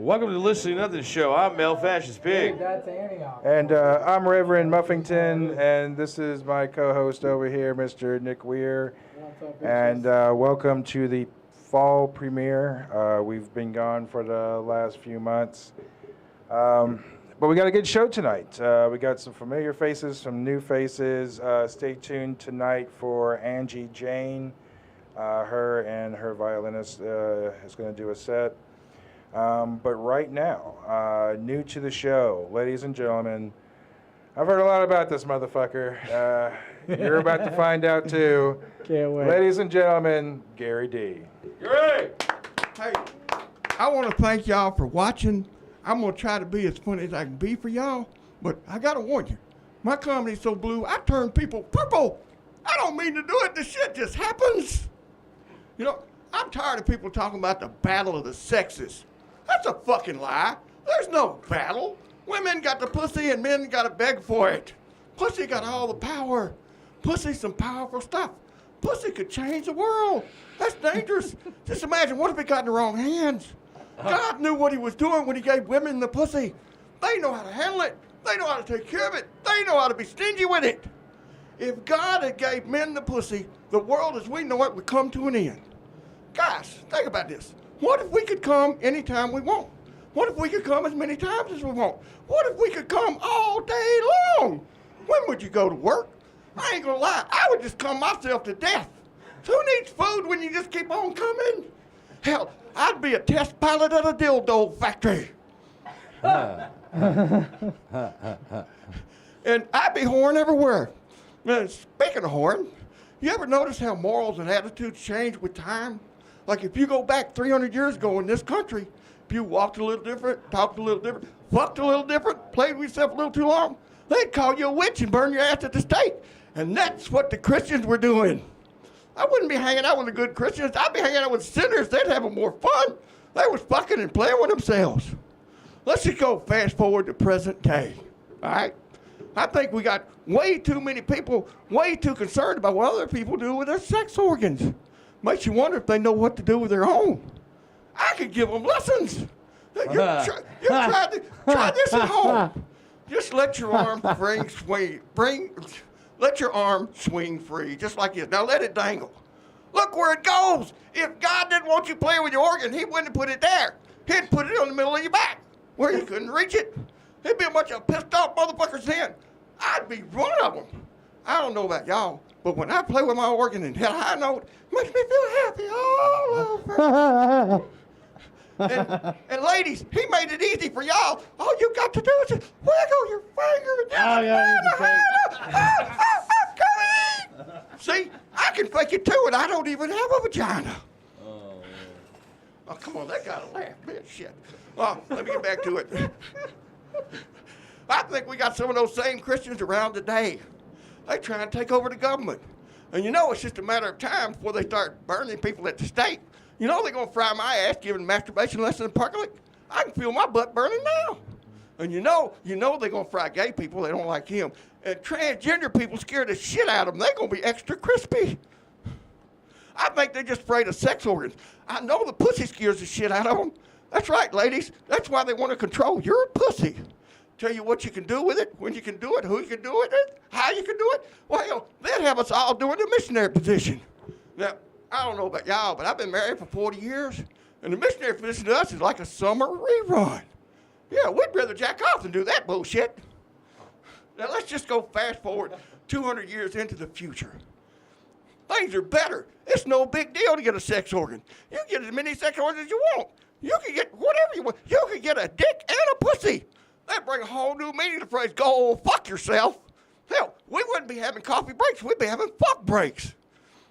Welcome to Listening Nothing Show. I'm Mel Fascist Pig. That's Annie. And I'm Reverend Muffington, and this is my co-host over here, Mr. Nick Weir. And welcome to the fall premiere. We've been gone for the last few months. But we got a good show tonight. We got some familiar faces, some new faces. Stay tuned tonight for Angie, Jayne. Her and her violinist is going to do a set. But right now, new to the show, ladies and gentlemen, I've heard a lot about this motherfucker. You're about to find out too. Can't wait. Ladies and gentlemen, Gary D. Gary! Hey, I want to thank y'all for watching. I'm going to try to be as funny as I can be for y'all, but I got to warn you, my comedy's so blue, I turn people purple. I don't mean to do it. This shit just happens. You know, I'm tired of people talking about the battle of the sexes. That's a fucking lie. There's no battle. Women got the pussy and men got to beg for it. Pussy got all the power. Pussy's some powerful stuff. Pussy could change the world. That's dangerous. Just imagine, what if it got in the wrong hands? God knew what he was doing when he gave women the pussy. They know how to handle it. They know how to take care of it. They know how to be stingy with it. If God had gave men the pussy, the world as we know it would come to an end. Guys, think about this. What if we could come anytime we want? What if we could come as many times as we want? What if we could come all day long? When would you go to work? I ain't gonna lie, I would just come myself to death. Who needs food when you just keep on coming? Hell, I'd be a test pilot at a dildo factory. And I'd be whoring everywhere. Now, speaking of whoring, you ever notice how morals and attitudes change with time? Like if you go back 300 years ago in this country, if you walked a little different, talked a little different, fucked a little different, played with yourself a little too long, they'd call you a witch and burn your ass at the stake. And that's what the Christians were doing. I wouldn't be hanging out with the good Christians. I'd be hanging out with sinners. They'd have more fun. They was fucking and playing with themselves. Let's just go fast forward to present day, all right? I think we got way too many people way too concerned about what other people do with their sex organs. Makes you wonder if they know what to do with their own. I could give them lessons. Try this at home. Just let your arm let your arm swing free, just like this. Now let it dangle. Look where it goes. If God didn't want you playing with your organ, he wouldn't have put it there. He'd put it on the middle of your back, where you couldn't reach it. There'd be a bunch of pissed off motherfuckers then. I'd be one of them. I don't know about y'all, but when I play with my organ in hell high note, it makes me feel happy all over. And ladies, he made it easy for y'all. All you got to do is just wiggle your finger. See, I can fake it too, and I don't even have a vagina. Oh, come on, that got to laugh, man, shit. Well, let me get back to it. I think we got some of those same Christians around today. They try and take over the government. And you know, it's just a matter of time before they start burning people at the stake. You know they're gonna fry my ass giving masturbation lessons in the parking lot. I can feel my butt burning now. And you know they're gonna fry gay people. They don't like him. And transgender people scare the shit out of them. They're gonna be extra crispy. I think they're just afraid of sex organs. I know the pussy scares the shit out of them. That's right, ladies. That's why they want to control your pussy. Tell you what you can do with it, when you can do it, who you can do it, how you can do it. Well, they'd have us all doing the missionary position. Now, I don't know about y'all, but I've been married for 40 years, and the missionary position to us is like a summer rerun. Yeah, we'd rather jack off than do that bullshit. Now, let's just go fast forward 200 years into the future. Things are better. It's no big deal to get a sex organ. You can get as many sex organs as you want. You can get whatever you want. You can get a dick and a pussy. That bring a whole new meaning to the phrase, go fuck yourself. Hell, we wouldn't be having coffee breaks. We'd be having fuck breaks.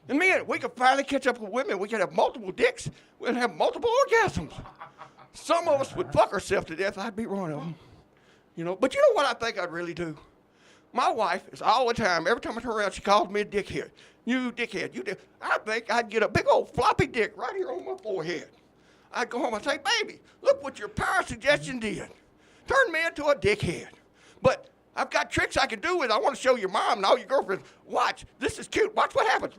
And man, we could finally catch up with women. We could have multiple dicks. We'd have multiple orgasms. Some of us would fuck ourselves to death. I'd be one of them. You know, but you know what I think I'd really do? My wife is all the time, every time I turn around, she calls me a dickhead. You dickhead, you dick. I think I'd get a big old floppy dick right here on my forehead. I'd go home and say, baby, look what your power suggestion did. Turn me into a dickhead. But I've got tricks I can do with it. I want to show your mom and all your girlfriends. Watch, this is cute. Watch what happens.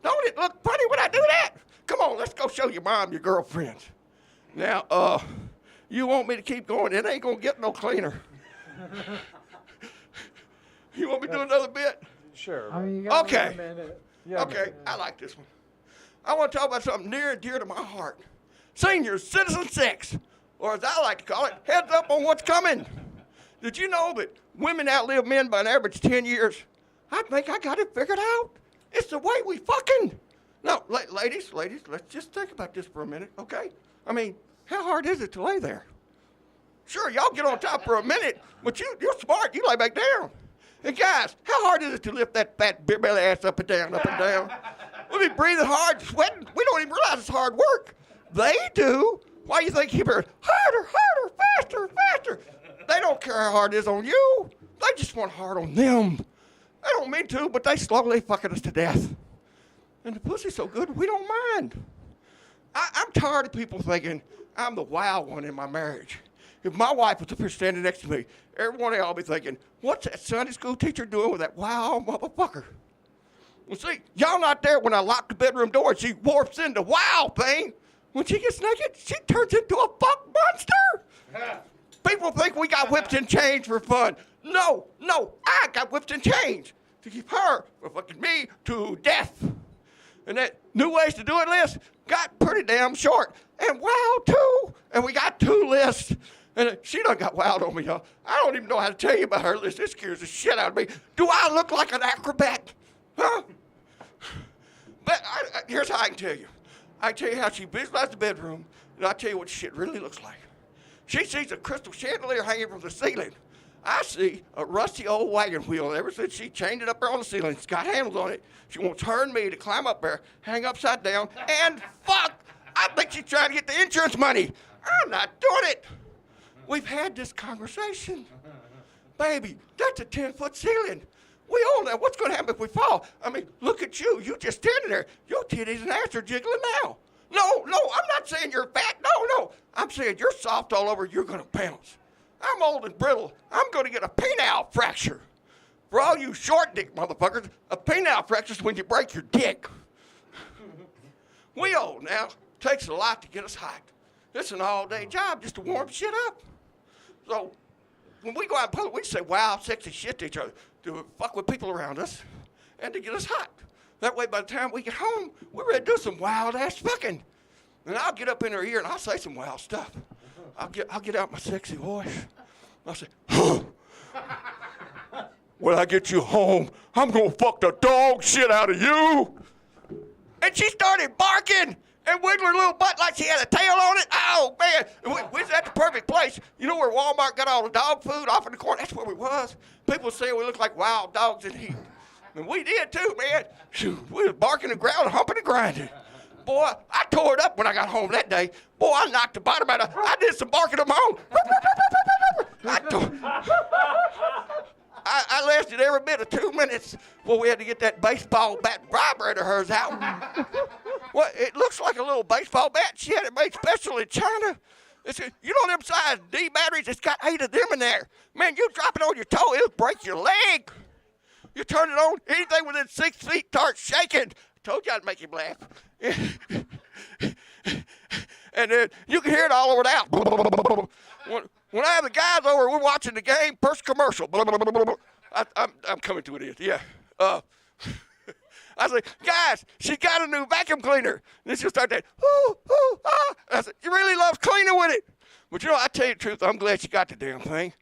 Don't it look funny when I do that? Come on, let's go show your mom your girlfriends. Now, you want me to keep going? It ain't gonna get no cleaner. You want me to do another bit? Sure. I mean, you got Okay. a minute. Yeah, Okay, I like this one. I want to talk about something near and dear to my heart. Senior citizen sex, or as I like to call it, heads up on what's coming. Did you know that women outlive men by an average 10 years? I think I got it figured out. It's the way we fucking. No, ladies, let's just think about this for a minute, okay? I mean, how hard is it to lay there? Sure, y'all get on top for a minute, but you're smart. You lay back down. And guys, how hard is it to lift that fat beer belly ass up and down, up and down? We'll be breathing hard, sweating. We don't even realize it's hard work. They do. Why do you think keep hearing harder, harder, faster, faster? They don't care how hard it is on you. They just want hard on them. They don't mean to, but they slowly fucking us to death. And the pussy's so good, we don't mind. I'm tired of people thinking I'm the wild one in my marriage. If my wife was up here standing next to me, every one of y'all be thinking, what's that Sunday school teacher doing with that wild motherfucker? Well, see, y'all not there when I lock the bedroom door and she warps into wild thing. When she gets naked, she turns into a fuck monster. People think we got whips and chains for fun. No, I got whips and chains to keep her from fucking me to death. And that new ways to do it list got pretty damn short. And wild too. And we got 2 lists. And she done got wild on me, y'all. I don't even know how to tell you about her list. This scares the shit out of me. Do I look like an acrobat? Huh? But here's how I can tell you. I can tell you how she visualized the bedroom, and I'll tell you what shit really looks like. She sees a crystal chandelier hanging from the ceiling. I see a rusty old wagon wheel. Ever since she chained it up there on the ceiling, it's got handles on it. She wants her and me to climb up there, hang upside down, and fuck! I think she's trying to get the insurance money. I'm not doing it. We've had this conversation. Baby, that's a 10-foot ceiling. We all know what's going to happen if we fall. I mean, look at you. You just standing there. Your titties and ass are jiggling now. No, I'm not saying you're fat. No. I'm saying you're soft all over. You're going to bounce. I'm old and brittle. I'm going to get a penile fracture. For all you short dick motherfuckers, a penile fracture is when you break your dick. We old now. Takes a lot to get us hyped. It's an all-day job just to warm shit up. So when we go out in public, we say wild, sexy shit to each other to fuck with people around us and to get us hot. That way, by the time we get home, we're ready to do some wild-ass fucking. And I'll get up in her ear and I'll say some wild stuff. I'll get out my sexy voice. I'll say, when I get you home, I'm going to fuck the dog shit out of you. And she started barking and wiggling her little butt like she had a tail on it. Oh, man. We was at the perfect place. You know where Walmart got all the dog food off in the corner? That's where we was. People say we look like wild dogs in heat. And we did too, man. Shoot, we was barking the ground and humping and grinding. Boy, I tore it up when I got home that day. Boy, I knocked the bottom out of it. I did some barking of my own. I lasted every bit of 2 minutes before we had to get that baseball bat vibrator of hers out. Well, it looks like a little baseball bat. She had it made special in China. You know them size D batteries? It's got 8 of them in there. Man, you drop it on your toe, it'll break your leg. You turn it on, anything within 6 feet starts shaking. Told you I'd make him laugh. And then you can hear it all over the house. When I have the guys over, we're watching the game, first commercial. I'm coming to an end, yeah. I said, guys, she got a new vacuum cleaner. And then she'll start that, I said, you really love cleaning with it. But you know, I tell you the truth, I'm glad she got the damn thing.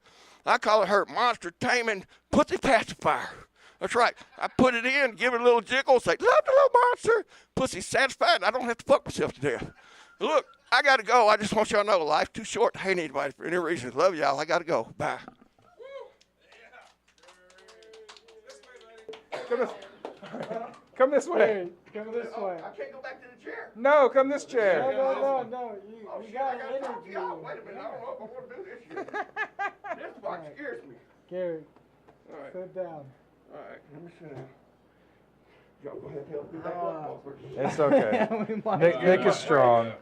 I call it her monster taming pussy pacifier. That's right. I put it in, give it a little jiggle, say, love the little monster. Pussy's satisfied, and I don't have to fuck myself to death. Look, I got to go. I just want y'all to know life's too short to hate anybody for any reason. Love y'all. I got to go. Bye. Come this way. Come this way. I can't go back to the chair. No, come this chair. No. You got an interview. Wait a minute. I don't know if I want to do this shit. This part scares me. Gary, All right. sit down. All right. Let me sit down. Y'all go ahead and help me back up. It's okay. We might- Nick is strong.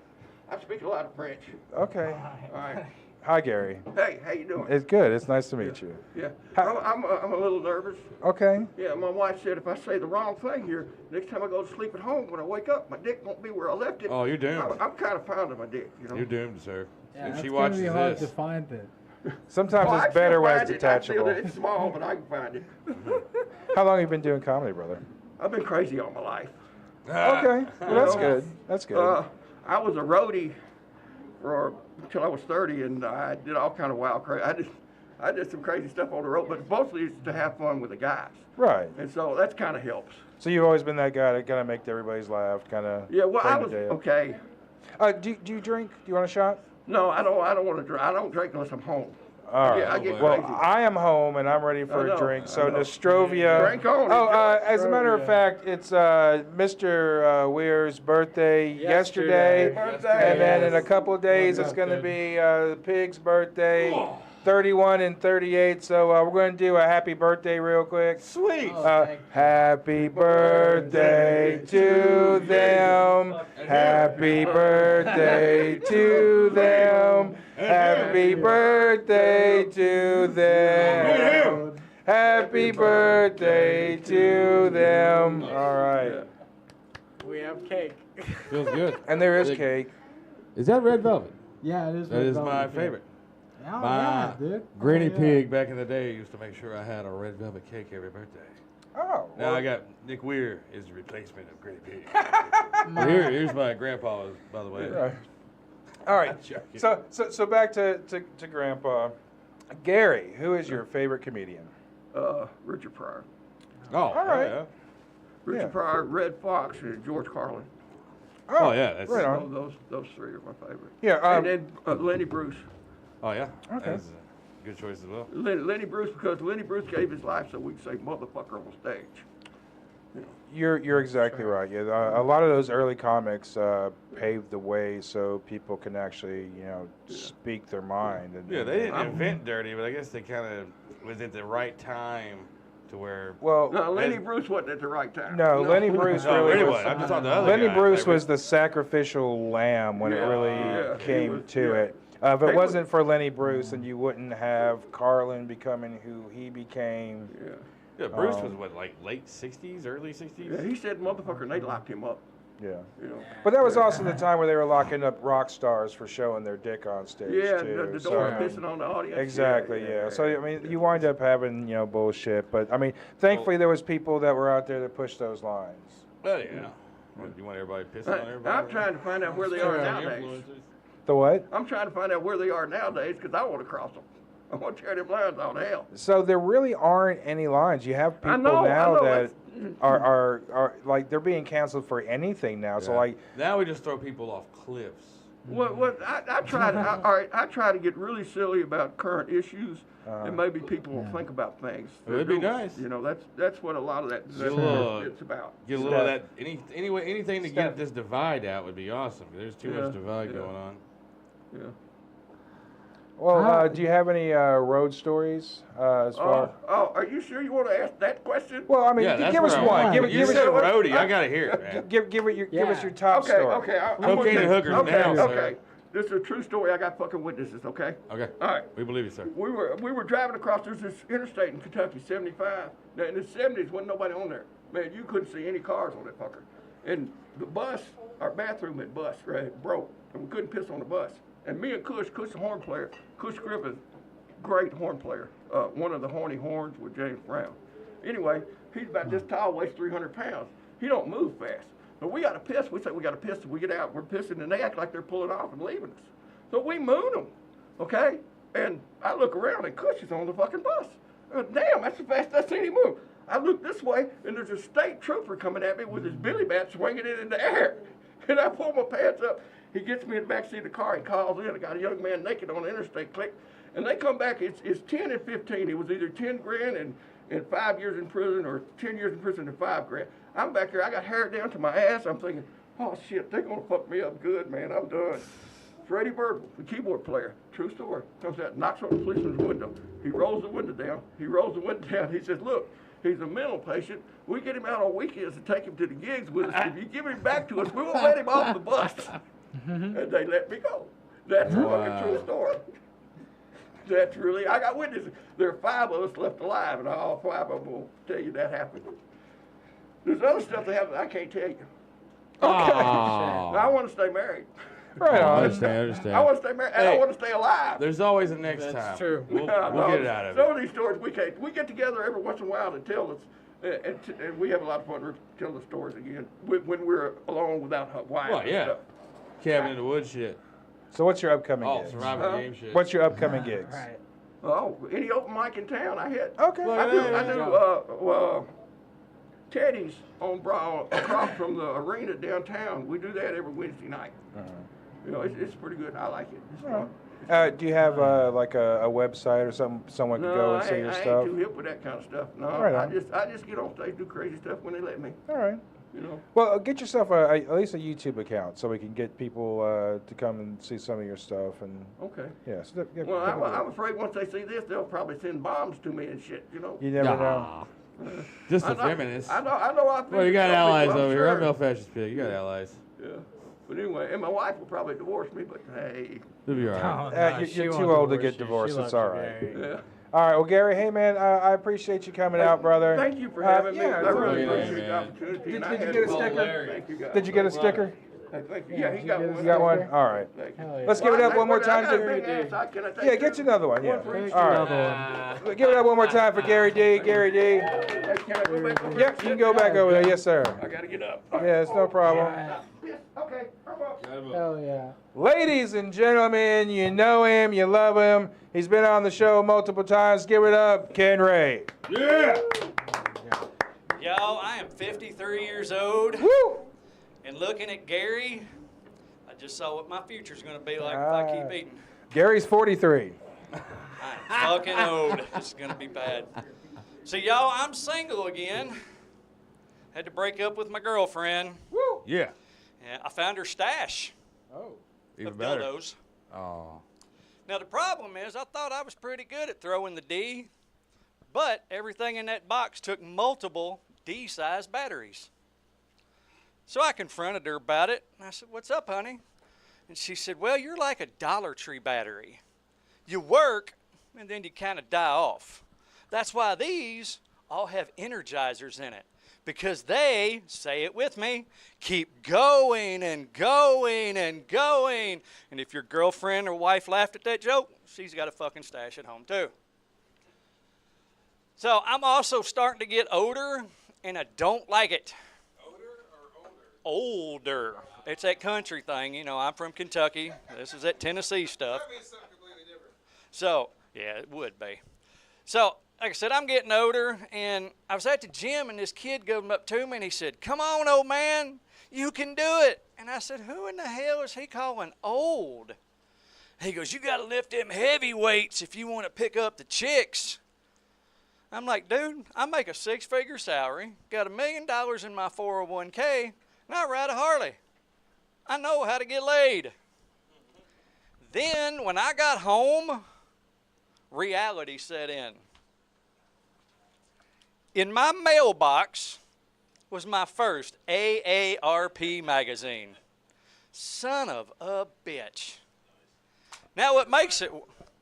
I speak a lot of French. Okay. All right. Hi, Gary. Hey, how you doing? It's good. It's nice to meet you. Yeah. Hi. I'm a little nervous. Okay. Yeah, my wife said if I say the wrong thing here, next time I go to sleep at home, when I wake up, my dick won't be where I left it. Oh, you're doomed. I'm kind of fond of my dick, you know. You're doomed, sir. Yeah, If that's she gonna watches be hard this. to find it. Sometimes Well, I it's can better when find it's it. I feel detachable. that it's small, but I can find it. How long have you been doing comedy, brother? I've been crazy all my life. Okay. Well, that's know, good. That's good. I was a roadie until I was 30, and I did all kind of wild crazy. I did some crazy stuff on the road, but mostly it's to have fun with the guys. Right. And so that's kind of helps. So you've always been that guy that kind of make everybody's laugh, kind of. Yeah, well, I was okay. Do you drink? Do you want a shot? No, I don't want to drink. I don't drink unless I'm home. All right. Yeah, I get Well, crazy. I am home and I'm ready for I know, a drink. I So know. Nostrovia. Drink on, Oh, enjoy. as a matter of fact, it's Mr. Weir's birthday yesterday, Birthday. and then in a couple of days it's going to be the pig's birthday, 31 and 38. So we're going to do a happy birthday real quick. Sweet. Happy birthday to them. Happy birthday to them. Happy birthday to them. Happy birthday to them. All right. We have cake. Feels good. And there is cake. Is that red velvet? Yeah, it is. That is my favorite. Oh, My yeah, dude. Granny Oh, yeah. Pig back in the day used to make sure I had a red velvet cake every birthday. Oh. Now well, I got Nick Weir is the replacement of Granny Pig. Here's my grandpa, by the way. Right. All right. So back to Grandpa. Gary, who is your favorite comedian? Richard Pryor. Oh, All right. yeah. Richard Yeah. Pryor, Red Fox, and George Carlin. Oh, yeah, that's- right on. Those three are my favorite. Yeah. And then Lenny Bruce. Oh, yeah. Okay. That's a good choice as well. Lenny Bruce, because Lenny Bruce gave his life so we could say motherfucker on stage. You're exactly right. Yeah, a lot of those early comics paved the way so people can actually, speak their mind. And, Yeah, they didn't invent dirty, but I guess they kind of was at the right time to where. Well, No, Lenny Bruce wasn't at the right time. no, Lenny Bruce No, really really was. I'm just on the other Lenny guy. Bruce Like, was the sacrificial lamb when it Yeah, really yeah, he came was- to yeah. it. If He it was- wasn't for Lenny Bruce, then you wouldn't have Carlin becoming who he became. Yeah. Yeah, Bruce was what, like late 60s, early 60s? Yeah, he said motherfucker, and they locked him up. Yeah. You know. But that was also the time where they were locking up rock stars for showing their dick on stage Yeah, too. the so, door pissing on the audience. Exactly, yeah. So I mean, you wind up having bullshit, but I mean, thankfully there was people that were out there that pushed those lines. Well, yeah. What, you want everybody pissing on everybody? I'm trying to find out where they are nowadays. The what? I'm trying to find out where they are nowadays because I want to cross them. I want to tear them lines all to hell. So there really aren't any lines. You have people I know, now that that's- are like they're being canceled for anything now. So Yeah. like, Now we just throw people off cliffs. I try to, all right, I try to get really silly about current issues, and maybe people will think about things. It'd be nice. You know, that's what a lot of that Get a little- it's about. Get a little of that. Anything to get this divide out would be awesome. There's too Yeah, much divide yeah. going on. Yeah. well, do you have any road stories as far? Are you sure you want to ask that question? Well, I mean, Yeah, that's give us where I one. want. Give You us said your roadie. I gotta hear it, man. give us your top Okay, story. okay. I'm Cocaine gonna- and hookers okay, now, sir. okay. This is a true story. I got fucking witnesses. Okay. Okay. All right. We believe you, sir. We were driving across. There's this interstate in Kentucky, 75. Now in the 70s, wasn't nobody on there. Man, you couldn't see any cars on that fucker. And the bus, our bathroom had bust, right, broke, and we couldn't piss on the bus. And me and Kush the horn player, Kush Griffith, great horn player, one of the horny horns with James Brown. Anyway, he's about this tall, weighs 300 pounds. He don't move fast. But we got to piss. We say we got to piss. We get out. We're pissing, and they act like they're pulling off and leaving us. So we moon them, okay? And I look around, and Kush is on the fucking bus. Damn, that's the fastest I've seen him move. I look this way, and there's a state trooper coming at me with his billy bat swinging it in the air. And I pull my pants up. He gets me in the back seat of the car. He calls in. I got a young man naked on the interstate. Click. And they come back. It's 10 and 15. It was either 10 grand and 5 years in prison, or 10 years in prison and 5 grand. I'm back here. I got hair down to my ass. I'm thinking, oh shit, they're gonna fuck me up good, man. I'm done. Freddie Birdwell, the keyboard player, true story, comes out, knocks on the policeman's window. He rolls the window down. He says, look, he's a mental patient. We get him out on weekends to take him to the gigs with us. If you give him back to us, we won't let him off the bus. And they let me go. That's a fucking true story. That's really, I got witnesses. There are 5 of us left alive, and all 5 of them will tell you that happened. There's other stuff that happened I can't tell you. I want to stay married. Right I on. understand. I want to stay married, and I Hey, want to stay alive. There's always a next time. That's true. We'll No, get it out of some it. of these stories we can't. We get together every once in a while to tell us, and we have a lot of fun telling the stories again when we're alone without wives. Well, and yeah. stuff. Cabin in the woods shit. So what's your upcoming Oh, gigs? survival Huh? game shit. What's your upcoming gigs? Right. Oh, any open mic in town, I hit. Okay. Well, I do Teddy's on Brown across from the arena downtown. We do that every Wednesday night. You know, it's pretty good. I like it. It's fun. Do you have like a website or something someone can go and see your I stuff? ain't too hip with that kind of stuff. No, Right I on. just get on stage, do crazy stuff when they let me. All right. You know. Well, get yourself at least a YouTube account so we can get people to come and see some of your stuff and Okay. yeah. So Well, I'm afraid once they see this, they'll probably send bombs to me and shit. You know. you never know. Just the I know- feminists. I know. I feel Well, you got some allies people, I'm over here. I'm sure. no fascist pig. You got allies. Yeah. But anyway, and my wife will probably divorce me, but hey. You'll be all right. No, You're she too won't old to divorce get you. divorced. She It's loves all you, right. Gary. Yeah. All right. Well, Gary, hey man, I appreciate you coming out, brother. Thank you for having me. yeah, I really it's all right, appreciate the man. opportunity. Did and I you had get a fun. sticker? Thank you guys. Did you get a sticker? Thank you. Yeah, he Did got you get one. a You got one? sticker? All right. Thank you. Hell yeah. Let's give it up Well, one more I time. got a To, big ass. Can I take yeah, get you another one. Yeah. for each? All right. Another one. Give it up one more time for Gary D. Gary D. Hey, can I go back over Yep, you can go back over there. Yes, sir. I gotta get up. Yeah, it's no problem. Yes, okay. I'm up. Hell yeah. Ladies and gentlemen, you know him, you love him. He's been on the show multiple times. Give it up, Ken Ray. Yeah. Y'all, I am 53 years old, Woo! and looking at Gary, I just saw what my future's gonna be like if I keep eating. Gary's 43. I'm fucking old. It's gonna be bad. So y'all, I'm single again. Had to break up with my girlfriend. Yeah. And I found her stash Even of better. dildos. Oh. Now the problem is, I thought I was pretty good at throwing the D, but everything in that box took multiple D-sized batteries. So I confronted her about it. And I said, "What's up, honey?" And she said, "Well, you're like a Dollar Tree battery. You work, and then you kind of die off. That's why these all have energizers in it, because they, say it with me, keep going and going and going. And if your girlfriend or wife laughed at that joke, she's got a fucking stash at home too." So I'm also starting to get older, and I don't like it. Older. It's that country thing. You know, I'm from Kentucky. This is that Tennessee stuff. That means something completely different. So, yeah, it would be. So, like I said, I'm getting older, and I was at the gym, and this kid came up to me, and he said, "Come on, old man, you can do it." And I said, "Who in the hell is he calling old?" He goes, "You got to lift them heavy weights if you want to pick up the chicks." I'm like, "Dude, I make a 6-figure salary, got $1 million in my 401k, and I ride a Harley. I know how to get laid." Then, when I got home, reality set in. In my mailbox was my first AARP magazine. Son of a bitch. Now what makes it,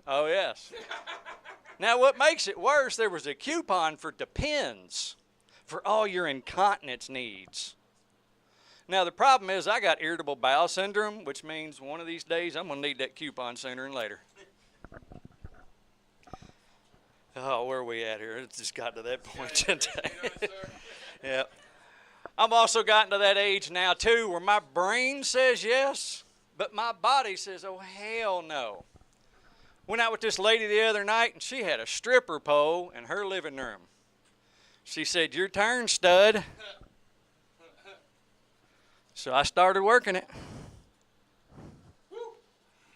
oh yes. Now what makes it worse, there was a coupon for Depends for all your incontinence needs. Now the problem is I got irritable bowel syndrome, which means one of these days I'm gonna need that coupon sooner than later. Oh, where are we at here? It's just got to that point today. Yeah. I've also gotten to that age now, too, where my brain says yes, but my body says, oh, hell no. Went out with this lady the other night, and she had a stripper pole in her living room. She said, "Your turn, stud." So I started working it.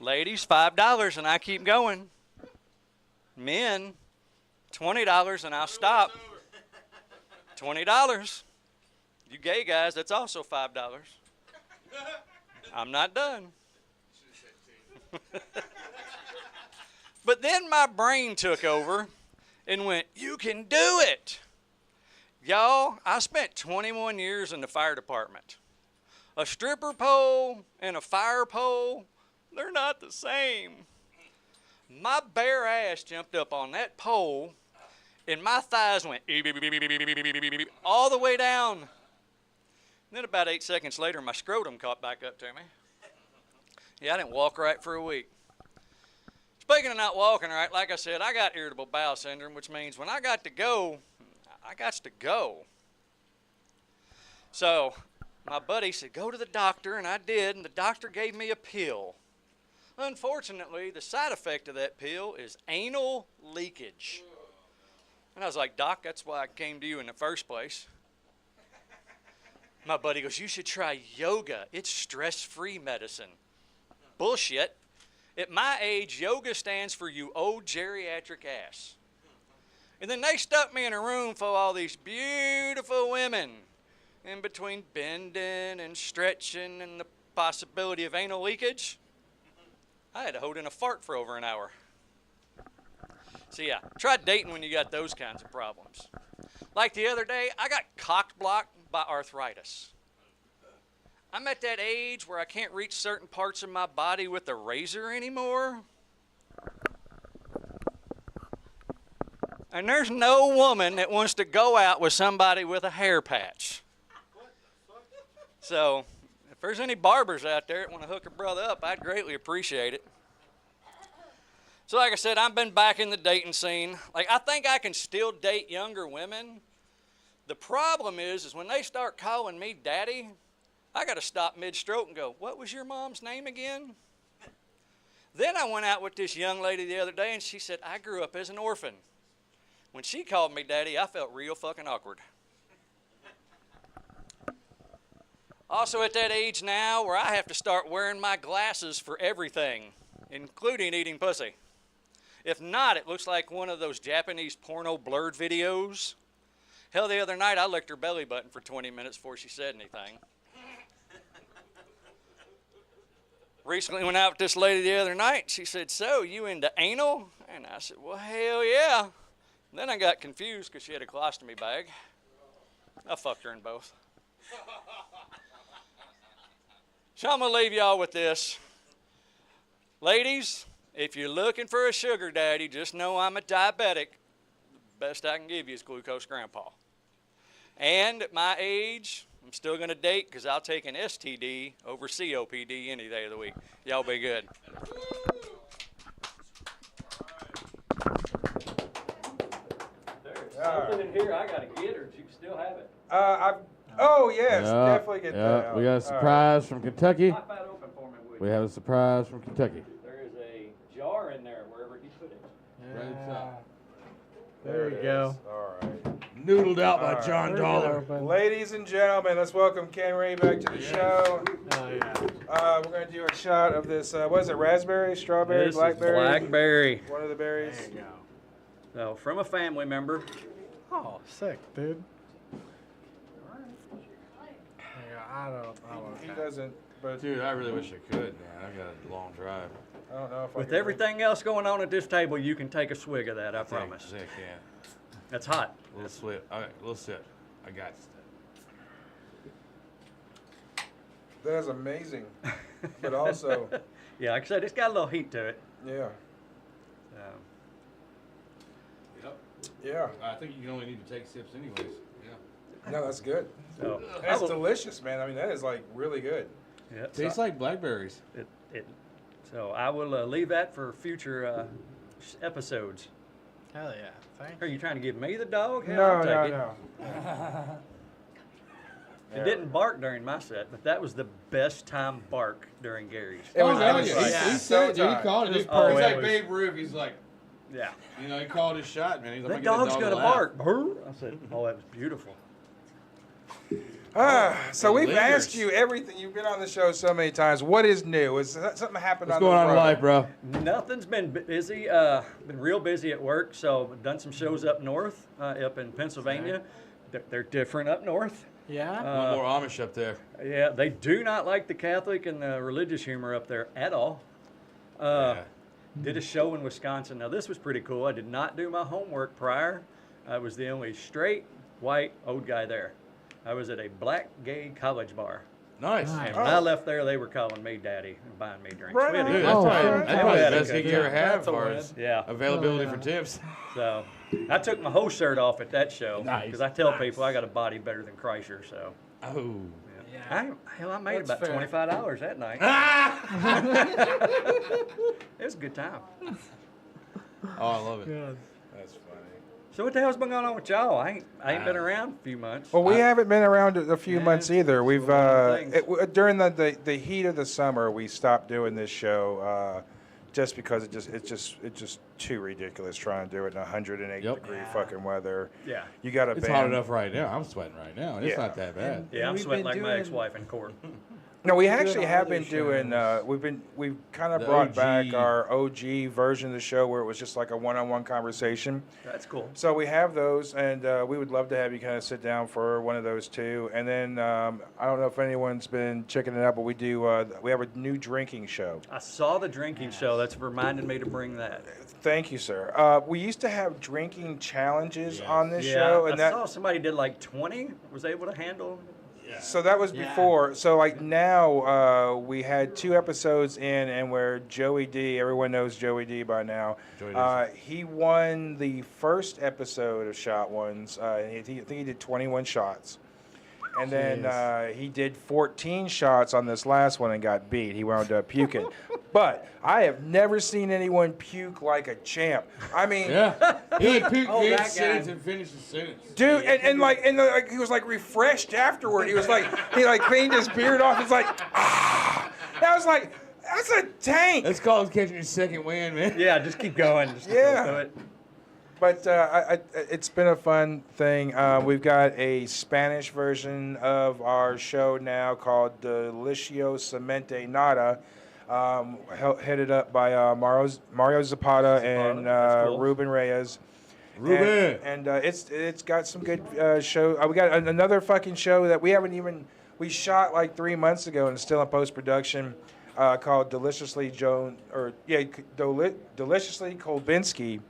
Ladies, $5, and I keep going. Men, $20, and I'll stop. $20. You gay guys, that's also $5. I'm not done. But then my brain took over and went, "You can do it." Y'all, I spent 21 years in the fire department. A stripper pole and a fire pole, they're not the same. My bare ass jumped up on that pole, and my thighs went all the way down. And then about 8 seconds later, my scrotum caught back up to me. Yeah, I didn't walk right for a week. Speaking of not walking right, like I said, I got irritable bowel syndrome, which means when I got to go, I got to go. So my buddy said, go to the doctor, and I did, and the doctor gave me a pill. Unfortunately, the side effect of that pill is anal leakage. And I was like, Doc, that's why I came to you in the first place. My buddy goes, you should try yoga. It's stress-free medicine. Bullshit. At my age, yoga stands for you old geriatric ass. And then they stuck me in a room full of all these beautiful women. In between bending and stretching and the possibility of anal leakage, I had to hold in a fart for over an hour. So yeah, try dating when you got those kinds of problems. Like the other day, I got cock-blocked by arthritis. I'm at that age where I can't reach certain parts of my body with a razor anymore. And there's no woman that wants to go out with somebody with a hair patch. So, if there's any barbers out there that want to hook a brother up, I'd greatly appreciate it. So like I said, I've been back in the dating scene. Like, I think I can still date younger women. The problem is when they start calling me daddy, I got to stop mid-stroke and go, what was your mom's name again? Then I went out with this young lady the other day, and she said, I grew up as an orphan. When she called me daddy, I felt real fucking awkward. Also at that age now where I have to start wearing my glasses for everything, including eating pussy. If not, it looks like one of those Japanese porno blurred videos. Hell, the other night I licked her belly button for 20 minutes before she said anything. Recently went out with this lady the other night. She said, so, you into anal? And I said, well, hell yeah. And then I got confused because she had a colostomy bag. I fucked her in both. So I'm going to leave y'all with this. Ladies, if you're looking for a sugar daddy, just know I'm a diabetic. The best I can give you is glucose grandpa. And at my age, I'm still going to date because I'll take an STD over COPD any day of the week. Y'all be good. There's something in here I got to get, or you can still have it. Oh, yes, Yeah, definitely get that out. We got a surprise from Kentucky. Pop that open for me, would We you? have a surprise from Kentucky. There is a jar in there wherever he put it. Yeah. There you go. All right. Noodled out by All right. John There you Dollar. go, bud. Ladies and gentlemen, let's welcome Ken Ray back to the show. Oh, yeah. We're going to do a shot of this, what is it, raspberry, strawberry, This is blackberry? blackberry. One of the berries. There you go. So, from a family member. Oh, sick, dude. Yeah, I don't He know. doesn't, but Dude, I really wish I could, man. I've got a long drive. I don't know if I With can everything else going on at this table, you can take a swig of that, I promise. Sick, yeah. That's hot. A little sip. All right, a little sip. I got it. That is amazing. But also, Yeah, like I said, it's got a little heat to it. yeah. Yep. Yeah. I think you can only need to take sips anyways. Yeah. No, that's good. So, And it's delicious, man. I mean, that is like really good. yeah, Tastes like blackberries. so I will leave that for future episodes. Hell yeah. Thank Are you trying to give me the dog? Hell, No, I'll take no, it. no. It didn't bark during my set, but that was the best time bark during Gary's. It was, hell it was yeah. like He so said it, dude. He tight. called it. He's Oh, like it was- Babe Ruth. He's like, Yeah. you know, he called his shot, man. He's like, That I'm gonna dog's get gonna that dog bark. Brr. I said, oh, that was beautiful. So we've lingers. asked you everything. You've been on the show so many times. What is new? Is that something happened What's on going the on in road? life, bro? Nothing's been busy. Been real busy at work. So I've done some shows up north, up in Pennsylvania. They're different up north. you. Yeah? One more Amish up there. Yeah, they do not like the Catholic and the religious humor up there at all. Yeah. Did a show in Wisconsin. Now this was pretty cool. I did not do my homework prior. I was the only straight, white, old guy there. I was at a black gay college bar. Nice. Nice. And when I left there, they were calling me daddy and buying me drinks. Right We had a on. Dude, good that's Oh, probably, sure. that's Yeah, probably we the had a best good gig you ever time. had That's as a far win. as Yeah. availability Oh, for yeah. tips. So I took my whole shirt off at that show Nice. because I tell people I got a body better than Kreischer. So Oh. Yeah. I made That's about fair. $25 that night. It was a good time. Oh, I love it. God. That's funny. So what the hell's been going on with y'all? I ain't been around a few months. Well, we haven't been around a few Yeah, months either. We've one of the things. during the heat of the summer, we stopped doing this show just because it's just too ridiculous trying to do it in 108 Yep. degree Yeah. fucking weather. Yeah. You got to It's hot enough right now. I'm sweating right now, and it's Yeah. not that bad. Yeah, I'm we've sweating been like my doing- ex-wife in court. No, we We're doing actually our have other been doing. shows. We've kind of The brought OG. back our OG version of the show where it was just like a one-on-one conversation. That's cool. So we have those, and we would love to have you kind of sit down for one of those too. And then I don't know if anyone's been checking it out, but we have a new drinking show. I saw the drinking show. That's reminded me to bring that. Thank you, sir. We used to have drinking challenges Yes. on this Yeah, show, I and that saw somebody did like 20. Was able to handle. so that was Yeah. before. So like now we had 2 episodes in, and where Joey D, everyone knows Joey D by now. Joey D's. He won the first episode of Shot Ones. I think he did 21 shots. And then he did 14 shots on this last one and got beat. He wound up puking. But I have never seen anyone puke like a champ. I mean, Yeah. He like puked Oh, that mid-sentence guy. and finished the sentence. dude, and he was like refreshed afterward. He was like, he like cleaned his beard off. It's like, ah. And I was like, that's a tank. That's called catching your second wind, man. Yeah, just keep going. Just Yeah. Go through it. But it's been a fun thing. We've got a Spanish version of our show now called Deliciousamente Nada, headed up by Mario Zapata and that's cool. Ruben Reyes. Ruben. And it's got some good show. We got another fucking show that we shot like 3 months ago and it's still in post production, called Deliciously Kolbinski.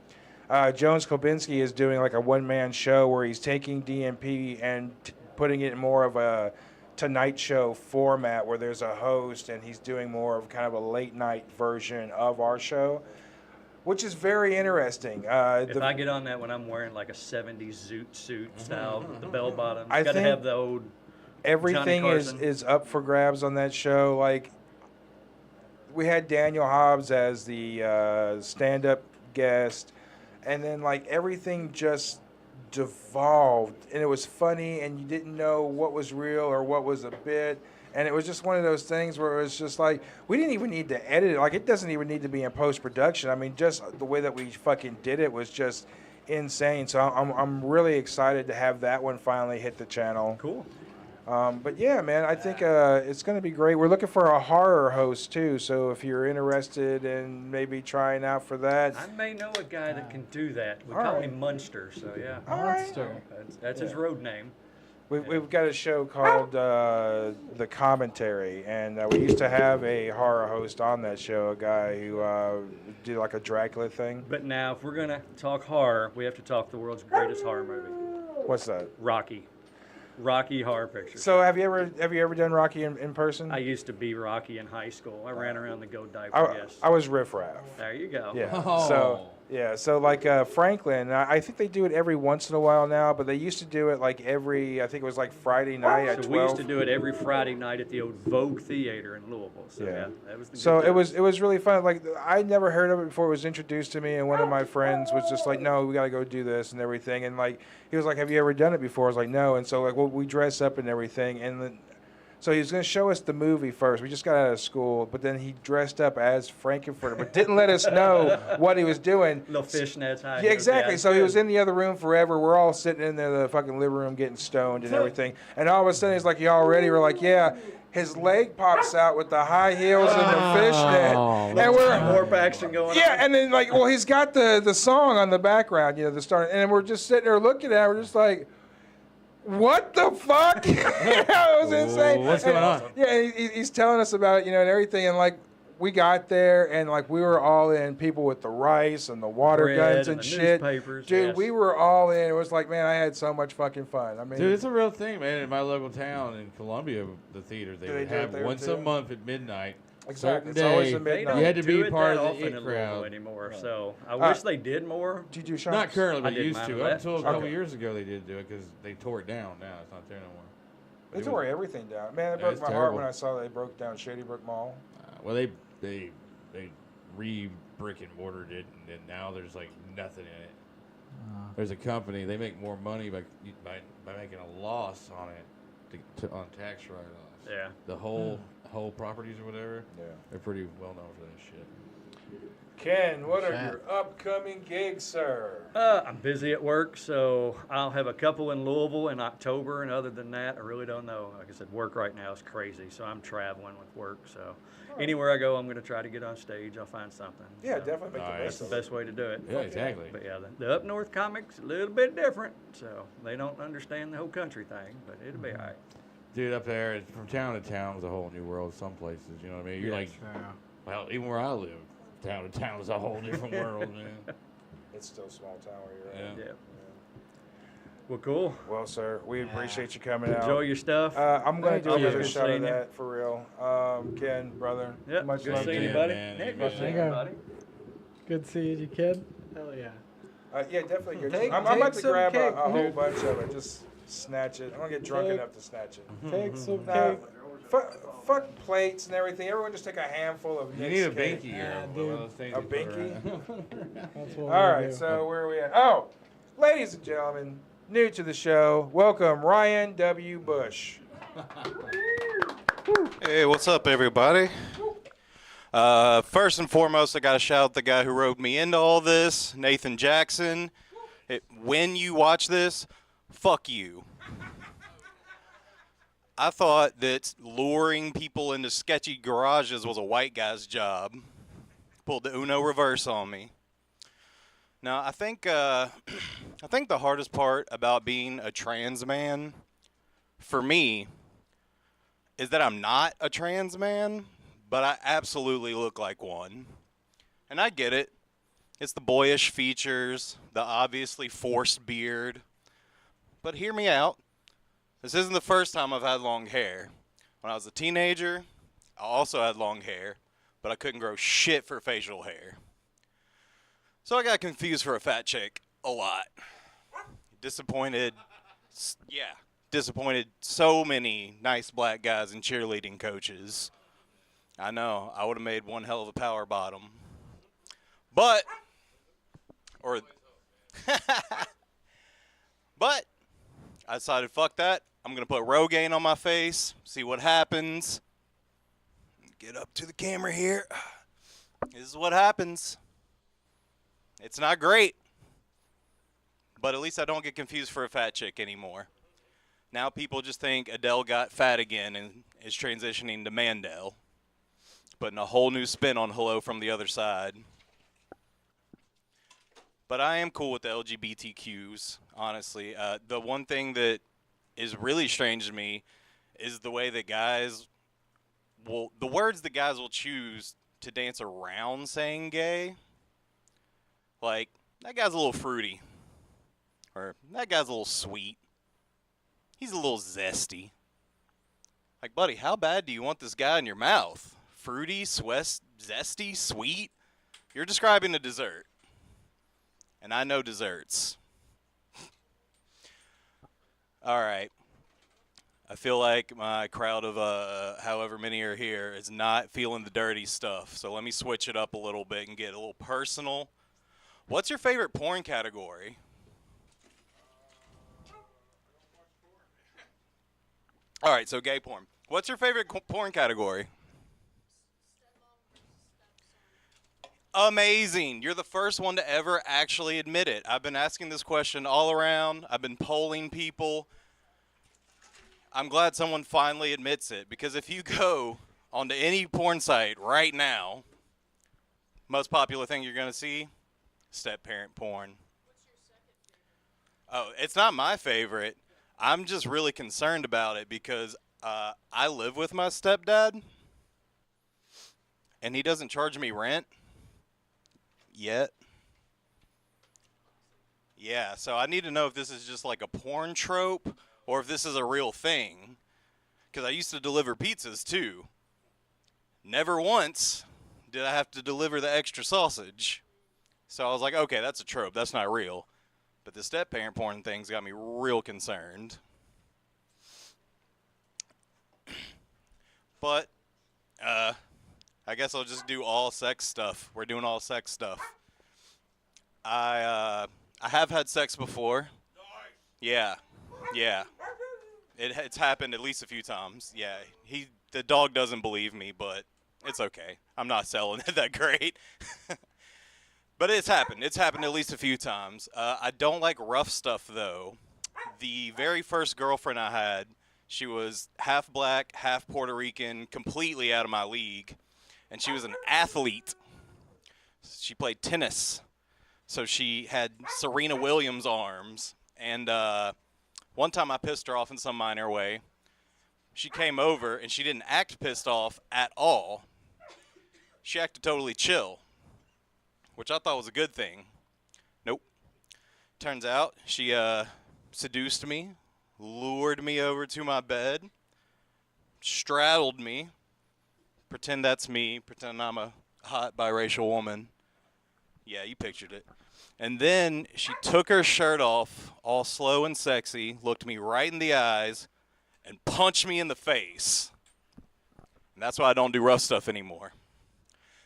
Jones Kolbinski is doing like a one-man show where he's taking DMP and putting it in more of a Tonight Show format where there's a host and he's doing more of kind of a late-night version of our show, which is very interesting. If I get on that when I'm wearing like a 70s zoot suit style, with the bell bottoms, I got to think have the old. Everything Johnny is, Carson. is up for grabs on that show. Like, we had Daniel Hobbs as the stand-up guest, and then like everything just devolved, and it was funny, and you didn't know what was real or what was a bit, and it was just one of those things where it was just like we didn't even need to edit it. Like, it doesn't even need to be in post-production. I mean, just the way that we fucking did it was just insane. So I'm really excited to have that one finally hit the channel. Cool. But yeah, man, I think it's going to be great. We're looking for a horror host too, so if you're interested in maybe trying out for that. I may know a guy that can do that. We All call right. him Munster, so yeah. All right. Monster. That's his road name. We've got a show called The Commentary, and we used to have a horror host on that show, a guy who did like a Dracula thing. But now, if we're going to talk horror, we have to talk the world's greatest horror movie, What's that? Rocky. Rocky Horror Picture. So have you ever done Rocky in person? I used to be Rocky in high school. I ran around the Go Diaper, yes. I was Riff Raff. There you go. Yeah. Oh. So like Franklin, I think they do it every once in a while now, but they used to do it like every, I think it was like Friday night at So 12. we used to do it every Friday night at the old Vogue Theater in Louisville. So yeah, that was the So good it was really fun. Like, I never heard of it before it was introduced to me, and one of my friends was just like, "No, we gotta go do this and everything." And like, he was like, "Have you ever done it before?" I was like, "No." And so like, well, we dress up and everything, and then so he was gonna show us the movie first. We just got out of school, but then he dressed up as Frankenfurter, but didn't let us know what he was doing. Little fishnets. high Yeah, heels, exactly. it's So he good. was in the other room forever. We're all sitting in there, the fucking living room, getting stoned and everything. And all of a sudden, he's like, "Y'all ready?" We're like, "Yeah." His leg pops out with the high heels and the fishnet, and we're Warp action going yeah. on. And then like, well, he's got the song on the background, the start, and we're just sitting there looking at it. We're just like, what the fuck? It was insane. What's And, going on? Yeah, he's telling us about it, and everything, and like, we got there and like we were all in. People with the rice and the water Bread guns and and the shit. newspapers, Dude, yes. we were all in. It was like, man, I had so much fucking fun. I mean, Dude, it's a real thing, man. In my local town in Columbia, the theater, they Do they would do it have there, once too? a month at midnight. exactly. certain It's always day. a They midnight. don't You had to do be it part that of the often it in Louisville crowd. anymore. So I wish they did more. Did you do shots? Not currently, I but did used mine to. with Up that. until a couple Okay. years ago, they did do it because they tore it down. Now it's not there no more. They But it tore was- everything down. Man, it Yeah, broke it's my heart terrible. when I saw they broke down Shady Brook Mall. Well, they re-brick and mortared it, and then now there's like nothing in it. There's a company, they make more money by making a loss on it on tax write-offs. Yeah. The whole properties or whatever, Yeah. they're pretty well known for that shit. Ken, what are Chat. your upcoming gigs, sir? I'm busy at work, so I'll have a couple in Louisville in October, and other than that, I really don't know. Like I said, work right now is crazy, so I'm traveling with work. So anywhere I go, I'm going to try to get on stage. I'll find something. Yeah, So definitely make the Nice. That's best the of it. best way to do it. Yeah, exactly. But yeah, the up north comics a little bit different, so they don't understand the whole country thing, but it'll be all right. Dude, up there, it's from town to town is a whole new world. Some places, you know what I mean? You're like, Yeah. well, even where I live, town to town is a whole different world, man. It's still a small town where you're at. Yeah. Yeah. Well, cool. Well, sir, we appreciate you coming out. Enjoy your stuff. I'm going to do Thank you. another Good shot of seeing you. that for real. Ken, brother. Yep. Much Good love to seeing you. you, buddy. man. Yeah, You good bet. seeing Yeah. you, buddy. Good seeing you, kid. Hell yeah. Yeah, definitely good. Take- I'm about take to some grab cake, a whole dude. bunch of it. Just snatch it. I'm going to get drunk Take- enough to snatch it. Take some Nah, cake. fuck plates and everything. Everyone just take a handful of You Nick's need a cake. binky Yeah, or dude. one of those things. A you put binky? around. That's what All we right, do. so where are we at? Oh, ladies and gentlemen, new to the show, welcome Ryan W. Bush. Hey, what's up, everybody? First and foremost, I got to shout out the guy who roped me into all this, Nathan Jackson. When you watch this, fuck you. I thought that luring people into sketchy garages was a white guy's job. Pulled the Uno reverse on me. Now, I think the hardest part about being a trans man, for me, is that I'm not a trans man, but I absolutely look like one. And I get it. It's the boyish features, the obviously forced beard. But hear me out. This isn't the first time I've had long hair. When I was a teenager, I also had long hair, but I couldn't grow shit for facial hair. So I got confused for a fat chick a lot. Disappointed. Disappointed so many nice black guys and cheerleading coaches. I know, I would have made one hell of a power bottom. But, but, I decided, fuck that. I'm going to put Rogaine on my face, see what happens. Get up to the camera here. This is what happens. It's not great. But at least I don't get confused for a fat chick anymore. Now people just think Adele got fat again and is transitioning to Mandel. Putting a whole new spin on Hello from the Other Side. But I am cool with the LGBTQs, honestly. The one thing that is really strange to me is the way that the words that guys will choose to dance around saying gay. Like, that guy's a little fruity. Or, that guy's a little sweet. He's a little zesty. Like, buddy, how bad do you want this guy in your mouth? Fruity, zesty, sweet? You're describing a dessert. And I know desserts. All right. I feel like my crowd of however many are here is not feeling the dirty stuff. So let me switch it up a little bit and get a little personal. What's your favorite porn category? All right, so gay porn. What's your favorite porn category? Amazing. You're the first one to ever actually admit it. I've been asking this question all around. I've been polling people. I'm glad someone finally admits it, because if you go onto any porn site right now, most popular thing you're going to see, step-parent porn. Oh, it's not my favorite. I'm just really concerned about it because I live with my stepdad, and he doesn't charge me rent yet. Yeah, so I need to know if this is just like a porn trope or if this is a real thing. Because I used to deliver pizzas too. Never once did I have to deliver the extra sausage. So I was like, okay, that's a trope. That's not real. But the step-parent porn thing's got me real concerned. But, I guess I'll just do all sex stuff. We're doing all sex stuff. I have had sex before. Yeah. It's happened at least a few times. Yeah, the dog doesn't believe me, but it's okay. I'm not selling it that great. But it's happened. It's happened at least a few times. I don't like rough stuff, though. The very first girlfriend I had, she was half black, half Puerto Rican, completely out of my league. And she was an athlete. She played tennis. So she had Serena Williams arms. And one time I pissed her off in some minor way. She came over, and she didn't act pissed off at all. She acted totally chill, which I thought was a good thing. Nope. Turns out she seduced me, lured me over to my bed, straddled me, pretend that's me, pretend I'm a hot biracial woman. Yeah, you pictured it. And then she took her shirt off, all slow and sexy, looked me right in the eyes, and punched me in the face. And that's why I don't do rough stuff anymore.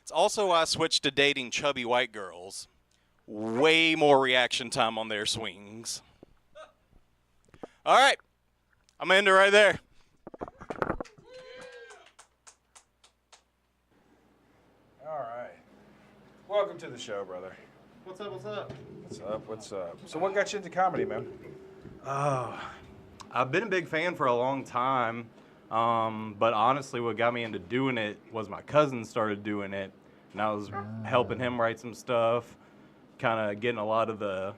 It's also why I switched to dating chubby white girls. Way more reaction time on their swings. All right. I'm going to end it right there. All right. Welcome to the show, brother. What's up, what's up? What's up? So what got you into comedy, man? I've been a big fan for a long time, but honestly what got me into doing it was my cousin started doing it, and I was helping him write some stuff, kind of getting a lot of the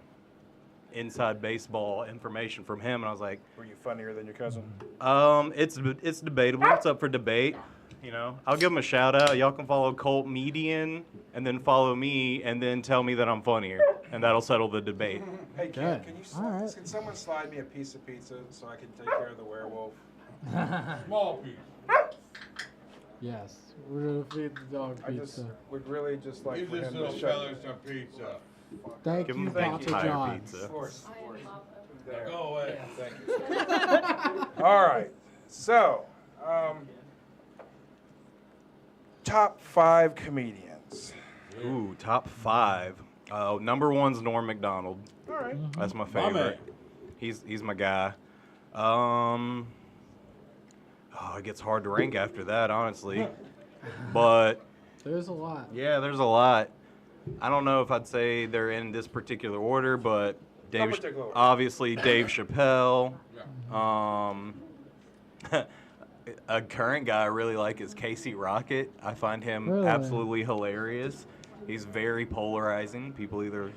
inside baseball information from him, and I was like... Were you funnier than your cousin? It's debatable. It's up for debate. You know, I'll give him a shout out. Y'all can follow Colt Median and then follow me and then tell me that I'm funnier, and that'll settle the debate. Hey, can can someone slide me a piece of pizza so I can take care of the werewolf? Small piece. Yes, we're gonna feed the dog pizza. I just would really just like Give for this him little to fella shut. some pizza. Thank Give you, him Papa entire John's. pizza. Of course. There. Go away. Thank you. All right. So, top 5 comedians. Ooh, top 5. Number 1's Norm Macdonald. All right. That's my My favorite. He's my guy. It gets hard to rank after that, honestly. But There's a lot. yeah, there's a lot. I don't know if I'd say they're in this particular order, but particular order. obviously Dave Chappelle. A current guy I really like is Casey Rocket. I find him Really? absolutely hilarious. He's very polarizing. People either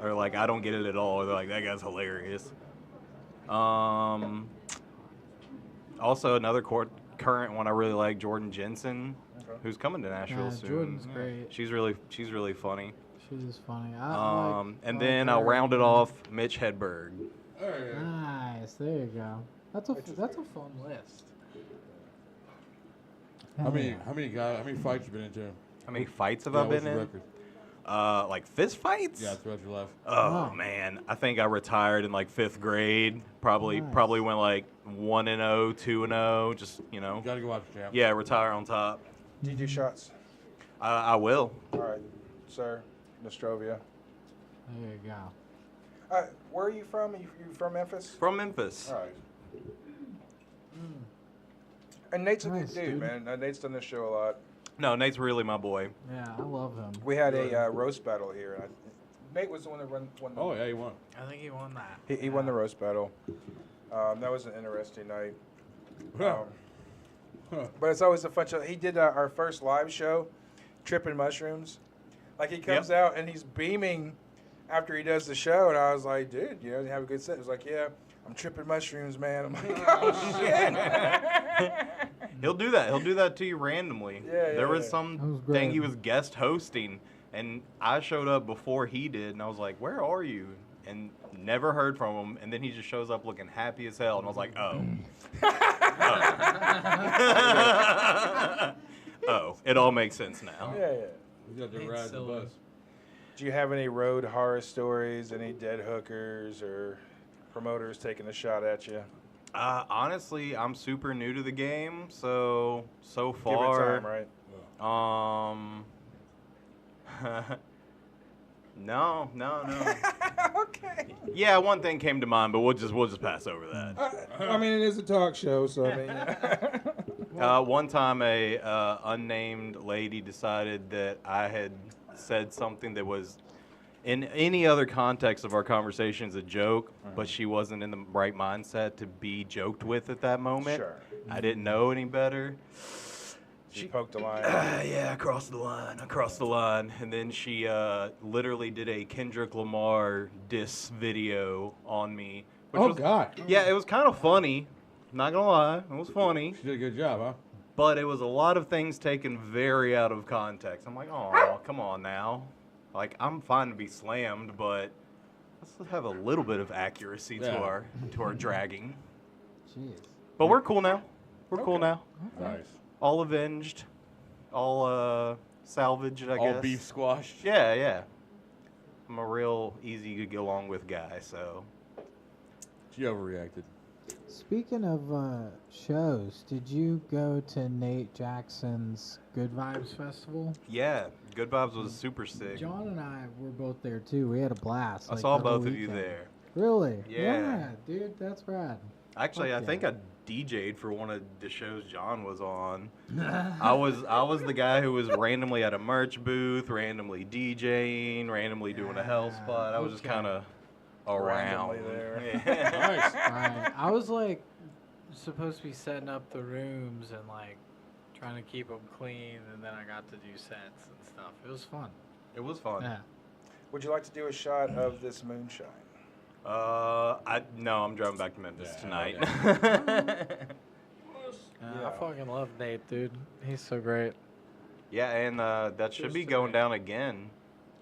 are like, I don't get it at all, or they're like, that guy's hilarious. Also, another current one I really like, Jordan Jensen, who's coming to Nashville soon. Jordan's great. She's really funny. She's funny. And then I'll round it off, Mitch Hedberg. Nice. There you go. That's a fun list. How many fights you been into? How many fights have Yeah, I what's been your in? record? Like fist fights? Yeah, throughout your life. Oh man, I think I retired in like 5th grade. Probably went like 1-0, 2-0. Just You gotta go watch the champ. yeah, retire on top. Do you do shots? I will. All right, sir. Nostrovia. There you go. Where are you from? You from Memphis? From Memphis. All right. And Nate's a Nice, good dude, dude. man. Nate's done this show a lot. No, Nate's really my boy. Yeah, I love him. We had a roast battle here. And Nate was the one that won the, Oh yeah, you won. I think he won that. he won the roast battle. That was an interesting night. But it's always a fun show. He did our first live show, Tripping Mushrooms. Like he comes out and he's beaming after he does the show, and I was like, dude, you have a good set. He was like, yeah, I'm tripping mushrooms, man. I'm like, oh shit. He'll do that. He'll do that to you randomly. There was some thing he was guest hosting, and I showed up before he did, and I was like, "Where are you?" And never heard from him. And then he just shows up looking happy as hell, and I was like, "Oh, oh, it all makes sense now." Yeah. You got to ride the bus. Do you have any road horror stories? Any dead hookers or promoters taking a shot at you? Honestly, I'm super new to the game, so Give far. it time, right? No. Okay. Yeah, one thing came to mind, but we'll just pass over that. I mean, it is a talk show, so I mean. One time, a unnamed lady decided that I had said something that was, in any other context of our conversations, a joke, but she wasn't in the right mindset to be joked with at that moment. Sure. I didn't know any better. She poked the line. Yeah, I crossed the line. And then she literally did a Kendrick Lamar diss video on me. God. Yeah, it was kind of funny. Not gonna lie, it was funny. She did a good job, huh? But it was a lot of things taken very out of context. I'm like, oh, come on now. Like, I'm fine to be slammed, but let's have a little bit of accuracy to our dragging. Jeez. But we're cool now. We're cool now. Nice. All avenged. All salvaged, I guess. All beef squashed. Yeah. I'm a real easy to get along with guy, so. She overreacted. Speaking of shows, did you go to Nate Jackson's Good Vibes Festival? Yeah, Good Vibes was super sick. John and I were both there too. We had a blast. I saw both of you there. Really? Yeah. Dude, that's rad. Actually, I think I DJ'd for one of the shows John was on. I was the guy who was randomly at a merch booth, randomly DJing, randomly doing a hell spot. I was just kind of around. Randomly there. Yeah. Nice. Right. I was like supposed to be setting up the rooms and like trying to keep them clean, and then I got to do sets and stuff. It was fun. It was fun. Yeah. Would you like to do a shot of this moonshine? No, I'm driving back to Memphis tonight. I fucking love Nate, dude. He's so great. Yeah, and that should be going down again.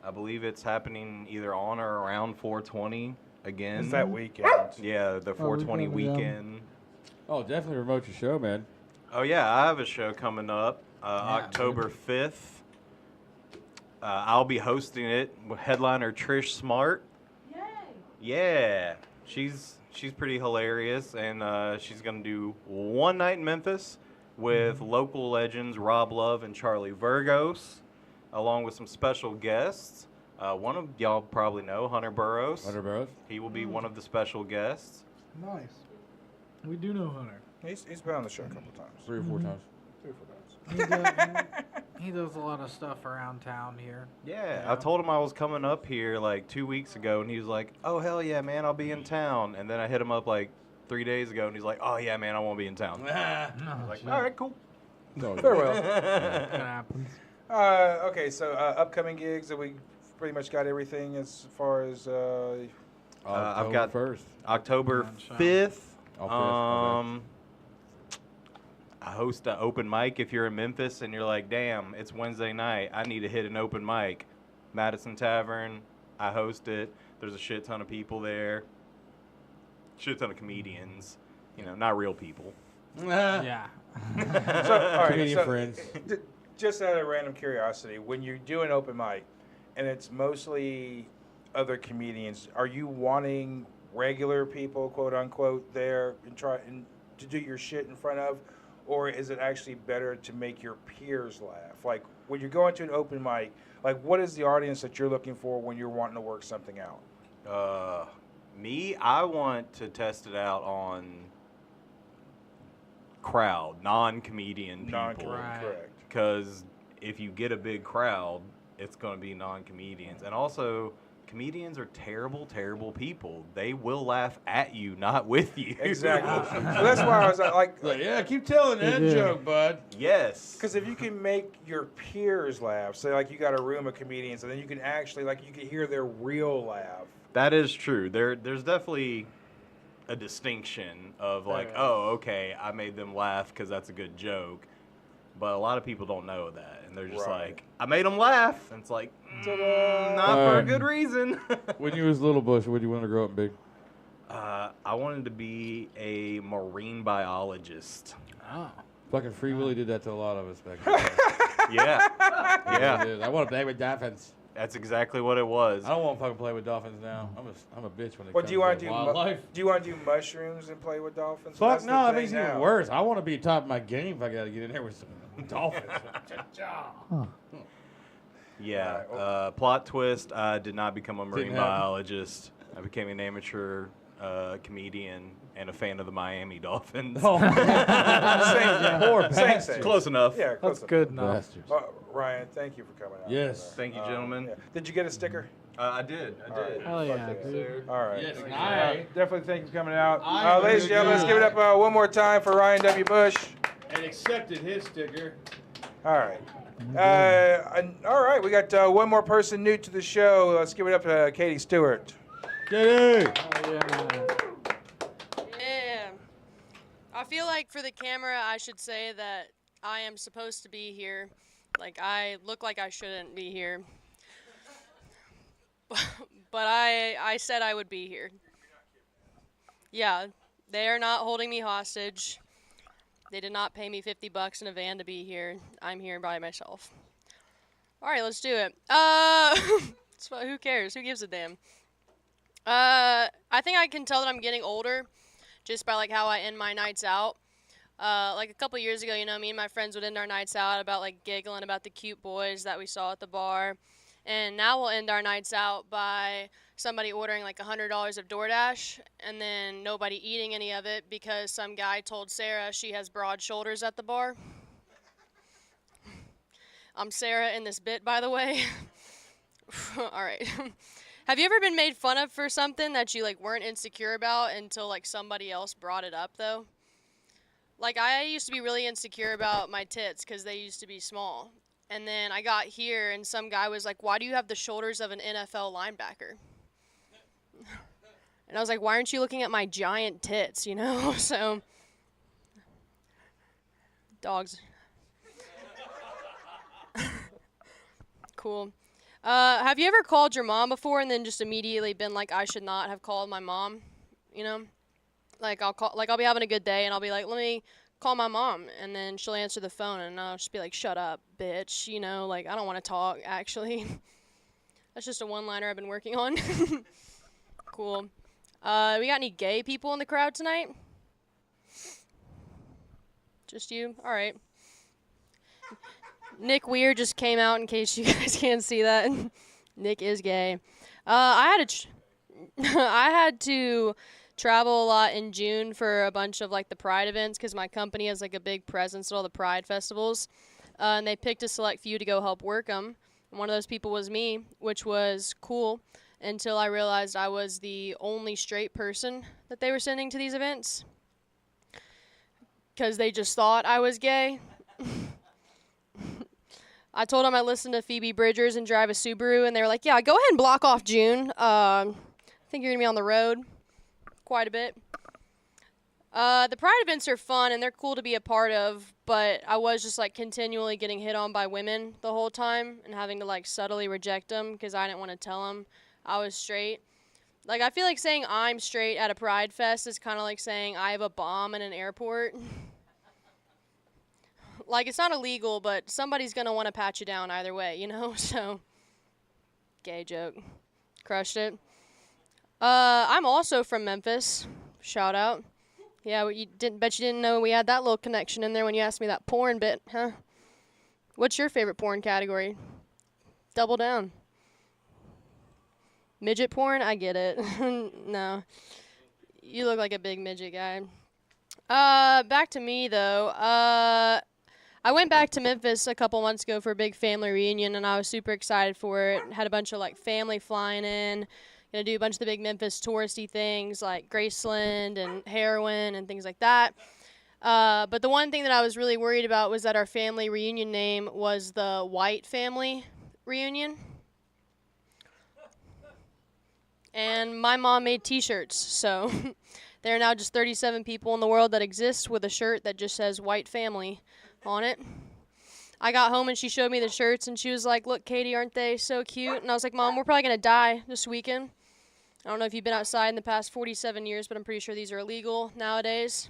I believe it's happening either on or around 420 again. It's that weekend. Yeah, the 420 weekend. Oh, definitely promote your show, man. Oh, yeah, I have a show coming up October 5th. I'll be hosting it with headliner Trish Smart. Yay! Yeah, she's pretty hilarious, and she's going to do one night in Memphis with local legends Rob Love and Charlie Virgos, along with some special guests. One of y'all probably know, Hunter Burroughs. Hunter Burroughs. He will be one of the special guests. Nice. We do know Hunter. He's been on the show a couple times. 3 or 4 times. 3 or 4 times. He does a lot of stuff around town here. Yeah, I told him I was coming up here like 2 weeks ago, and he was like, "Oh hell yeah, man, I'll be in town." And then I hit him up like 3 days ago, and he's like, "Oh yeah, man, I won't be in town." I was like, "All right, cool." Farewell. That happens. Okay, so upcoming gigs that we pretty much got everything as far as. I've got first. October Yeah, 5th. Oh, 5th, okay. I host an open mic if you're in Memphis and you're like, damn, it's Wednesday night. I need to hit an open mic. Madison Tavern, I host it. There's a shit ton of people there. Shit ton of comedians. You know, not real people. Yeah. So, all right, Comedian friends. Just out of random curiosity, when you do an open mic and it's mostly other comedians, are you wanting regular people, quote unquote, there and try and to do your shit in front of? Or is it actually better to make your peers laugh? Like, when you're going to an open mic, like, what is the audience that you're looking for when you're wanting to work something out? Me, I want to test it out on crowd, non-comedian people. Non-comedian, correct. Because if you get a big crowd, it's going to be non-comedians. And also, comedians are terrible, terrible people. They will laugh at you, not with you. Exactly. So that's why I was like, Yeah, keep telling that joke, bud. Yes. because if you can make your peers laugh, say like you got a room of comedians, and then you can actually you can hear their real laugh. That is true. There's definitely a distinction of like, oh, okay, I made them laugh because that's a good joke. But a lot of people don't know that, and they're just like, I made them laugh. And it's like, not for a good reason. When you was little Bush, what did you want to grow up big? I wanted to be a marine biologist. Oh. Fucking Free Willy did that to a lot of us back in the day. Yeah. I want to play with dolphins. That's exactly what it was. I don't want to fucking play with dolphins now. I'm a bitch when it What comes do you want to to do? wildlife. Do you want to do mushrooms and play with dolphins? Fuck That's the no, that thing makes it now. even worse. I want to be top of my game if I got to get in there with some dolphins. Yeah. Plot twist, I did not become a marine Didn't happen. biologist. I became an amateur comedian and a fan of the Miami Dolphins. Oh, Same. Close enough. Yeah, close That's good enough. bastards. Ryan, thank you for coming out. Yes. Thank you, gentlemen. Yeah. Did you get a sticker? I did. Hell yeah, dude. All right. Yes, Definitely thank you for coming out. I Ladies and gentlemen, let's give it up one more time for Ryan W. Bush. And accepted his sticker. All right. All right, we got one more person new to the show. Let's give it up to Katie Stewart. Katie! Yeah. Yeah. I feel like for the camera, I should say that I am supposed to be here. Like, I look like I shouldn't be here. But I said I would be here. Yeah, they are not holding me hostage. They did not pay me $50 in a van to be here. I'm here by myself. All right, let's do it. Who cares? Who gives a damn? I think I can tell that I'm getting older just by like how I end my nights out. Like a couple years ago, me and my friends would end our nights out about like giggling about the cute boys that we saw at the bar. And now we'll end our nights out by somebody ordering like $100 of DoorDash and then nobody eating any of it because some guy told Sarah she has broad shoulders at the bar. I'm Sarah in this bit, by the way. All right. Have you ever been made fun of for something that you like weren't insecure about until like somebody else brought it up though? Like I used to be really insecure about my tits because they used to be small. And then I got here and some guy was like, why do you have the shoulders of an NFL linebacker? And I was like, why aren't you looking at my giant tits, So, dogs. Cool. Have you ever called your mom before and then just immediately been like, I should not have called my mom? Like I'll be having a good day and I'll be like, let me call my mom, and then she'll answer the phone and I'll just be like, shut up, bitch, like I don't want to talk, actually. That's just a one-liner I've been working on. Cool. We got any gay people in the crowd tonight? Just you? All right. Nick Weir just came out in case you guys can't see that. Nick is gay. I had to travel a lot in June for a bunch of like the Pride events because my company has like a big presence at all the Pride festivals, and they picked a select few to go help work them. And one of those people was me, which was cool until I realized I was the only straight person that they were sending to these events because they just thought I was gay. I told them I listened to Phoebe Bridgers and drive a Subaru, and they were like, yeah, go ahead and block off June. I think you're going to be on the road quite a bit. The Pride events are fun and they're cool to be a part of, but I was just like continually getting hit on by women the whole time and having to like subtly reject them because I didn't want to tell them I was straight. Like I feel like saying I'm straight at a Pride fest is kind of like saying I have a bomb in an airport. Like it's not illegal, but somebody's gonna want to pat you down either way, So, gay joke, crushed it. I'm also from Memphis. Shout out. Yeah, you didn't know we had that little connection in there when you asked me that porn bit, huh? What's your favorite porn category? Double down. Midget porn? I get it. No. You look like a big midget guy. Back to me, though. I went back to Memphis a couple months ago for a big family reunion, and I was super excited for it. Had a bunch of, like, family flying in. Gonna do a bunch of the big Memphis touristy things like Graceland and heroin and things like that. But the one thing that I was really worried about was that our family reunion name was the White Family Reunion. And my mom made t-shirts, so There are now just 37 people in the world that exist with a shirt that just says white family on it. I got home and she showed me the shirts and she was like, look, Katie, aren't they so cute? And I was like, Mom, we're probably going to die this weekend. I don't know if you've been outside in the past 47 years, but I'm pretty sure these are illegal nowadays.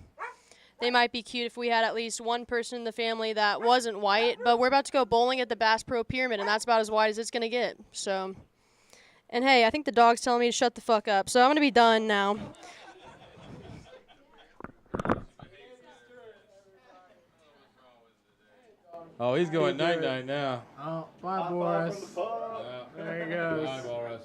They might be cute if we had at least one person in the family that wasn't white, but we're about to go bowling at the Bass Pro Pyramid, and that's about as white as it's going to get. So, and hey, I think the dog's telling me to shut the fuck up, so I'm going to be done now. Oh, he's going night-night now. Oh, bye, Boris. There he goes. Bye, Boris.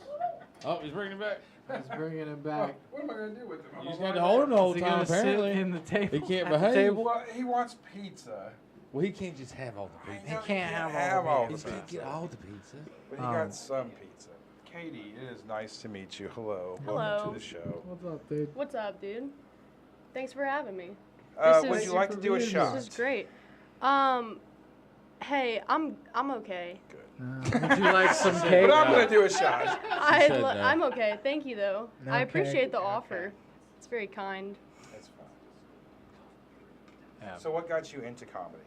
Oh, he's bringing it back. He's bringing it back. What am I going to do with him? You just got to hold him the whole Is he time, gonna sit apparently. in the table? He can't at the behave. table? Well, he wants pizza. Well, he can't just have all the pizza. He can't have have all all the He the can't pizza. get all the pizza. But he got some pizza. Katie, it is nice to meet you. Hello. Hello. Welcome to the show. What's up, dude? What's up, dude? Thanks for having me. Would you like to do a shot? This is great. Hey, I'm okay. Would you like some cake? But I'm going to do a shot. said no. I'm okay. Thank you, though. No I appreciate cake? the offer. It's very kind. That's fine. So what got you into comedy?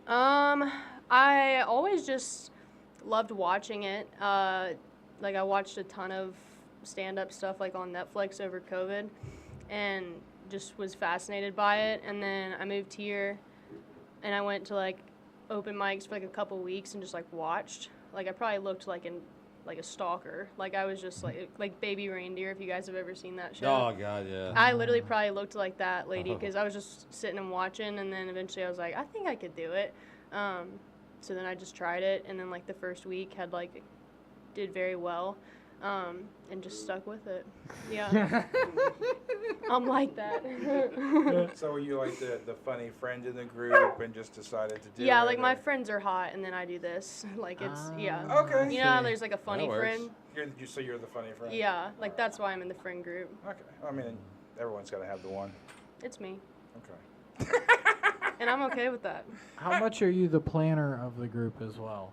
I always just loved watching it. Like I watched a ton of stand-up stuff like on Netflix over COVID, and just was fascinated by it. And then I moved here, and I went to like open mics for like a couple weeks and just like watched. Like I probably looked like a stalker. Like I was just like Baby Reindeer, if you guys have ever seen that show. Oh, God, yeah. I literally probably looked like that lady because I was just sitting and watching, and then eventually I was like, I think I could do it. So then I just tried it, and then like the first week did very well, and just stuck with it. Yeah. I'm like that. So were you like the funny friend in the group and just decided to do it? Yeah, like my or- friends are hot, and then I do this. Like it's yeah. Okay. You know, how there's like a funny That works. friend. So you're the funny friend? Yeah, like that's why I'm in the friend group. Okay. I mean, everyone's got to have the one. It's me, Okay. and I'm okay with that. How much are you the planner of the group as well?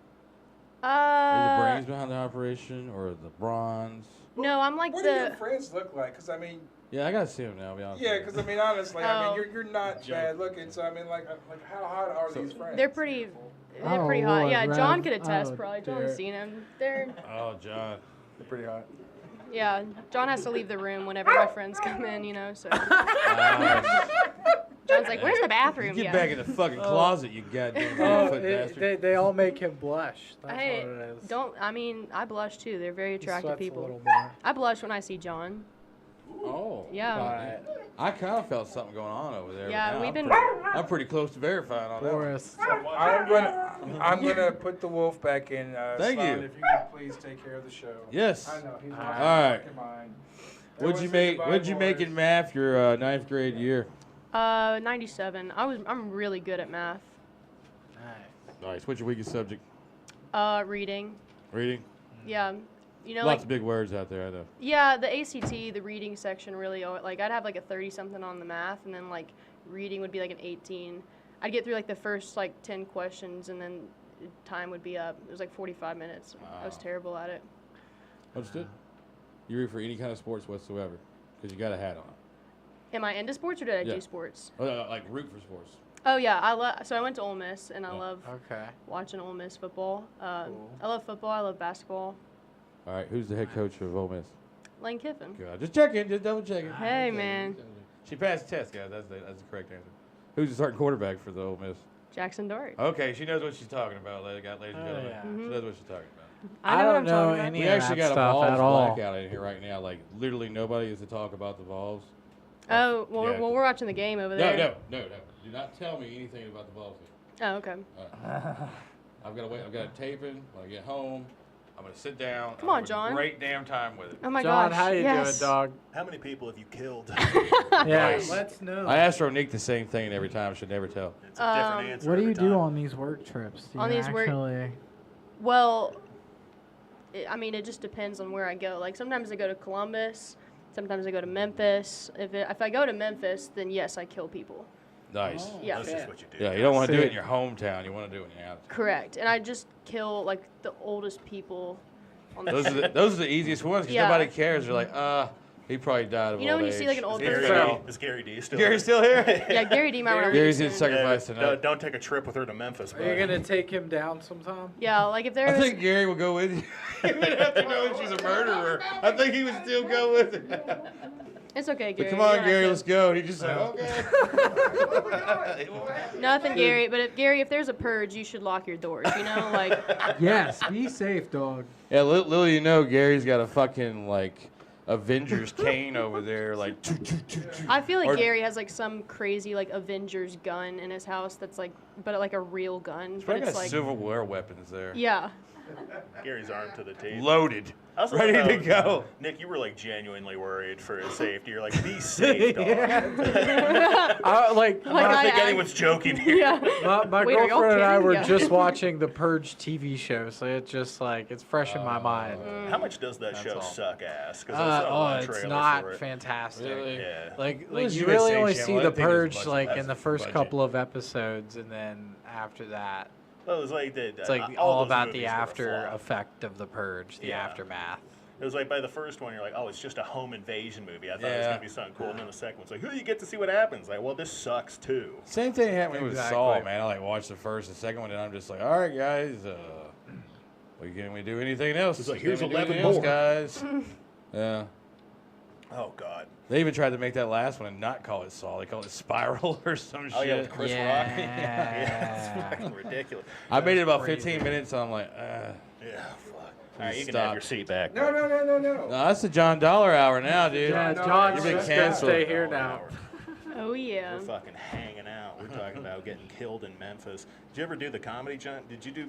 Are you the brains behind the operation or the bronze? No, I'm like What do your the. friends look like? Because I mean, Yeah, I got to see him now, I'll be honest. yeah, with you. because I mean, honestly, I Oh. mean, you're not bad looking. So I mean, like how hot are these friends? They're pretty. They're Oh, pretty hot. Lord, Yeah, John Rev. could attest Oh, probably. dear. John's seen them. They're. Oh, John. They're pretty hot. Yeah, John has to leave the room whenever my friends come in, you know, so. John's like, where's the bathroom? Get Yeah. back in the fucking closet, you goddamn Oh, foot bastard. they all make him blush. That's Hey, what it is. I mean, I blush too. They're very He attractive sweats a people. little more. I blush when I see John. Oh. Yeah. I kind of felt something going on over there. but Yeah, now we've been. I'm pretty close to verifying on that one. Boris. I'm gonna put the wolf back in. Thank Son, you. If you could please take care of the show. Yes. I know he's All lost right. his fucking mind. What'd you make? What'd you make in math your ninth grade year? 97. I'm really good at math. Nice. What's your weakest subject? Reading. Reading. Yeah. You know, Lots like of big words out there, I know. yeah, the ACT, the reading section really like I'd have like a 30 something on the math, and then like reading would be like an 18. I'd get through like the first like 10 questions, and then time would be up. It was like 45 minutes. I was Wow. terrible at it. Understood. You root for any kind of sports whatsoever, because you got a hat on. Am I into sports or did I Yeah. do sports? Like root for sports. Oh yeah, so I went to Ole Miss, and I Yeah. love Okay. watching Ole Miss football. Cool. I love football. I love basketball. All right. Who's the head coach of Ole Miss? Lane Kiffin. Good. Just checking. Just double checking. Hey man, She passed the test, guys. That's the correct answer. Who's the starting quarterback for the Ole Miss? Jackson Dart. Okay, she knows what she's talking about, ladies and gentlemen. yeah. She knows what she's talking about. I know what I'm don't know talking about. any We of actually that got a stuff balls at all. blackout in here right now. Like literally nobody is to talk about the balls. Oh well, Yeah. we're watching the game over there. No. Do not tell me anything about the balls. Oh okay. I've got to wait. I've got to tape it when I get home. I'm gonna sit down. Come I'm on, gonna John. have a great damn time with it. Oh my John, gosh. how you yes. doing, dog? How many people have you killed? Yeah, Nice. let's know. I asked Ronique the same thing every time. Should never tell. It's a different answer What do every you do time. on these work trips? Do On you these work- actually... Well, I mean, it just depends on where I go. Like sometimes I go to Columbus, sometimes I go to Memphis. If I go to Memphis, then yes, I kill people. Nice. Yeah. That's just what you do. Yeah, you don't want to do it Sick. in your hometown. You want to do it when you're out. Correct. And I just kill like the oldest people on the Those are the easiest ones because Yeah. nobody cares. They're like, He probably died of You know old when you age. see like an old Is person? Gary D still Gary's still here? Yeah, Gary D might want to Gary's leave getting soon. sacrificed tonight. Don't take a trip with her to Memphis. Are you gonna take him down sometime? Yeah, like if there I was. think Gary will go with you. Even after knowing she's a murderer, I think he would still go with her. It's okay, Gary. But come you on, don't Gary, have let's go. And he just said, okay. to- Nothing, Gary. But if there's a purge, you should lock your doors. You know, like. Yes, be safe, dog. Yeah, little you know, Gary's got a fucking, like, Avengers cane over there, like. I feel like Or- Gary has like some crazy like Avengers gun in his house that's like, but like a real gun. He's But probably it's got like. Civil War weapons there. Yeah. Gary's armed to the teeth. Loaded. I was Ready thinking to go. Nick, you were like genuinely worried for his safety. You're like, be safe, dog. Like I don't think anyone's joking here. Yeah. my Wait, are y'all girlfriend and I kidding? were Yeah. just watching the Purge TV show, so it's just like it's fresh in my mind. How much does that show all. suck ass? Because I saw one It's trailer not for it. fantastic. Really? Yeah. Like was you USA really only channel? see I the think it was Purge much like less in the first budget. couple of episodes, and then after that, Well, it was like it's like all all those about movies the were a after flop. effect of the Purge, the Yeah. aftermath. It was like by the first one, you're like, oh, it's just a home invasion movie. I thought it was Yeah. gonna be something cool. And then the second one's like, oh, you get to see what happens. Like, well, this sucks too. Same thing happened with Exactly. Saw, man. I like watched the first and second one, and I'm just like, all right, guys, can we do anything else? It's like, Can here's we do 11 anything else, more. guys. Yeah. Oh God. They even tried to make that last one and not call it Saw. They called it Spiral or some Oh shit. yeah, with Chris Rock. Yeah. It's fucking ridiculous. I made it about Crazy. 15 minutes, so I'm like, Yeah, fuck. All right, you can Stop. have your seat back. No. no, that's the John Dollar hour now, dude. Yeah, no, John's You've been just gonna canceled. stay here now. Oh yeah. We're fucking hanging out. We're talking about getting killed in Memphis. Did you ever do the comedy, John? Did you do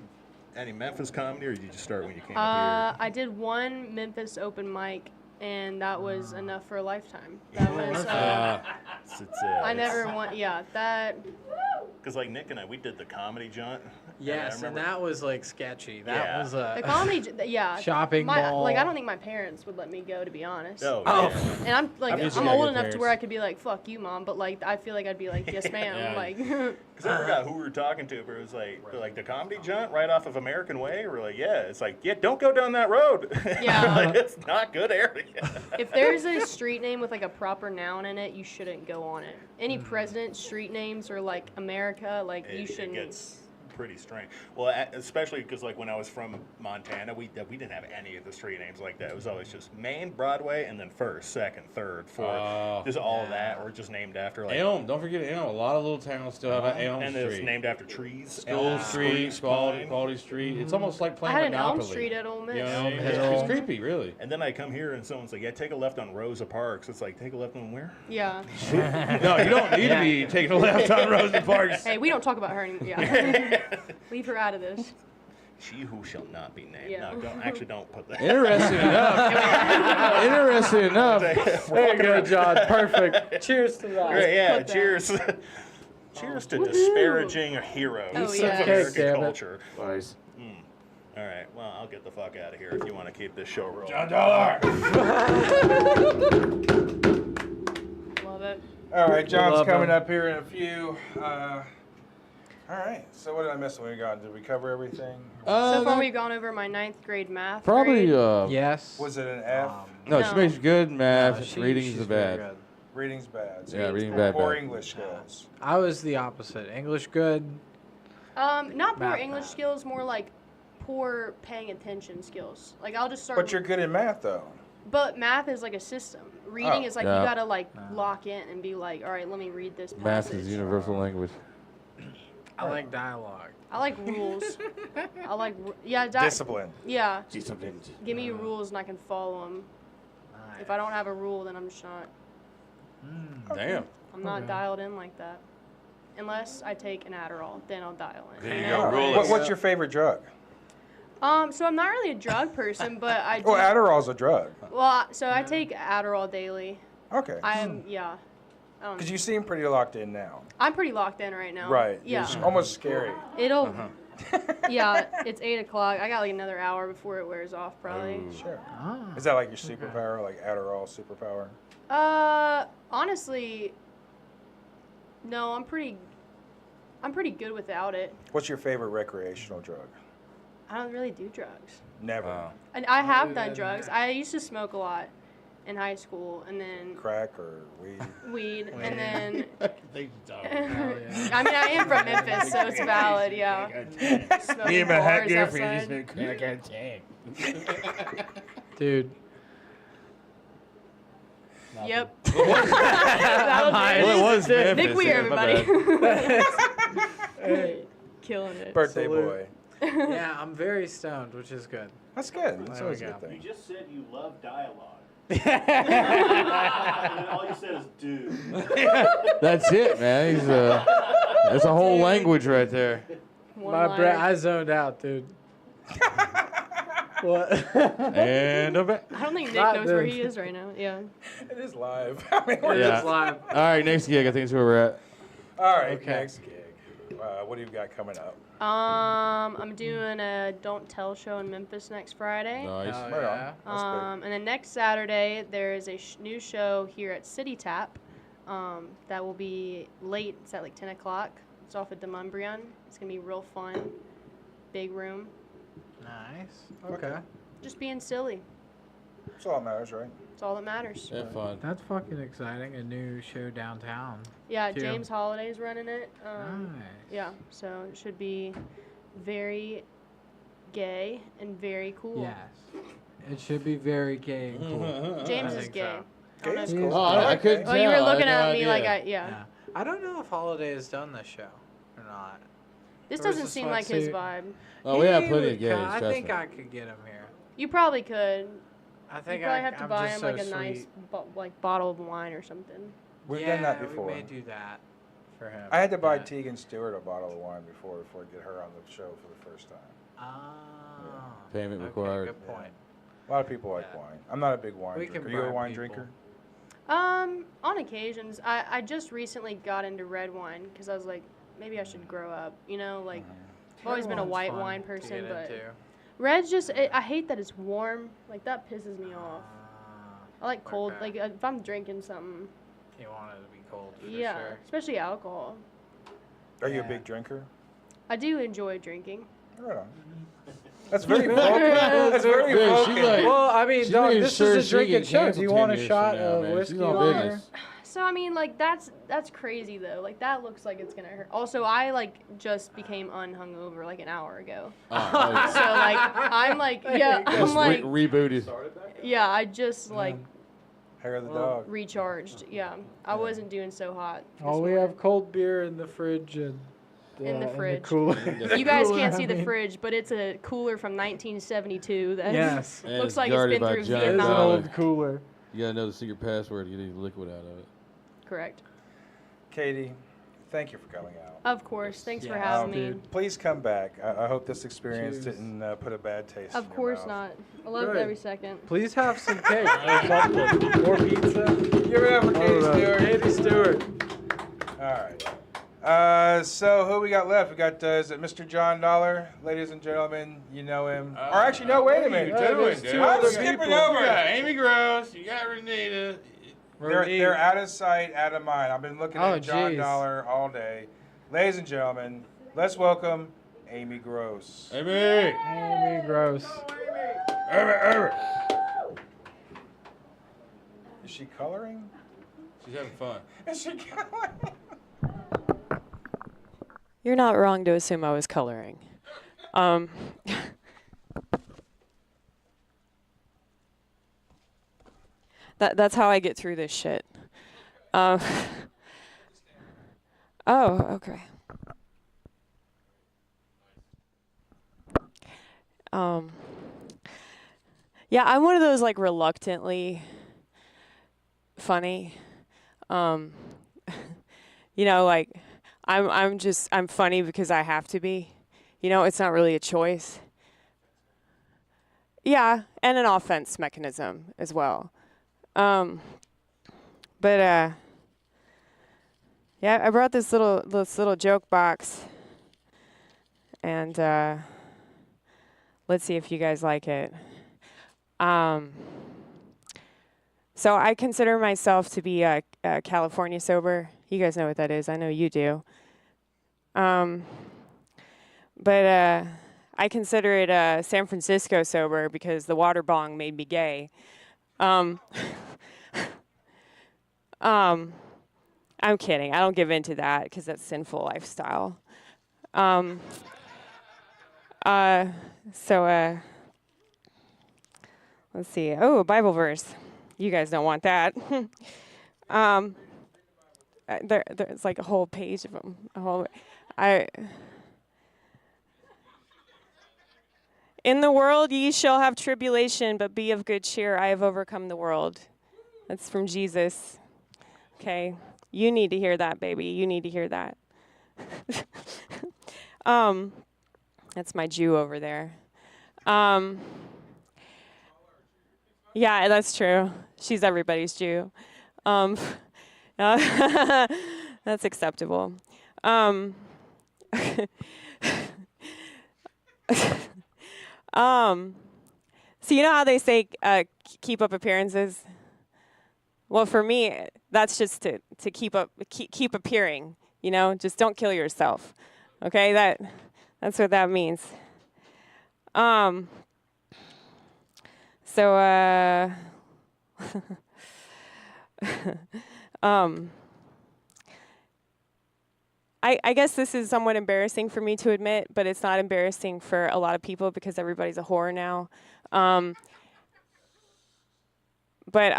any Memphis comedy, or did you just start when you came up I did one Memphis open mic, and that was enough for a lifetime. That was. here? I never want. Yeah, that. Because like Nick and I, we did the comedy, John. Yes, I and remember. that was like sketchy. That Yeah. was The comedy, yeah. Shopping mall. Like I don't think my parents would let me go, to be honest. Oh, Oh. yeah. And I'm like, I've just I'm got old good enough to where I parents. could be like, "Fuck you, mom," but like, I feel like I'd be like, "Yes, ma'am." Yeah. Like, Because I forgot who we were talking to, but it was like, they're like the comedy John right off of American Way. We're like, yeah. It's like, yeah, don't go down that road. Yeah. Like, it's not good area. if there's a street name with like a proper noun in it, you shouldn't go on it. Any president street names or like America, like you It shouldn't. gets pretty strange. Well, especially because like when I was from Montana, we didn't have any of the street names like that. It was always just Main, Broadway, and then First, Second, Third, Fourth. Oh. Just all that, or just named after like. Elm, don't forget Elm. A lot of little towns still have an Elm and Street. it's named after trees. School Elm, Street, Spruce, Quality, Pine. Street. It's almost like I playing had an Elm Monopoly. Street at Ole Miss. You know what I mean? Hill. It's creepy, really. And then I come here and someone's like, yeah, take a left on Rosa Parks. It's like, take a left on where? Yeah. No, you don't need to be taking a left on Rosa Parks. Hey, we don't talk about her anymore. Yeah. Leave her out of this. She who shall not be named. Yeah. No, don't put that. Interesting enough. Interesting enough. There you go, John. Perfect. Cheers to that. Right, yeah, Put that. cheers. Cheers to disparaging heroes Oh, of yeah. American Damn it. culture. Nice. All right, well, I'll get the fuck out of here if you want to keep this show rolling. John Dollar. Love it. All right, John's love coming him. up here in a few. All right, so what did I miss when we got? Did we cover everything? So far, we've gone over my 9th grade math. Probably, grade. Yes. Was it an F? no, No. she makes good math. No, Reading's she's the very bad. good. Reading's bad. So Yeah, Reading's reading bad. bad. Or bad. English skills. I was the opposite. English good. Not poor Math, English math. skills, more like poor paying attention skills. Like I'll just start. But you're good in math, though. But math is like a system. Reading Oh. is like Yeah. you gotta like lock in and be like, all right, let me read this passage. Math is universal language. I like dialogue. I like rules. I like Discipline. Yeah. Give me rules and I can follow them. If I don't have a rule, then I'm just not. Damn. I'm not Okay. dialed in like that. Unless I take an Adderall, then I'll dial in. There you know? go. Rule it. What's your favorite drug? So I'm not really a drug person, but I do. Well, Adderall's a drug. Well, so I take Adderall daily. Okay. I'm yeah. Because you seem pretty locked in now. I'm pretty locked in right now. Right. Yeah. It's almost scary. It'll. Yeah, it's 8 o'clock. I got like another hour before it wears off, probably. Sure. Ah. Is that like your superpower, like Adderall superpower? Honestly, no. I'm pretty good without it. What's your favorite recreational drug? I don't really do drugs. Never. And I have done drugs. I used to smoke a lot, in high school, and then Crack or weed? weed, and then. They don't. I mean, I am from Memphis, so it's valid, yeah. Me and my hot Smoking girlfriend bars just been crack on tag. Dude. Yep. Well, it was Memphis. Nick Weir, yeah, my everybody. Hey, killing it. Birthday Salute. boy. Yeah, I'm very stoned, which is good. That's good. That's There always we a go. good You thing. just said you love dialogue. And then all you said is dude. That's it, man. He's that's a whole language right there. I zoned out, dude. What? And I'm back. I don't think Nick Not knows where this. he is right now. Yeah. It is live. I mean, It Yeah. is live. All right, next gig. I think is where we're at. all right, Okay. next gig. What do you got coming up? I'm doing a Don't Tell show in Memphis next Friday. Nice. Hell Right on. yeah. That's big. And then next Saturday there is a new show here at City Tap. That will be late. It's at like 10 o'clock. It's off at Demumbrian. It's gonna be real fun. Big room. Nice. Okay. Just being silly. That's all that matters, right? That's all that matters. Have fun. That's fucking exciting. A new show downtown. Yeah, Too. James Holiday's running it. Nice. Yeah, so it should be very gay and very cool. Yes. It should be very gay and cool. James I is think gay. so. I don't know Gay if is you- cool. Oh, I couldn't Oh, you were tell. I had looking no at me like idea. yeah. I don't know if Holiday has done this show or not. This Or is doesn't this seem what like his suit- vibe. Oh, we have He plenty would of gays. I trust think me. I could get him here. You probably could. I You think probably have to I'm buy just him so like a nice sweet. like bottle of wine or something. We've yeah, done that before. We may do that for him. I had to buy but- Tegan Stewart a bottle of wine before I get her on the show for the first time. Ah. Payment okay, required. Good point. A lot of people like Yeah. wine. I'm not a big wine We can drinker. You a bribe wine people. drinker? On occasions, I just recently got into red wine because I was like, maybe I should grow up. You know, like I've always been a Everyone's white fun wine to person, get but into. red's just I hate that it's warm. Like that pisses me off. I like cold. Okay. Like if I'm drinking something, You want it to be cold for yeah, sure. especially alcohol. Are you a Yeah. big drinker? I do enjoy drinking. Right on. That's very Vulcan. That's very Yeah, Vulcan. she's like- Well, I mean, She dog, made this sure is a she drinking can show. cancel Do you want 10 a years shot from now, of man. whiskey She's on or business. So I mean, like that's crazy though. Like that looks like it's gonna hurt. Also, I like just became unhungover like an hour ago. Oh, So like I'm like yeah, I'm just like rebooted. yeah, I just like Hair of the dog. recharged. Yeah, I wasn't doing so hot. this Oh, we morning. have cold beer in the fridge and In the fridge. cooler. You guys Cooler, can't I see the mean. fridge, but it's a cooler from 1972 that Yes. And looks it's like it's guarded been by through giant It is an Vietnam. old cooler. You gotta know the secret password to get any liquid out of it. Correct. Katie, thank you for coming out. Of course. Thanks for Yes, having me. dude. Please come back. I hope this experience Cheers. didn't put a bad taste in Of your course mouth. not. I loved Good. every second. Please have some cake or something. Or pizza. Give it up for Katie Stewart. Katie Stewart. All right. So who we got left? We got is it Mr. John Dollar, ladies and gentlemen. You know him. or actually, no. Wait a minute. there's two I'm other skipping people. over. You got Amy Gross. You got Renita. They're out of sight, out of mind. I've been looking Oh, at John jeez. Dollar all day. Ladies and gentlemen, let's welcome Amy Gross. Amy. Amy Gross. Is she coloring? She's having fun. Is she coloring? You're not wrong to assume I was coloring. That's how I get through this shit. Oh, okay. Yeah, I'm one of those like reluctantly funny. You know, like I'm funny because I have to be. You know, it's not really a choice. Yeah, and an offense mechanism as well. Yeah, I brought this little joke box, and let's see if you guys like it. So I consider myself to be a California sober. You guys know what that is. I know you do. I consider it San Francisco sober because the water bong made me gay. I'm kidding. I don't give in to that because that's sinful lifestyle. So let's see. Oh, a Bible verse. You guys don't want that. There's like a whole page of them. In the world ye shall have tribulation, but be of good cheer. I have overcome the world. That's from Jesus. Okay. You need to hear that, baby. You need to hear that. That's my Jew over there. Yeah, that's true. She's everybody's Jew. That's acceptable. So you know how they say keep up appearances? Well, for me, that's just to keep appearing. You know, just don't kill yourself. Okay, that's what that means. I guess this is somewhat embarrassing for me to admit, but it's not embarrassing for a lot of people because everybody's a whore now. But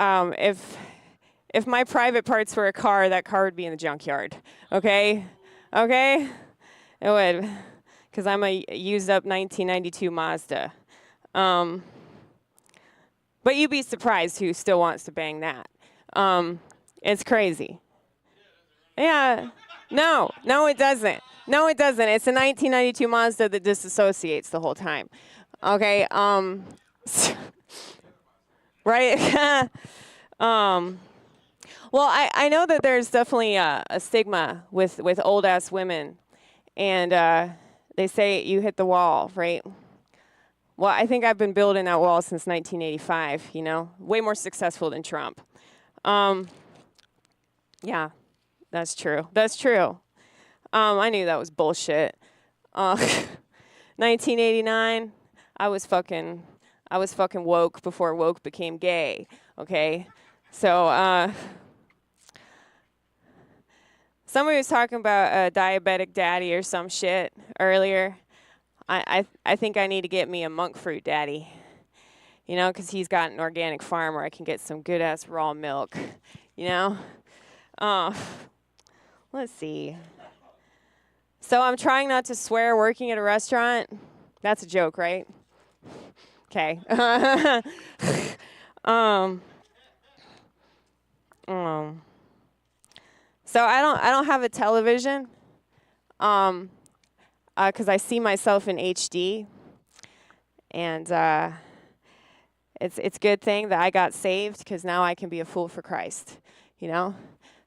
if my private parts were a car, that car would be in the junkyard. Okay? Okay? It would. Because I'm a used up 1992 Mazda. But you'd be surprised who still wants to bang that. It's crazy. Yeah. No, it doesn't. No, it doesn't. It's a 1992 Mazda that disassociates the whole time. Okay, right? Well, I know that there's definitely a stigma with old-ass women, and they say you hit the wall, right? Well, I think I've been building that wall since 1985, you know? Way more successful than Trump. Yeah. That's true. That's true. I knew that was bullshit. 1989, I was fucking woke before woke became gay. Okay, so somebody was talking about a diabetic daddy or some shit earlier. I think I need to get me a monk fruit daddy. You know, because he's got an organic farm where I can get some good ass raw milk. You know. Let's see. So I'm trying not to swear working at a restaurant. That's a joke, right? Okay. So I don't have a television. Because I see myself in HD, and it's a good thing that I got saved because now I can be a fool for Christ. You know.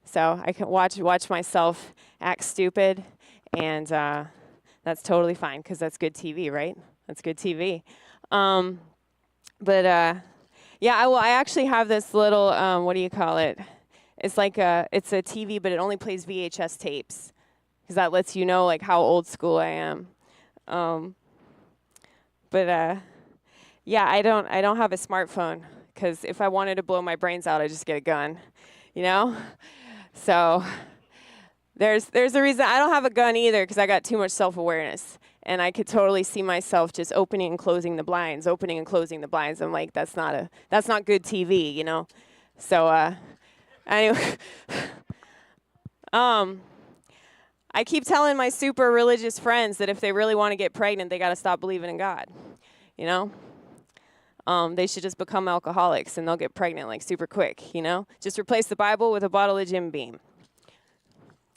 So I can watch myself act stupid, and that's totally fine because that's good TV, right? That's good TV. Yeah, I actually have this little what do you call it? It's like it's a TV, but it only plays VHS tapes because that lets you know like how old school I am. Yeah, I don't have a smartphone because if I wanted to blow my brains out, I'd just get a gun, you know. So there's a reason I don't have a gun either because I got too much self-awareness. And I could totally see myself just opening and closing the blinds. I'm like, that's not good TV, you know? So anyway, I keep telling my super religious friends that if they really want to get pregnant, they got to stop believing in God, you know? They should just become alcoholics and they'll get pregnant like super quick, you know? Just replace the Bible with a bottle of Jim Beam.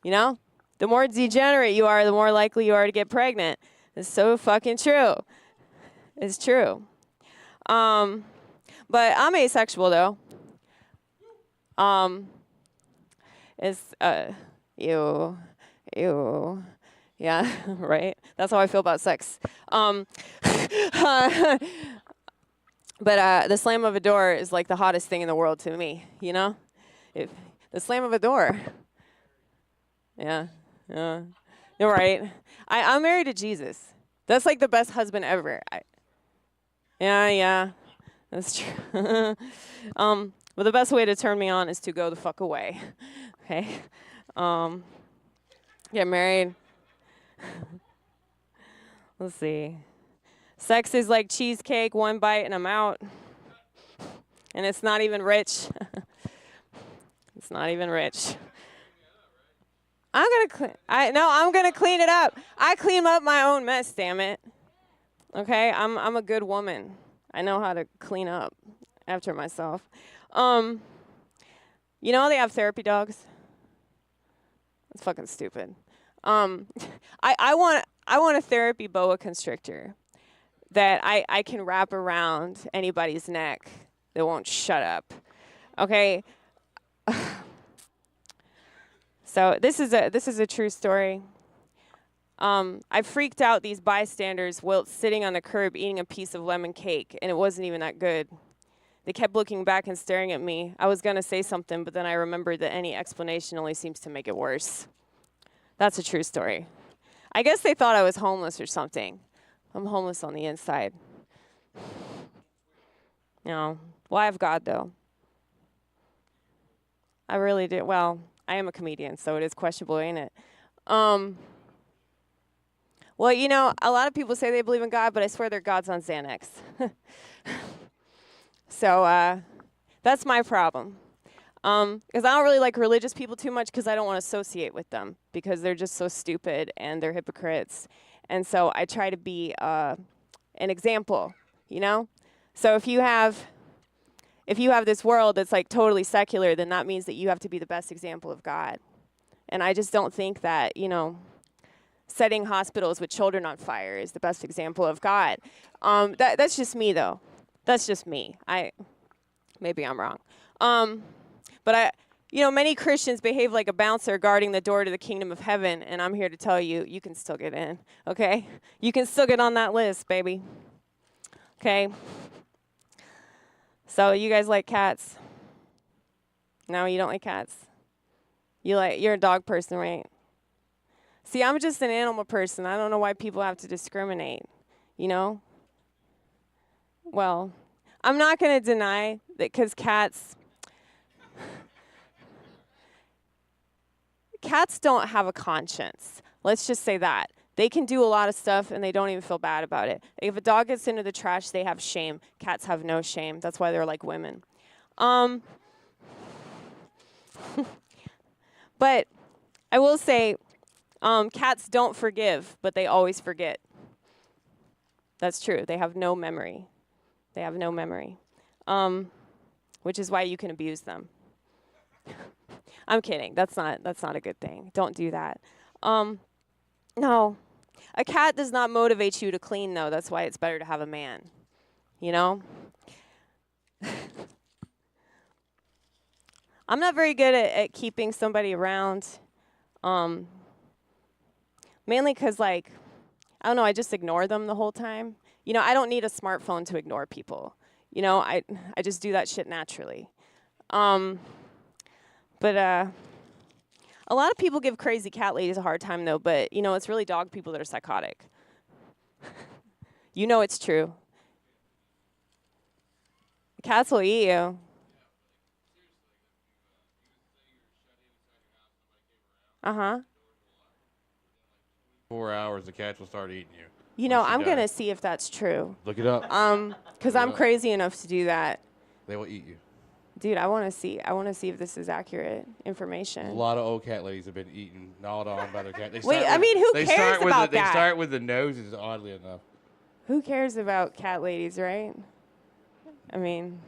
You know? The more degenerate you are, the more likely you are to get pregnant. It's so fucking true. It's true. But I'm asexual though. It's yeah, right? That's how I feel about sex. But the slam of a door is like the hottest thing in the world to me, you know? The slam of a door. Yeah. You're right. I'm married to Jesus. That's like the best husband ever. Yeah, that's true. But the best way to turn me on is to go the fuck away. Okay? Get married. Let's see. Sex is like cheesecake, one bite and I'm out. And it's not even rich. It's not even rich. I'm gonna clean it up. I clean up my own mess, damn it. Okay? I'm a good woman. I know how to clean up after myself. You know how they have therapy dogs? It's fucking stupid. I want a therapy boa constrictor that I can wrap around anybody's neck that won't shut up. Okay? So this is a true story. I freaked out these bystanders while sitting on the curb eating a piece of lemon cake, and it wasn't even that good. They kept looking back and staring at me. I was going to say something, but then I remembered that any explanation only seems to make it worse. That's a true story. I guess they thought I was homeless or something. I'm homeless on the inside. No. Well, I have God, though. I really do. Well, I am a comedian, so it is questionable, ain't it? Well, you know, a lot of people say they believe in God, but I swear their God's on Xanax. So that's my problem. Because I don't really like religious people too much because I don't want to associate with them because they're just so stupid and they're hypocrites. And so I try to be an example, you know? So if you have this world that's like totally secular, then that means that you have to be the best example of God. And I just don't think that, you know, setting hospitals with children on fire is the best example of God. That's just me, though. That's just me. Maybe I'm wrong. But many Christians behave like a bouncer guarding the door to the kingdom of heaven, and I'm here to tell you, you can still get in, okay? You can still get on that list, baby. Okay? So you guys like cats? No, you don't like cats? You're a dog person, right? See, I'm just an animal person. I don't know why people have to discriminate, you know? Well, I'm not going to deny that because cats don't have a conscience. Let's just say that. They can do a lot of stuff and they don't even feel bad about it. If a dog gets into the trash, they have shame. Cats have no shame. That's why they're like women. But I will say, cats don't forgive, but they always forget. That's true. They have no memory. They have no memory, which is why you can abuse them. I'm kidding. That's not a good thing. Don't do that. No. A cat does not motivate you to clean, though. That's why it's better to have a man. You know? I'm not very good at keeping somebody around. Mainly because, I don't know, I just ignore them the whole time. You know, I don't need a smartphone to ignore people. You know, I just do that shit naturally. But a lot of people give crazy cat ladies a hard time, though. But, you know, it's really dog people that are psychotic. You know it's true. Cats will eat you. Uh-huh. 4 hours, the cats will start eating you. You know, I'm going to see if that's true. Look it up. Because I'm crazy enough to do that. They will eat you. Dude, I want to see if this is accurate information. A lot of old cat ladies have been eaten, gnawed on by their cat. Who cares about that? They start with the noses, oddly enough. Who cares about cat ladies, right? I mean.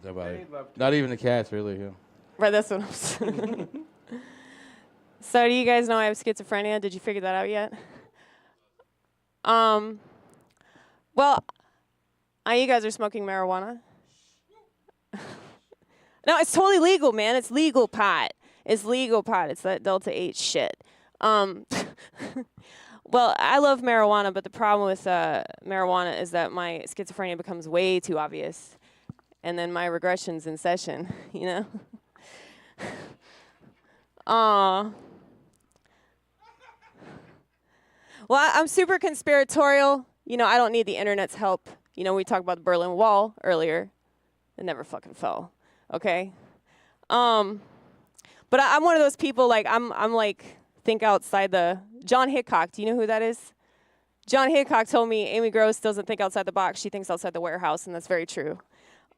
Nobody. Not even the cats, really. Yeah. Right, that's what I'm saying. So do you guys know I have schizophrenia? Did you figure that out yet? Well, you guys are smoking marijuana? No, it's totally legal, man. It's legal pot. It's legal pot. It's that Delta 8 shit. Well, I love marijuana, but the problem with marijuana is that my schizophrenia becomes way too obvious. And then my regression's in session, you know? Well, I'm super conspiratorial. You know, I don't need the internet's help. You know, we talked about the Berlin Wall earlier. It never fucking fell. Okay. But I'm one of those people, like, I'm like, think outside the, John Hickok, do you know who that is? John Hickok told me Amy Gross doesn't think outside the box, she thinks outside the warehouse, and that's very true.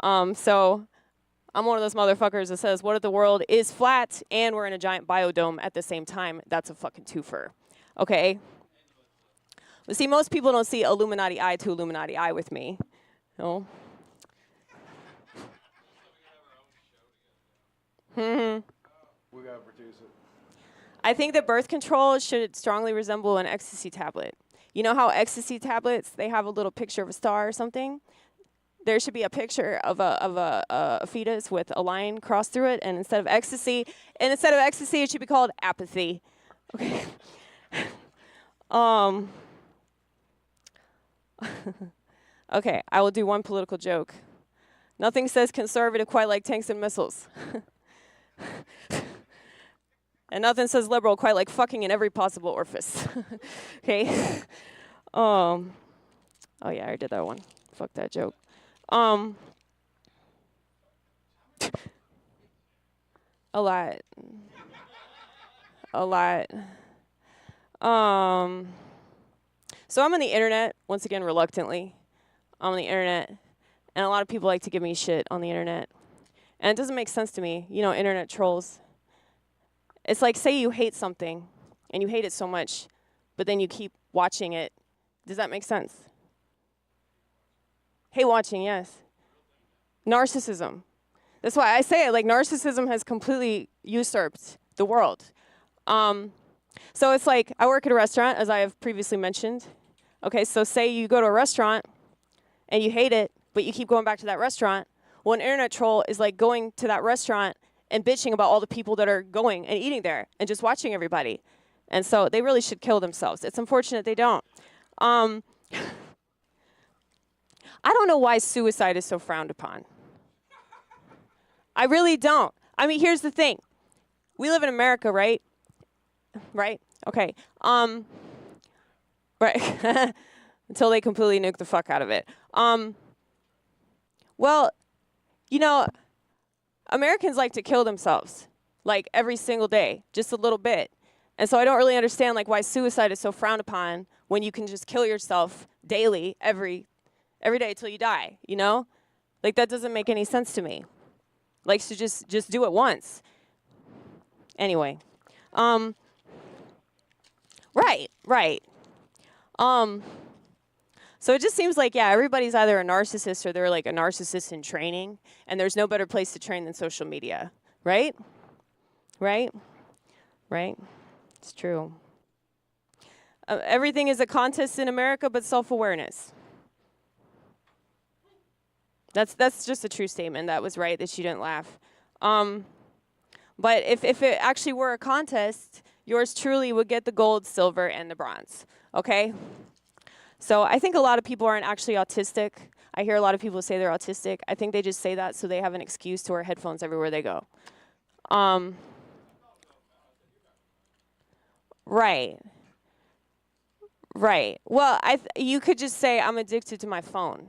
So I'm one of those motherfuckers that says, what if the world is flat and we're in a giant biodome at the same time? That's a fucking twofer, okay? But see, most people don't see Illuminati eye to Illuminati eye with me. No. We gotta produce it. I think that birth control should strongly resemble an ecstasy tablet. You know how ecstasy tablets, they have a little picture of a star or something? There should be a picture of a fetus with a line crossed through it, and instead of ecstasy, it should be called apathy. Okay. Okay, I will do one political joke. Nothing says conservative quite like tanks and missiles. And nothing says liberal quite like fucking in every possible orifice. Okay. Oh yeah, I did that one. Fuck that joke. A lot. So I'm on the internet, once again, reluctantly. I'm on the internet, and a lot of people like to give me shit on the internet. And it doesn't make sense to me, you know, internet trolls. It's like, say you hate something, and you hate it so much, but then you keep watching it. Does that make sense? Hate watching, yes. Narcissism. That's why I say it, like, narcissism has completely usurped the world. So it's like, I work at a restaurant, as I have previously mentioned. Okay, so say you go to a restaurant, and you hate it, but you keep going back to that restaurant. Well, an internet troll is like going to that restaurant and bitching about all the people that are going and eating there and just watching everybody. And so they really should kill themselves. It's unfortunate they don't. I don't know why suicide is so frowned upon. I really don't. I mean, here's the thing. We live in America, right? Right? Okay. Right. Until they completely nuke the fuck out of it. Well, you know, Americans like to kill themselves, like every single day, just a little bit. And so I don't really understand like why suicide is so frowned upon when you can just kill yourself daily, every day till you die, you know? Like that doesn't make any sense to me. Like to just do it once. Anyway. Right. So it just seems like, yeah, everybody's either a narcissist or they're like a narcissist in training, and there's no better place to train than social media, right? Right? It's true. Everything is a contest in America but self-awareness. That's just a true statement. That was right that she didn't laugh. But if it actually were a contest, yours truly would get the gold, silver, and the bronze, okay? So I think a lot of people aren't actually autistic. I hear a lot of people say they're autistic. I think they just say that so they have an excuse to wear headphones everywhere they go. Right. Well, you could just say, I'm addicted to my phone.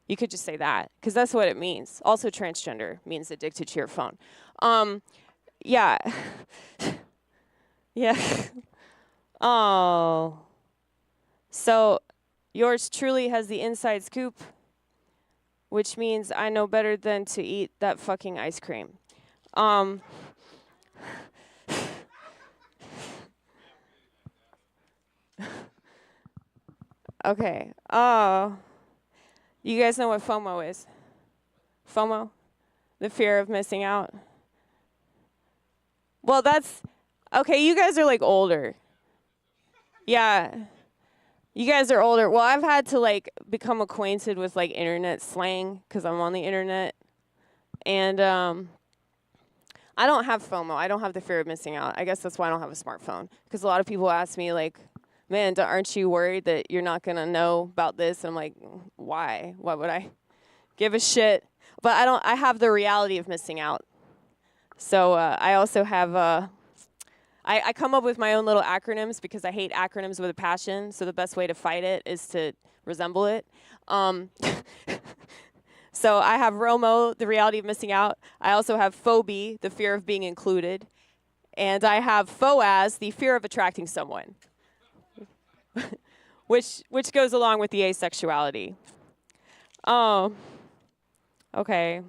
You could just say that, because that's what it means. Also, transgender means addicted to your phone. Yeah. Yeah. Oh. So, yours truly has the inside scoop, which means I know better than to eat that fucking ice cream. Okay. You guys know what FOMO is? FOMO? The fear of missing out? Well, that's... Okay, you guys are, like, older. Yeah. You guys are older. Well, I've had to, like, become acquainted with, like, internet slang because I'm on the internet. And I don't have FOMO. I don't have the fear of missing out. I guess that's why I don't have a smartphone. Because a lot of people ask me, like, man, aren't you worried that you're not going to know about this? I'm like, why? Why would I give a shit? But I have the reality of missing out. So I also have, I come up with my own little acronyms because I hate acronyms with a passion. So the best way to fight it is to resemble it. So I have ROMO, the reality of missing out. I also have phobia, the fear of being included. And I have FOAS, the fear of attracting someone, which goes along with the asexuality. Okay.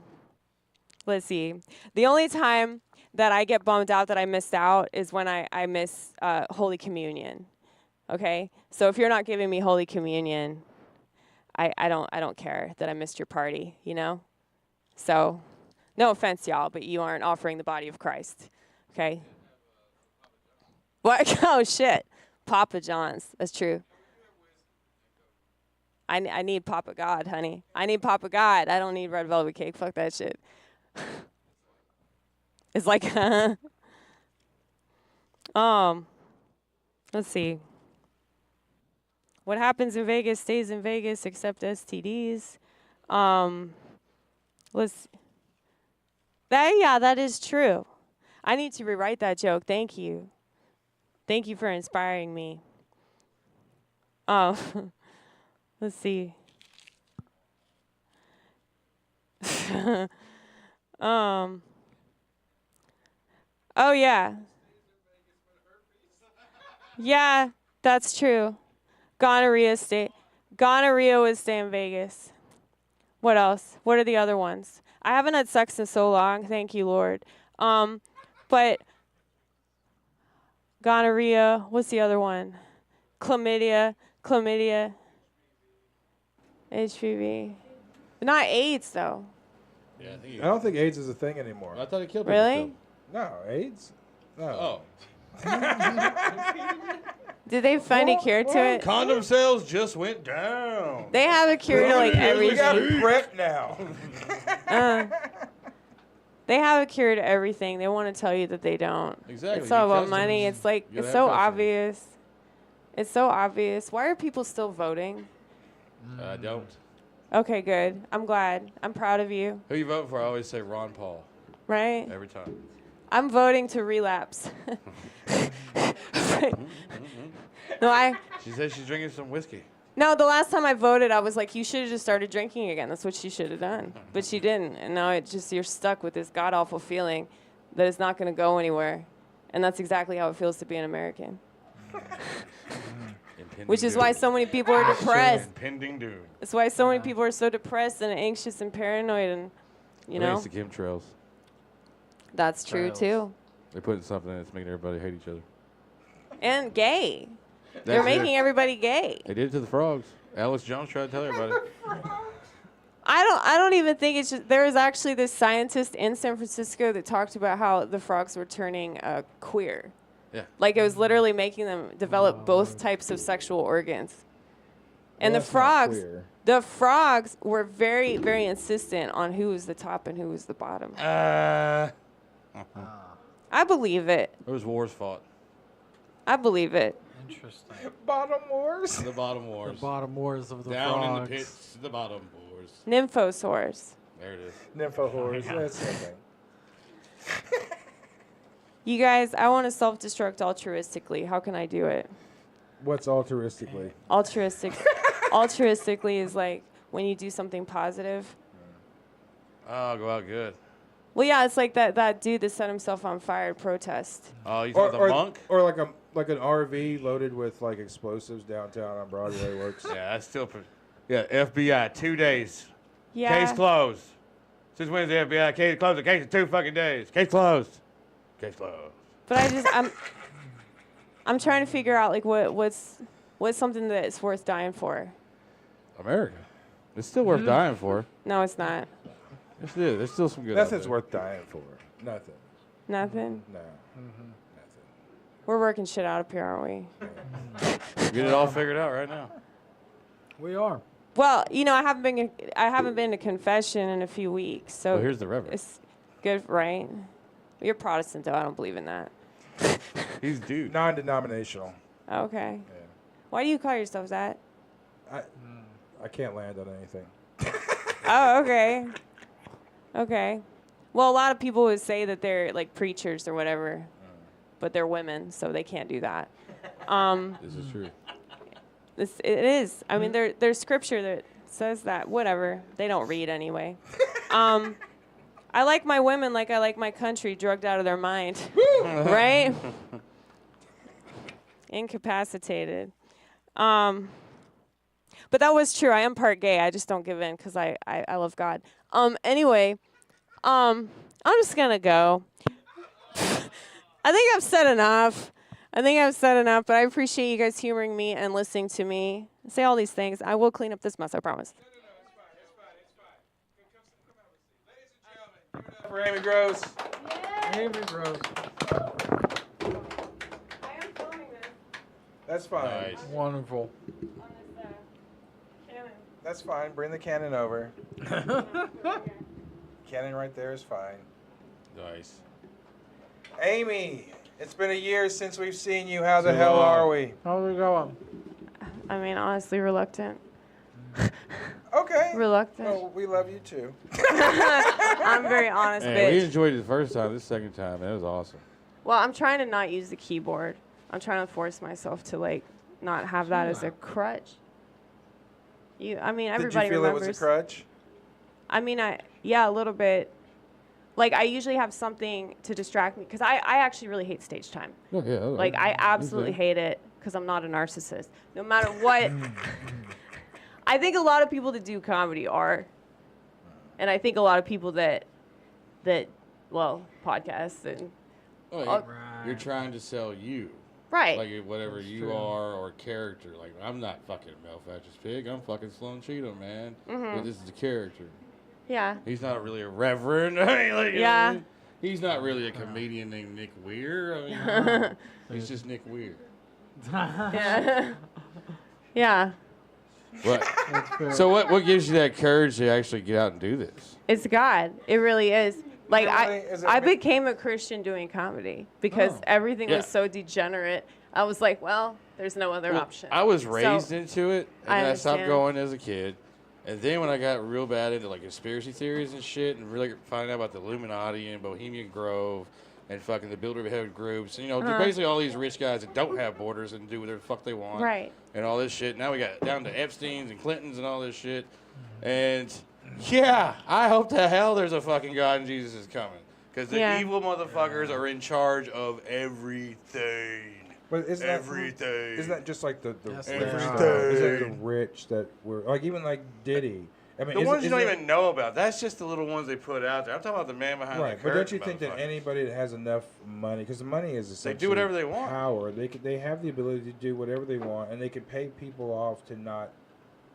Let's see. The only time that I get bummed out that I missed out is when I miss Holy Communion. Okay? So if you're not giving me Holy Communion, I don't care that I missed your party, you know? So, no offense, y'all, but you aren't offering the body of Christ. Okay? What? Oh, shit. Papa John's. That's true. I need Papa God, honey. I need Papa God. I don't need red velvet cake. Fuck that shit. It's like, let's see. What happens in Vegas stays in Vegas except STDs. That is true. I need to rewrite that joke. Thank you. Thank you for inspiring me. Let's see. Oh, yeah. Yeah, that's true. Gonorrhea would stay in Vegas. What else? What are the other ones? I haven't had sex in so long. Thank you, Lord. But gonorrhea, what's the other one? Chlamydia, HPV. Not AIDS, though. Yeah, I don't think AIDS is a thing anymore. I thought it killed people. Really? No, AIDS? No. Oh. Did they find a cure to it? Condom sales just went down. They have a cure to like everything. We got PrEP now. They have a cure to everything. They want to tell you that they don't. Exactly. It's all about money. It's like, it's so obvious. It's so obvious. Why are people still voting? I don't. Okay, good. I'm glad. I'm proud of you. Who you voting for? I always say Ron Paul. Right? Every time. I'm voting to relapse. No, She says she's drinking some whiskey. No, the last time I voted, I was like, you should have just started drinking again. That's what she should have done. But she didn't. And now you're stuck with this god-awful feeling that it's not going to go anywhere. And that's exactly how it feels to be an American. Which is why so many people are depressed. Impending doom. That's why so many people are so depressed and anxious and paranoid and, you know. Thanks to chemtrails. That's true, too. They're putting something in that's making everybody hate each other. And gay. They're making everybody gay. They did it to the frogs. Alex Jones tried to tell everybody. I don't even think it's just, there was actually this scientist in San Francisco that talked about how the frogs were turning queer. Yeah. Like it was literally making them develop both types of sexual organs. And the frogs were very, very insistent on who was the top and who was the bottom. I believe it. There was wars fought. I believe it. Interesting. Bottom wars? The bottom wars. The bottom wars of the Down frogs. in the pits, the bottom wars. Nymphosaurs. There it is. Nymphosaurs. That's the same thing. You guys, I want to self-destruct altruistically. How can I do it? What's altruistically? Altruistically is like when you do something positive. Oh, go out good. Well, yeah, it's like that dude that set himself on fire at protest. Oh, you talking about the monk? Or like an RV loaded with like explosives downtown on Broadway works. Yeah, that's still. Yeah, FBI, 2 days. Yeah. Case closed. Since when's the FBI case closed? The case in 2 fucking days. Case closed. Case closed. But I'm trying to figure out like what's something that's worth dying for. America. It's still worth dying for. No, it's not. Yes, it is. There's still some good. Nothing's worth dying for. Nothing. Nothing. No. Nothing. We're working shit out up here, aren't we? Get it all figured out right now. We are. Well, you know, I haven't been to confession in a few weeks, so. Well, here's the reverend. It's good, right? You're Protestant, though. I don't believe in that. He's dude. Non-denominational. Okay. Yeah. Why do you call yourself that? I can't land on anything. Oh, okay. Okay. Well, a lot of people would say that they're like preachers or whatever, but they're women, so they can't do that. This is true. It is. I mean, there's scripture that says that. Whatever. They don't read anyway. I like my women like I like my country, drugged out of their mind. Right? Incapacitated. But that was true. I am part gay. I just don't give in because I love God. Anyway, I'm just going to go. I think I've said enough. But I appreciate you guys humoring me and listening to me say all these things. I will clean up this mess, I promise. For Amy Gross. Amy Gross. That's fine. Nice. Wonderful. That's fine. Bring the cannon over. Cannon right there is fine. Nice. Amy, it's been a year since we've seen you. How the hell are we? How's it going? I mean, honestly, reluctant. Okay. Reluctant. Well, we love you too. I'm very honest, Man, bitch. we enjoyed it the first time. This second time, man, it was awesome. Well, I'm trying to not use the keyboard. I'm trying to force myself to, like, not have that as a crutch. I mean, everybody Did you feel remembers. it was a crutch? I mean, yeah, a little bit. Like, I usually have something to distract me, because I actually really hate stage time. Oh, yeah. Like, I absolutely hate it, because I'm not a narcissist. No matter what, I think a lot of people that do comedy are, and I think a lot of people that well, podcasts and... Oh, you're trying to sell you. Right. Like whatever you are or character. Like, I'm not fucking Mel Fatch's pig. I'm fucking Sloan Cheatham, man. But this is the character. Yeah. He's not really a reverend. I mean, like, Yeah. He's not really a comedian named Nick Weir. I mean, he's just Nick Weir. Yeah. Yeah. What? So what gives you that courage to actually get out and do this? It's God. It really is. Like, Really? I became a Christian doing comedy because everything was so degenerate. I was like, well, there's no other option. I was raised So, into it, and I then I stopped understand. going as a kid. And then when I got real bad into like conspiracy theories and shit, and really finding out about the Illuminati and Bohemian Grove and fucking the Bilderberg groups, and basically all these rich guys that don't have borders and do whatever the fuck they want, Right. And all this shit. Now we got down to Epstein's and Clintons and all this shit, and yeah, I hope to hell there's a fucking God and Jesus is coming, because the evil motherfuckers are in charge of everything. But isn't everything. Isn't that just like the everything. Isn't the rich that were like even like Diddy? I mean, The ones you don't even know about. That's just the little ones they put out there. I'm talking about the man behind the right. curtain. But don't you think that anybody that has enough money, because the money is essentially do whatever they want. Power. They have the ability to do whatever they want, and they can pay people off to not.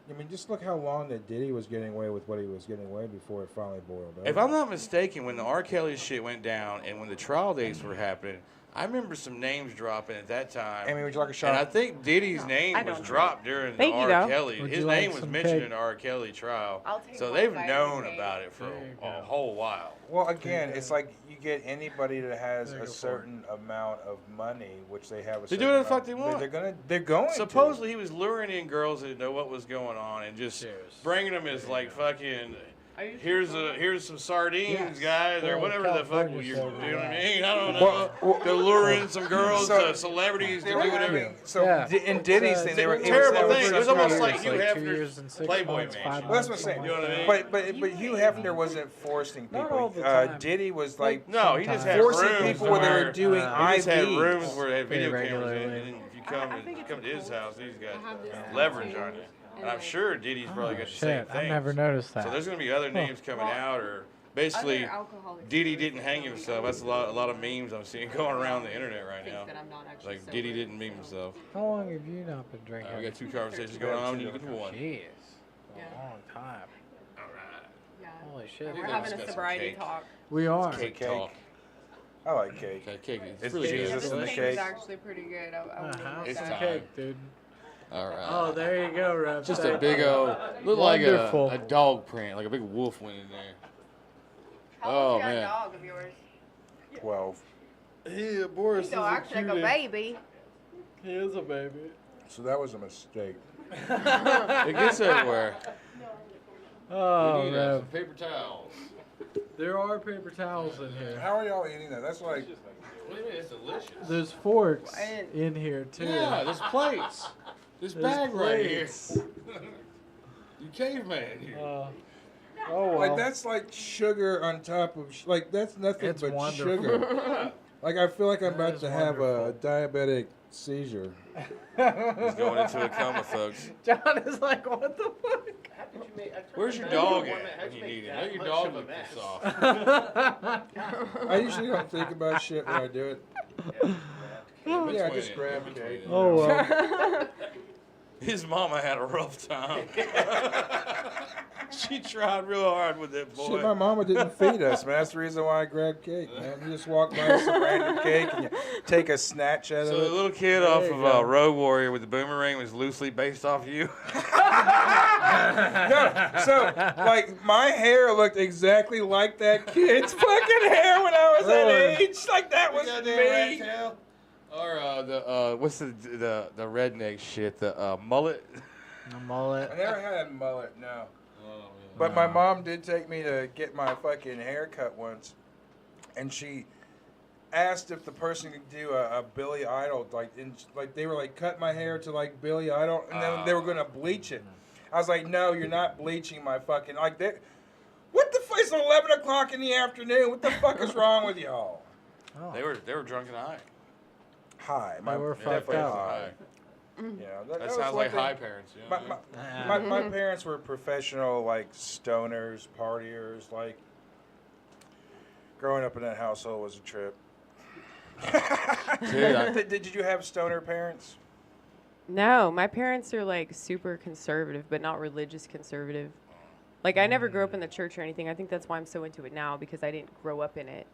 I mean, just look how long that Diddy was getting away with what he was getting away before it finally boiled over. If I'm not mistaken, when the R. Kelly shit went down and when the trial dates were happening, I remember some names dropping at that time. Amy, would you like a shot? And I think Diddy's name was dropped during the R. Kelly. His name was mentioned in the R. Kelly trial. So they've known about it for a whole while. Well, again, it's like you get anybody that has a certain amount of money, which they have. They do whatever the fuck they want. They're going. Supposedly he was luring in girls that didn't know what was going on and just bringing them as like fucking. Here's some sardines, guys, or whatever the fuck you're doing. I mean, I don't know. They're luring some girls, celebrities to do whatever. So in Diddy's thing, they were terrible thing. It was almost like Hugh Hefner's Playboy Mansion. Well, that's what I'm saying. You know what I mean? But Hugh Hefner wasn't forcing people. Diddy was like no, he just had forcing rooms people where they were doing IVs. He just had rooms where they had video cameras in, and then if you come to his house, he's got leverage on you. And I'm sure Diddy's probably got the same thing. I never noticed that. So there's going to be other names coming out, or basically Diddy didn't hang himself. That's a lot of memes I'm seeing going around the internet right now. Like Diddy didn't meme himself. How long have you not been drinking? We got two conversations going on. You get one. Jeez, a long time. All right. Holy shit. We're having a sobriety talk. We are. Cake talk. I like cake. Cake. It's really Jesus good. in the Cake cake. is actually pretty good. It's Some time. cake, dude. All right. Oh, there you go, Rev. Just a big old, look like a dog print, like a big wolf went in there. How man. Dog of yours? 12. Yeah, Boris is actually like a baby. He is a baby. So that was a mistake. It gets everywhere. Oh, we need Rev. some paper towels. There are paper towels in here. How are y'all eating that? That's like. What do you mean? It's delicious. There's forks in here, too. Yeah, there's plates. This bag right here. You You caveman. Oh, well. Like that's like sugar on top of like that's nothing It's but wonderful. sugar. Like I feel like I'm about to have a diabetic seizure. He's going into a coma, folks. John is like, what the fuck? Where's your dog at when you need it? Let your dog look this off. I usually don't think about shit when I do it. Yeah, I just grab cake. Oh, well. His mama had a rough time. She tried real hard with that boy. Shit, my mama didn't feed us, man. That's the reason why I grabbed cake, man. You just walk by some random cake and you take a snatch out of it. So the little kid off of Road Warrior with the boomerang was loosely based off you? No, so, like, my hair looked exactly like that kid's fucking hair when I was that age. Like, that was me. Or what's the redneck shit? The mullet? A mullet. I never had a mullet, no. But my mom did take me to get my fucking hair cut once, and she asked if the person could do a Billy Idol, like they were like cut my hair to like Billy Idol, and then they were gonna bleach it. I was like, no, you're not bleaching my fucking like that. What the fuck? It's 11 o'clock in the afternoon. What the fuck is wrong with y'all? Oh. They were drunk and high. High. They were fucked up. High. Yeah, that sounds like high parents. You know? My parents were professional, like stoners, partiers. Like growing up in that household was a trip. Dude, did you have stoner parents? No, my parents are like super conservative, but not religious conservative. Like I never grew up in the church or anything. I think that's why I'm so into it now because I didn't grow up in it,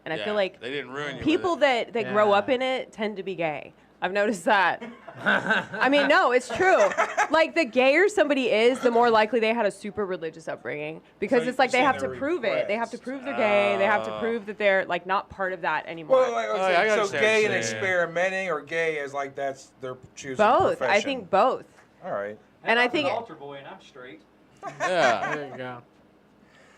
and I feel like they didn't ruin you. People that grow up in it tend to be gay. I've noticed that. I mean, no, it's true. Like, the gayer somebody is, the more likely they had a super religious upbringing. Because it's like they have to prove it. They have to prove they're gay. They have to prove that they're, like, not part of that anymore. Well, like, so gay and experimenting, or gay as, like, that's their choosing both. profession? I think both. All right. And I think... I'm an altar boy and I'm straight. Yeah. There you go.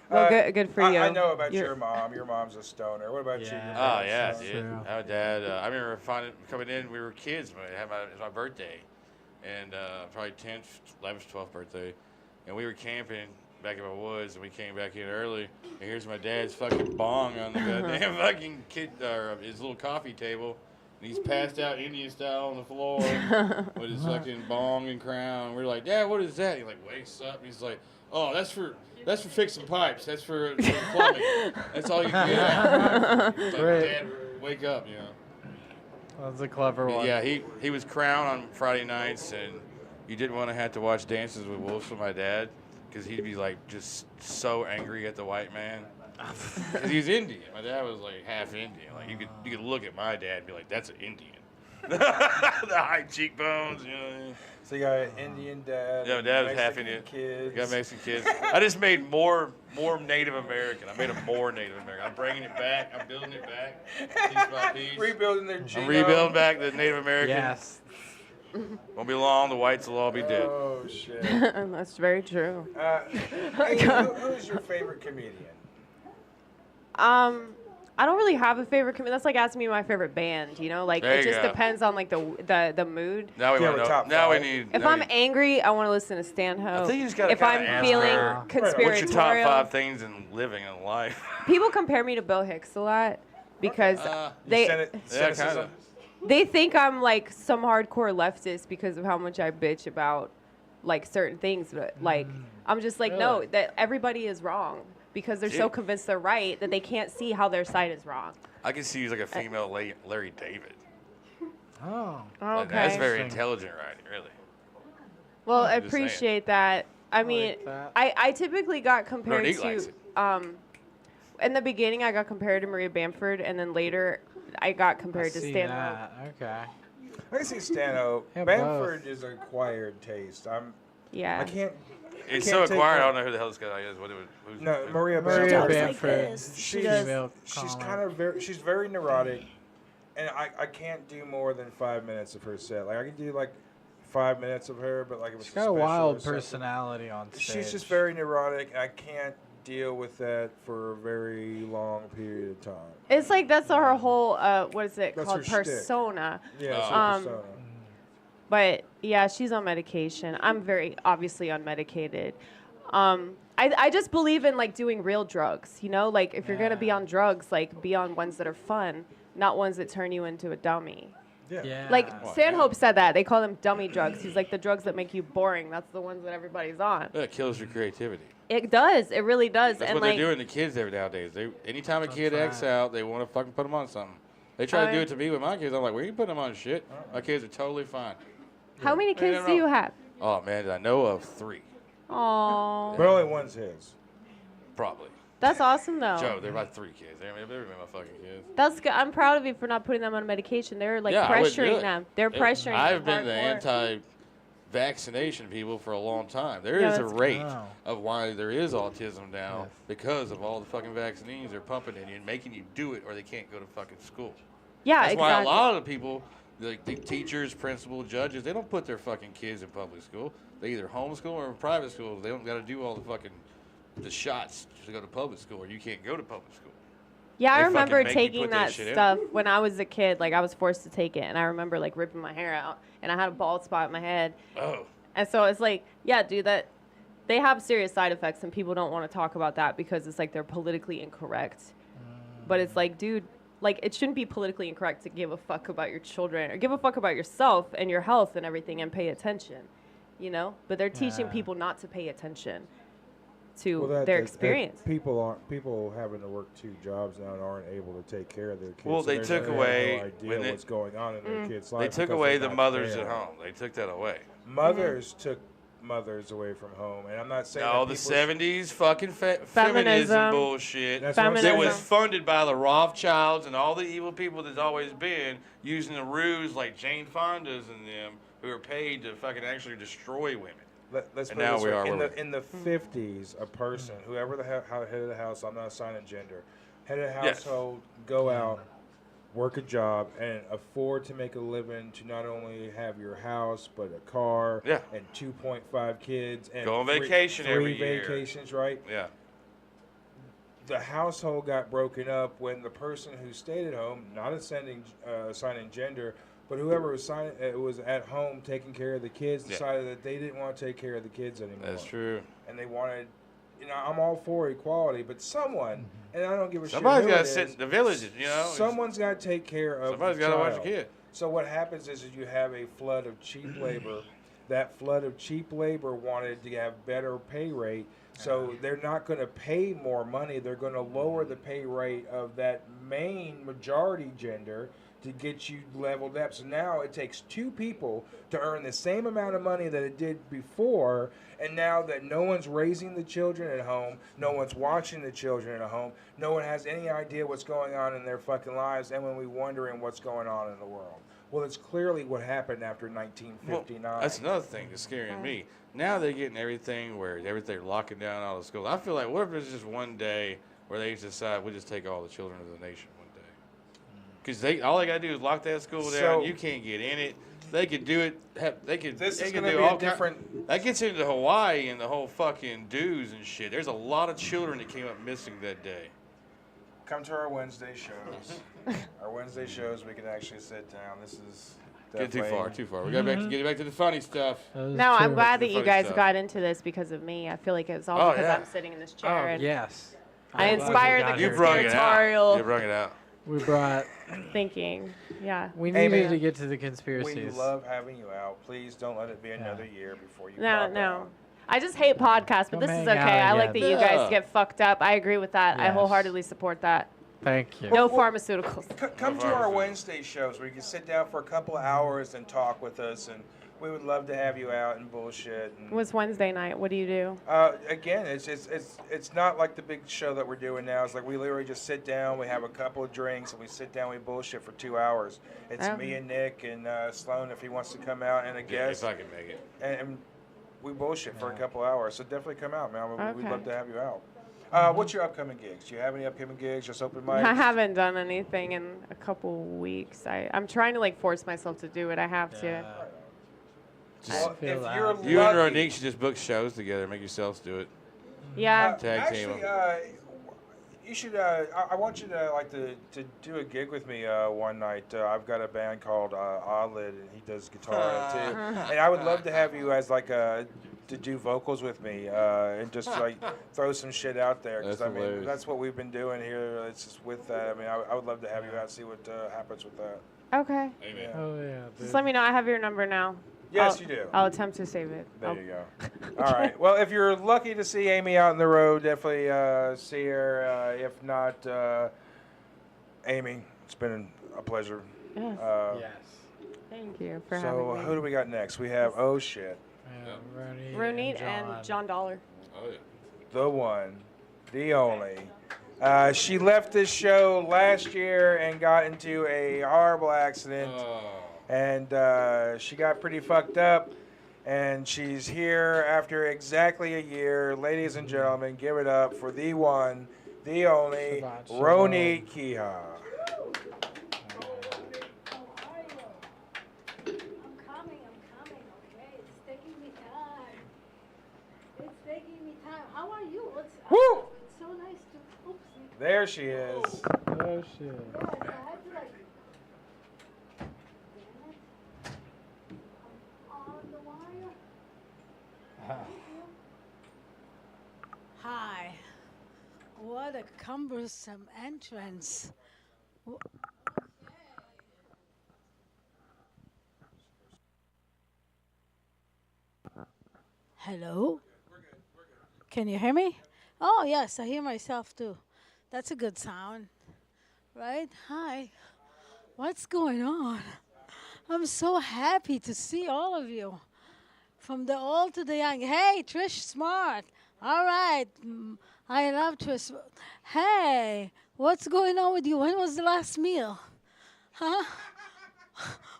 Well, good for you. I know about your mom. Your mom's a stoner. What about you? Oh, yeah, dude. My dad, I remember coming in, we were kids, when it was my birthday, and probably 10th, 11th, 12th birthday, and we were camping back in the woods, and we came back in early, and here's my dad's fucking bong on the goddamn fucking his little coffee table, and he's passed out Indian style on the floor with his fucking bong and crown. We're like, Dad, what is that? He like wakes up, and he's like, oh, that's for fixing pipes. That's for plumbing. That's all you can get out. Like, Dad, wake up, you know. That's a clever one. Yeah, he was crowned on Friday nights, and you didn't want to have to watch Dances with Wolves with my dad because he'd be like just so angry at the white man. Because he's Indian. My dad was like half Indian. Like you could look at my dad and be like, that's an Indian. The high cheekbones, you know. So you got an Indian dad. Yeah, my dad was half Indian. Kids. Got Mexican kids. I just made more Native American. I made them more Native American. I'm bringing it back. I'm building it back. Piece by piece. Rebuilding their genome. I'm rebuilding back the Native American. Yes. Won't be long. The whites will all be dead. Oh shit. That's very true. Who's your favorite comedian? I don't really have a favorite comedian. That's like asking me my favorite band, you know? Like, it just depends on, like, the mood. Now we want to know. Now we need... If I'm angry, I want to listen to Stanhope. I think you just got to If I'm feeling conspiratorial... What's your top 5 things in living in life? People compare me to Bill Hicks a lot because they think I'm, like, some hardcore leftist because of how much I bitch about, like, certain things. But, like, I'm just like, no, that everybody is wrong. Because they're so convinced they're right that they can't see how their side is wrong. I can see you as like a female Larry David. Oh. Like, that's very intelligent writing, really. Well, I appreciate that. I mean, I typically got compared to, in the beginning I got compared to Maria Bamford, and then later I got compared to Stanhope. Okay. I can see Stanhope. Bamford is an acquired taste. I can't. It's so acquired. I don't know who the hell this guy is. No, Maria Bamford. She's kind of she's very neurotic, and I can't do more than 5 minutes of her set. Like I can do like 5 minutes of her, but like it was she's got a wild personality on stage. She's just very neurotic. I can't deal with that for a very long period of time. It's like that's her whole what is it That's called, her persona? Yeah, it's her persona. But Yeah, she's on medication. I'm very obviously unmedicated. I just believe in like doing real drugs, you know? Like if you're gonna be on drugs, like be on ones that are fun, not ones that turn you into a dummy. Yeah. Like Stanhope said that. They call them dummy drugs. He's like the drugs that make you boring. That's the ones that everybody's on. That kills your creativity. It does. It really does. That's and what like, they're doing to kids every nowadays. Anytime a kid acts out, they want to fucking put them on something. They try to do it to me with my kids. I'm like, where you putting them on shit? My kids are totally fine. How many kids do you have? Oh, man, I know of 3. Aww. But only one's his. Probably. That's awesome, though. Joe, they're my 3 kids. They're my fucking kids. That's good. I'm proud of you for not putting them on medication. They're like pressuring them. They're pressuring. I've been the anti-vaccination people for a long time. There is a rate of why there is autism now because of all the fucking vaccines they're pumping in you and making you do it, or they can't go to fucking school. Yeah, That's exactly. why a lot of the people, like the teachers, principals, judges, they don't put their fucking kids in public school. They either homeschool or in private schools. They don't got to do all the shots to go to public school, or you can't go to public school. Yeah, I They remember fucking make you taking put that shit in. stuff when I was a kid. Like I was forced to take it, and I remember like ripping my hair out, and I had a bald spot in my head. Oh. And so it's like, yeah, dude, that they have serious side effects, and people don't want to talk about that because it's like they're politically incorrect. But it's like, dude, like it shouldn't be politically incorrect to give a fuck about your children or give a fuck about yourself and your health and everything and pay attention, you know? But they're teaching people not to pay attention to their experience. People having to work 2 jobs now and aren't able to take care of their kids. Well, they So took have away no idea what's going on in their kids' They lives. took because away they're the not mothers there. at home. They took that away. Mothers took mothers away from home, and I'm not saying No, that the people 70s fucking feminism bullshit. That's what I'm That saying. was funded by the Rothschilds and all the evil people that's always been using the ruse like Jane Fonda's and them who are paid to fucking actually destroy women. Let's And put it now this we way. are in where the in the 50s, a person, whoever the head of the house, I'm not assigning gender, head of the household, go out, work a job, and afford to make a living to not only have your house but a car and 2.5 kids and Go on vacation every three year. vacations, right? Yeah. The household got broken up when the person who stayed at home, not assigning gender, but whoever was at home taking care of the kids decided that they didn't want to take care of the kids anymore. That's true. And they wanted, I'm all for equality, but someone, and I don't give a Somebody's shit got who to it sit is, in the villages, you know. Someone's got to take care of Somebody's the got to watch child. a kid. So what happens is you have a flood of cheap labor. That flood of cheap labor wanted to have better pay rate. So they're not going to pay more money. They're going to lower the pay rate of that main majority gender to get you leveled up. So now it takes 2 people to earn the same amount of money that it did before. And now that no one's raising the children at home, no one's watching the children at home, no one has any idea what's going on in their fucking lives, and when we're wondering what's going on in the world. Well, it's clearly what happened after 1959. Well, that's another thing that's scaring me. Now they're getting everything where they're locking down all the schools. I feel like, what if there's just one day where they decide we'll just take all the children of the nation one day? Because all they got to do is lock that school down. You can't get in it. They could do it. This is can going to do be all a different. That gets into Hawaii and the whole fucking dues and shit. There's a lot of children that came up missing that day. Come to our Wednesday shows. Our Wednesday shows, we can actually sit down. This is Get too definitely- far. We got to get back to the funny stuff. No, I'm glad that you Funny guys stuff. got into this because of me. I feel like it was all Oh, because yeah. I'm sitting in this chair. and Yes. I inspired the You brung it out. conspiratorial You brung it out. We brought. thinking. Yeah. We Hey, needed man, to get to the We conspiracies. love having you out. Please don't let it be another year before you No, pop no. out. I just hate podcasts, but Come this is hang okay. out I like that again. you guys Yeah. get fucked up. I agree with that. I Yes. wholeheartedly support that. Thank you. No pharmaceuticals. Come to our Wednesday shows where you can sit down for a couple of hours and talk with us, and we would love to have you out and bullshit. And, What's Wednesday night? What do you do? again, it's not like the big show that we're doing now. It's like we literally just sit down, we have a couple of drinks, and we sit down, we bullshit for 2 hours. It's Oh. me and Nick and Sloan if he wants to come out, and a Yeah, guest. if I can make it. And we bullshit for a couple hours. So definitely come out, man. We'd Okay. love to have you out. What's your upcoming gigs? Do you have any upcoming gigs? Just open mics? I haven't done anything in a couple weeks. I'm trying to like force myself to do it. I have to. Well, feel if that. you're You and lucky- Ronique should just book shows together. Make yourselves do it. Yeah. Tag team Actually, 'em. You should. I want you to to do a gig with me one night. I've got a band called Oddlid, and he does guitar too. And I would love to have you as to do vocals with me and just throw some shit out there. Because I mean, that's what we've been doing here. It's just with that. I mean, I would love to have you out, see what happens with that. Okay. Amen. Oh yeah. Just let me know. I have your number now. Yes, you do. I'll attempt to save it. There you go. All right. Well, if you're lucky to see Amy out on the road, definitely see her. If not, Amy, it's been a pleasure. Yes. Yes. Thank you for having me. So who do we got next? We have Oh Shit. Ronit and John Dollar. Oh yeah. The one, the only. She left this show last year and got into a horrible accident. And she got pretty fucked up. And she's here after exactly a year. Ladies and gentlemen, give it up for the one, the only, Ronit Kiha. I'm coming, okay? It's taking me time. How are you? It's so nice to... Oopsie. There she is. Oh shit. Yes, I had to I'm on the wire. Hi. What a cumbersome entrance. Hello? Can you hear me? Oh, yes, I hear myself too. That's a good sound, right? Hi. What's going on? I'm so happy to see all of you, from the old to the young. Hey, Trish Smart. All right. I love Trish. Hey, what's going on with you? When was the last meal? Huh?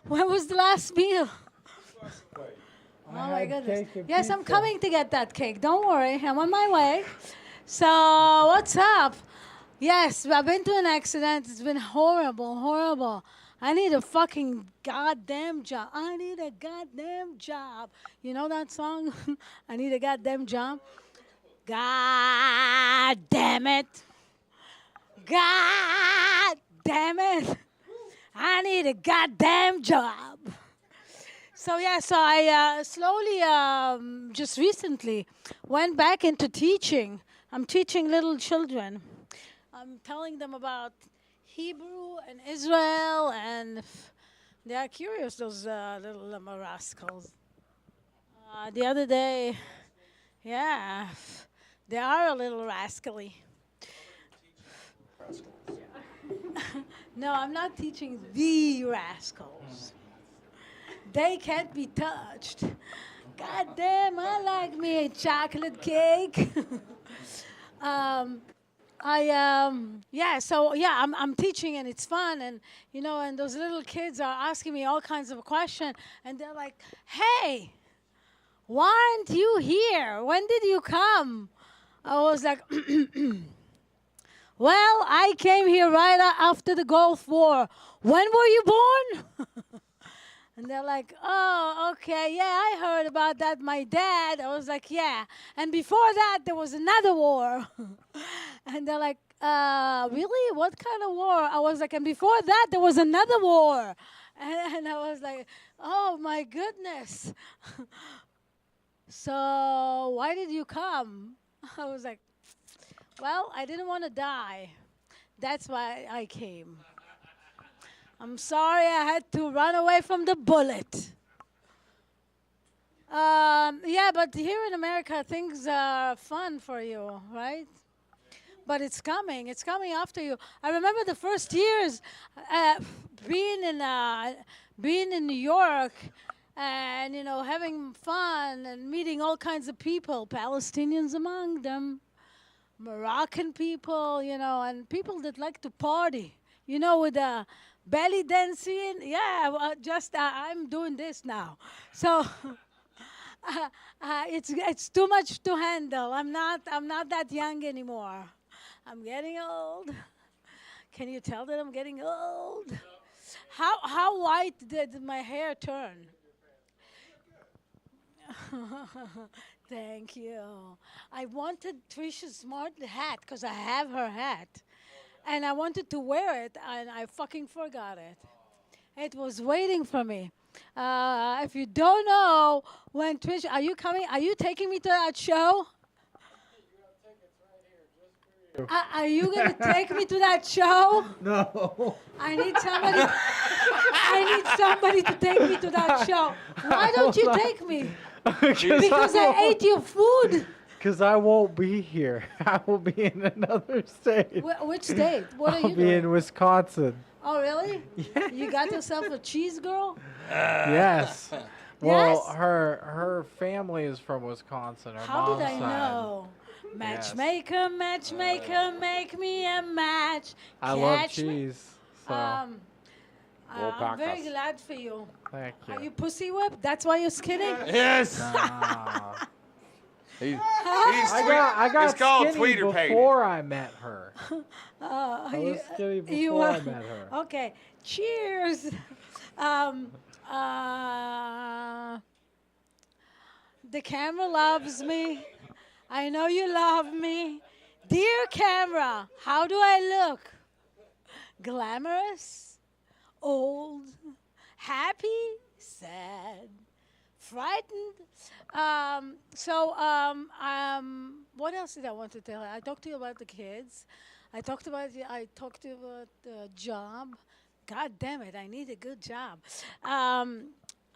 When was the last meal? Oh my goodness. Yes, I'm coming to get that cake. Don't worry, I'm on my way. So, what's up? Yes, I've been to an accident. It's been horrible, horrible. I need a fucking goddamn job. I need a goddamn job. You know that song? I need a goddamn job. God damn it. God damn it. I need a goddamn job. So yeah, so I slowly, just recently, went back into teaching. I'm teaching little children. I'm telling them about Hebrew and Israel, and they are curious, those little rascals. The other day, yeah, they are a little rascally. No, I'm not teaching the rascals. They can't be touched. God damn, I like me a chocolate cake. I'm teaching and it's fun, and and those little kids are asking me all kinds of questions, and they're like, "Hey, why aren't you here? When did you come?" I was like, "Well, I came here right after the Gulf War. When were you born?" And they're like, "Oh, okay, yeah, I heard about that. My dad." I was like, "Yeah. And before that, there was another war." And they're like, "Really? What kind of war?" I was like, "And before that, there was another war." And I was like, "Oh, my goodness." So why did you come? I was like, "Well, I didn't want to die. That's why I came. I'm sorry I had to run away from the bullet." Yeah, but here in America, things are fun for you, right? But it's coming. It's coming after you. I remember the first years being in New York and, having fun and meeting all kinds of people, Palestinians among them, Moroccan people, and people that like to party, with a belly dancing. Yeah, well, I'm doing this now. So it's too much to handle. I'm not that young anymore. I'm getting old. Can you tell that I'm getting old? How white did my hair turn? Thank you. I wanted Trisha's smart hat because I have her hat. And I wanted to wear it, and I fucking forgot it. It was waiting for me. If you don't know, when Trisha, are you coming? Are you taking me to that show? Are you going to take me to that show? No. I need somebody. I need somebody to take me to that show. Why don't you take me? Because I ate your food. Because I won't be here. I will be in another state. Which state? What are I'll you be doing? in Wisconsin. Oh, really? Yeah. You got yourself a cheese girl? Yes. Well, Yes? her family is from Wisconsin. Her How did mom's I side. know? Matchmaker, matchmaker, make me a match. I love Catch me. cheese. So I'm very glad for you. thank you. Are you pussy whipped? That's why you're skinny? Yes. Nah. I got it's called skinny tweeter painted. before I met her. I was skinny you before I were- met her. Okay. Cheers. The camera loves me. I know you love me. Dear camera, how do I look? Glamorous? Old? Happy? Sad? Frightened? What else did I want to tell you? I talked to you about the kids. I talked to you about the job. God damn it, I need a good job.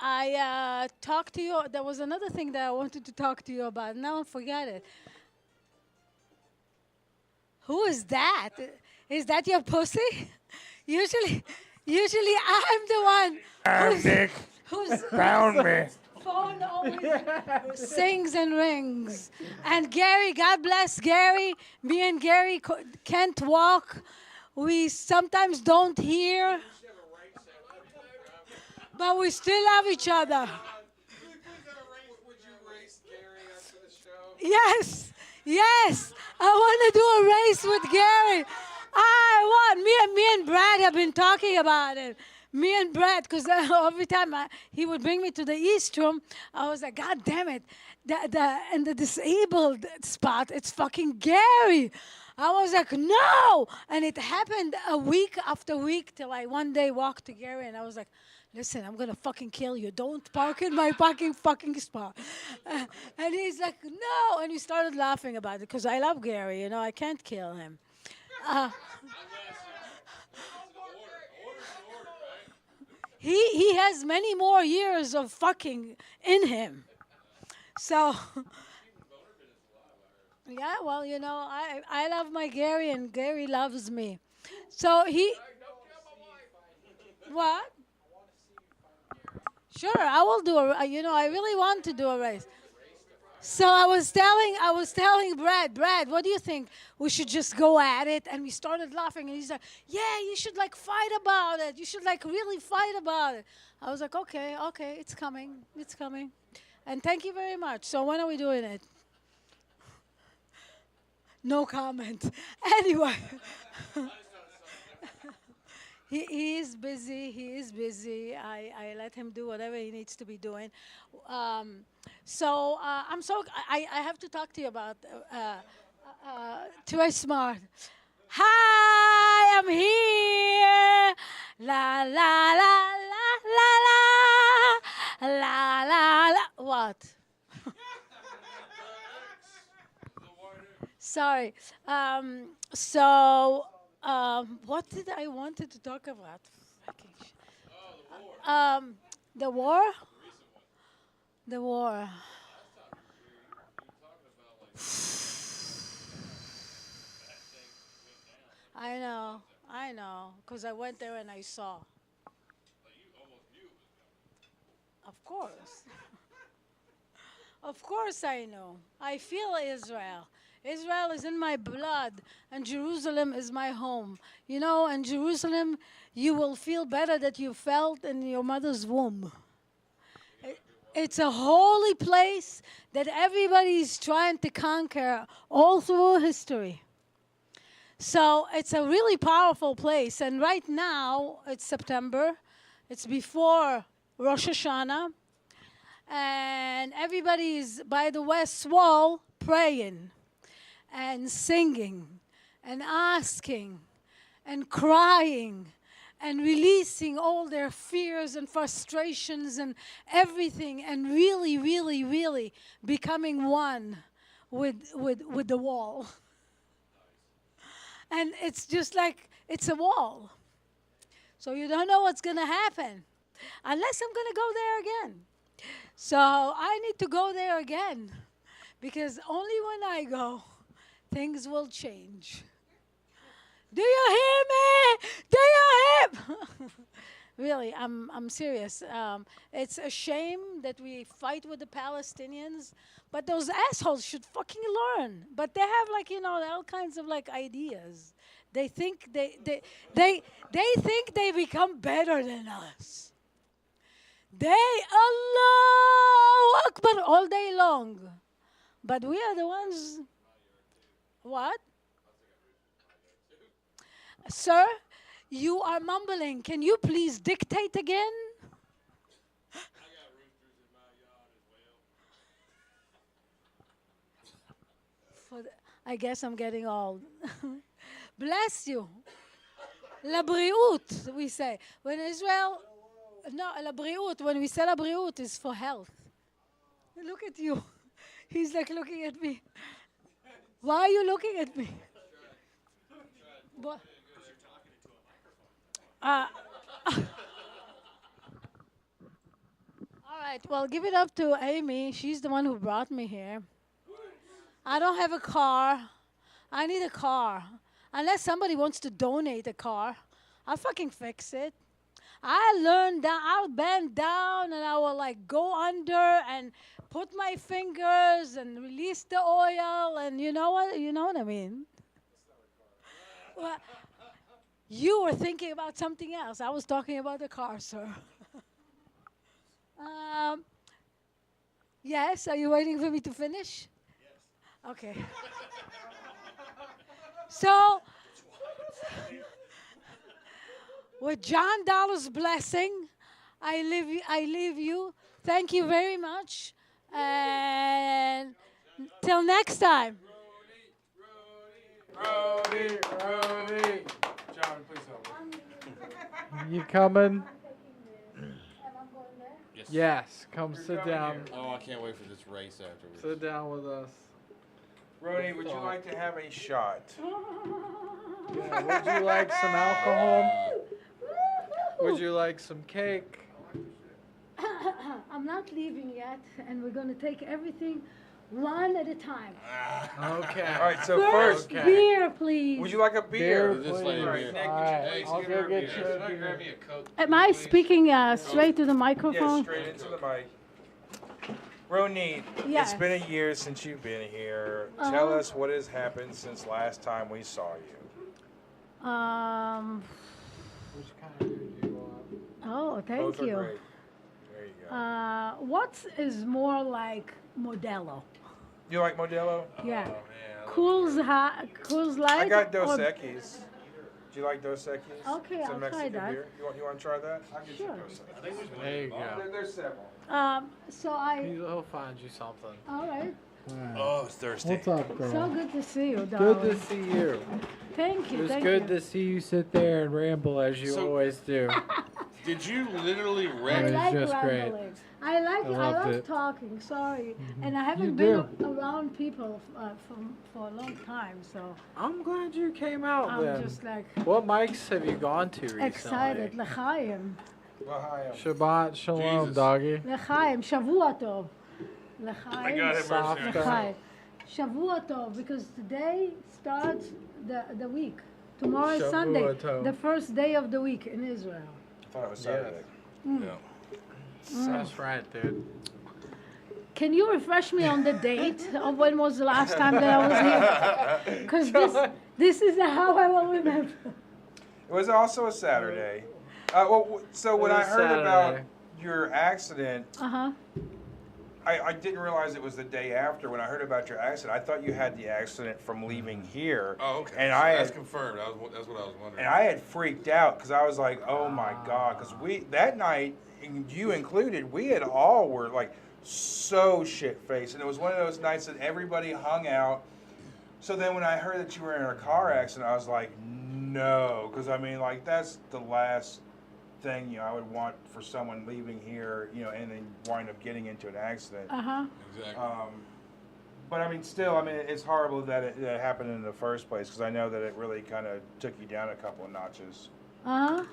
I talked to you. There was another thing that I wanted to talk to you about. Now I forget it. Who is that? Is that your pussy? Usually I'm the one who's Found me. phone always sings and rings. And Gary, God bless Gary. Me and Gary can't walk. We sometimes don't hear. But we still love each other. Yes, yes. I want to do a race with Gary. Me and Brad have been talking about it. Me and Brad, because every time he would bring me to the East Room, I was like, God damn it. In the disabled spot, it's fucking Gary. I was like, no. And it happened week after week till I one day walked to Gary and I was like, listen, I'm going to fucking kill you. Don't park in my fucking spot. And he's like, no. And we started laughing about it because I love Gary. You know, I can't kill him. He has many more years of fucking in him. So, yeah, well, you know, I love my Gary and Gary loves me. So what? Sure, I will do I really want to do a race. So I was telling Brad, what do you think? We should just go at it. And we started laughing. And he's like, yeah, you should like fight about it. You should like really fight about it. I was like, okay, it's coming. And thank you very much. So when are we doing it? No comment. Anyway. He is busy. I let him do whatever he needs to be doing. I have to talk to you about Troy Smart. Hi, I'm here. La la la la la la la la. What? Sorry. What did I wanted to talk about? The war? The war. I know, because I went there and I saw. Of course. Of course I know. I feel Israel. Israel is in my blood, and Jerusalem is my home. You know, in Jerusalem, you will feel better that you felt in your mother's womb. It's a holy place that everybody is trying to conquer all through history. So it's a really powerful place. And right now, it's September. It's before Rosh Hashanah. and everybody's by the west wall praying and singing and asking and crying and releasing all their fears and frustrations and everything, and really, really, really becoming one with the wall. And it's just like it's a wall. So you don't know what's going to happen unless I'm going to go there again. So I need to go there again, because only when I go, things will change. Do you hear me? Do you hear? Really, I'm serious. It's a shame that we fight with the Palestinians, but those assholes should fucking learn. But they have all kinds of ideas. They think they think they become better than us. They Allahu Akbar all day long, but we are the ones. What? Sir, you are mumbling. Can you please dictate again? I guess I'm getting old. Bless you. La briut, we say. When Israel, no, la briut, when we say la briut, is for health. Look at you. He's like looking at me. Why are you looking at me? What? All right, well, give it up to Amy. She's the one who brought me here. I don't have a car. I need a car. Unless somebody wants to donate a car, I'll fucking fix it. I'll bend down and I will go under and put my fingers and release the oil, and you know what I mean? Well, you were thinking about something else. I was talking about the car, sir. Yes, are you waiting for me to finish? Yes. Okay. So, with John Dollar's blessing, I leave you. Thank you very much. And till next time. Rody. John, please help me. You coming? Yes, come sit down. Oh, I can't wait for this race afterwards. Sit down with us. Rody, would you like to have a shot? Yeah, would you like some alcohol? Would you like some cake? I'm not leaving yet, and we're going to take everything one at a time. Okay. All right, so first, beer, please. Would you like a beer? Beer, please. All right, Nick, would you I'll go get you a beer. Grab me a Coke. Am I speaking straight to the microphone? Yeah, straight into the mic. Ronit, Yes. It's been a year since you've been here. Tell us what has happened since last time we saw you. Which kind of beer do you want? Oh, thank Both you. Are great. There you go. What is more like Modelo? You like Modelo? Yeah. Oh, man. Coors Light. I got Dos or- Equis. Do you like Dos Equis? Okay, It's a I'll try Mexican that. beer. You want to try that? I'll get Sure. you Dos Equis. There you go. There's several. So I. He'll find you something. All right. Oh, it's thirsty. What's up, girl? So good to see you, darling. Good to see you. Thank you. It was thank good you. to see you sit there and ramble as you always do. Did you literally It wreck? was like just great. rambling. I loved love it. talking. Sorry, Mm-hmm. and I haven't been around people for a long time, so I'm glad you came out I'm then. just like What mics have you gone to recently? excited. L'chaim, Shabbat Shalom, Jesus. doggy. l'chaim, Shavua Tov, l'chaim, God have mercy on Soft. you. l'chaim, Shavua Tov, because today starts the week. Tomorrow is Shavua Sunday, Tov. the first day of the week in Israel. I thought it was Saturday. Yeah. That's right, dude. Can you refresh me on the date of when was the last time that I was here? Because this is how I will remember. It was also a Saturday. So when It I was heard about Saturday. your accident, Uh-huh. I didn't realize it was the day after. When I heard about your accident, I thought you had the accident from leaving here. Oh, okay. And So I that's had, confirmed. That's what I was wondering. and I had freaked out because I was like, oh my God. Because that night, and you included, we had all were like so shit-faced. And it was one of those nights that everybody hung out. So then when I heard that you were in a car accident, I was like, no. Because, I mean, like, that's the last thing, I would want for someone leaving here, and then wind up getting into an accident. Uh-huh. Exactly. But, I mean, still, it's horrible that it happened in the first place, because I know that it really kind of took you down a couple of notches. Uh-huh.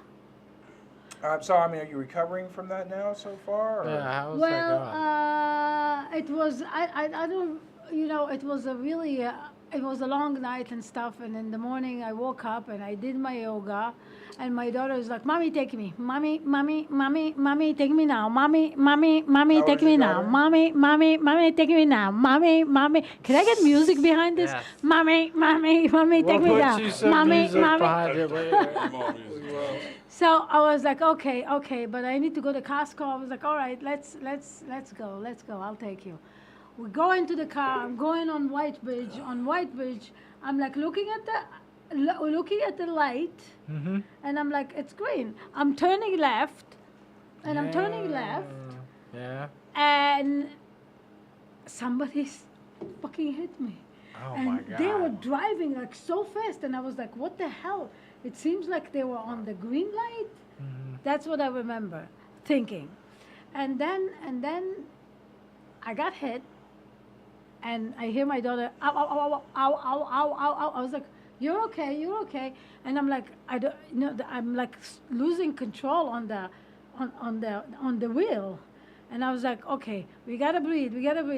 So, I mean, are you recovering from that now so far? Or? Yeah, how's Well, that going? it was, I don't, it was a really, it was a long night and stuff. And in the morning I woke up and I did my yoga. And my daughter was like, Mommy, take me. Mommy, take me now. Mommy, take me now. Mommy, take me now. Mommy. Can I get music behind this? Yeah. Mommy, take me down. Mommy. Behind it later. So I was like, okay, but I need to go to Costco. I was like, all right, let's go. I'll take you. We go into the car. I'm going on White Bridge. On White Bridge, I'm like looking at the light, and I'm like, it's green. I'm turning left, and I'm turning left. Yeah. And somebody fucking hit me. Oh and my God. they were driving like so fast, and I was like, what the hell? It seems like they were on the green light. That's what I remember thinking. And then I got hit, and I hear my daughter, ow, ow, ow, ow, ow, ow, ow, ow. I was like, you're okay. And I'm like, I'm like losing control on the wheel. And I was like, okay, we gotta breathe.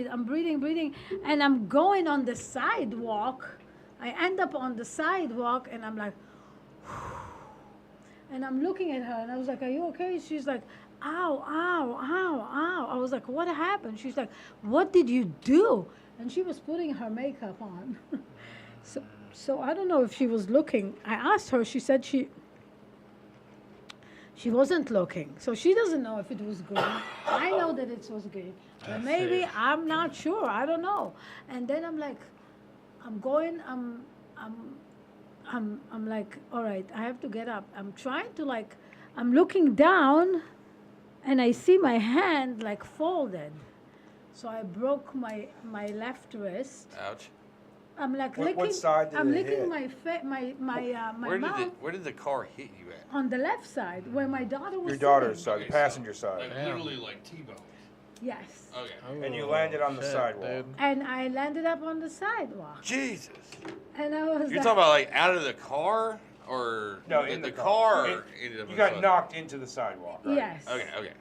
I'm breathing, and I'm going on the sidewalk. I end up on the sidewalk, and I'm like, and I'm looking at her, and I was like, are you okay? She's like, ow. I was like, what happened? She's like, what did you do? And she was putting her makeup on. So I don't know if she was looking. I asked her, she said she wasn't looking. So she doesn't know if it was green. I know that it was green. But maybe, I'm not sure, I don't know. And then I'm like, I'm like, all right, I have to get up. I'm trying to I'm looking down, and I see my hand like folded. So I broke my left wrist. Ouch. I'm like What side did it hit? my mouth. Where did the car hit you at? On the left side, where my daughter was Your daughter's sitting. side, the passenger side. Like literally like T-bone. Yes. Okay. And you landed on the sidewalk. And I landed up on the sidewalk. Jesus. And I was You're talking about like out of the car, or No, in the car? You got knocked into the sidewalk, right? Yes. Okay.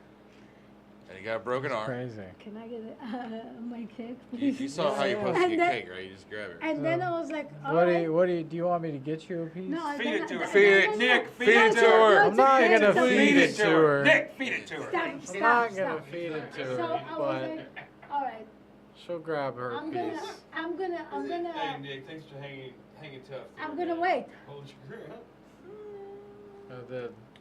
And you got a broken arm. Crazy. Can I get my cake, You please? saw how you're supposed to And get then- cake, right? You just grab it. And then I was like, all What right. do you want me to get you a piece? No, Feed it to her. Feed it, Nick, feed it to her. I'm not gonna feed it to her. Nick, feed it to her. Stop. I'm not gonna feed it to So her, I was but like, all right. she'll grab her I'm piece. gonna. Hey Nick, thanks for hanging tough. I'm gonna wait. Hold your ground.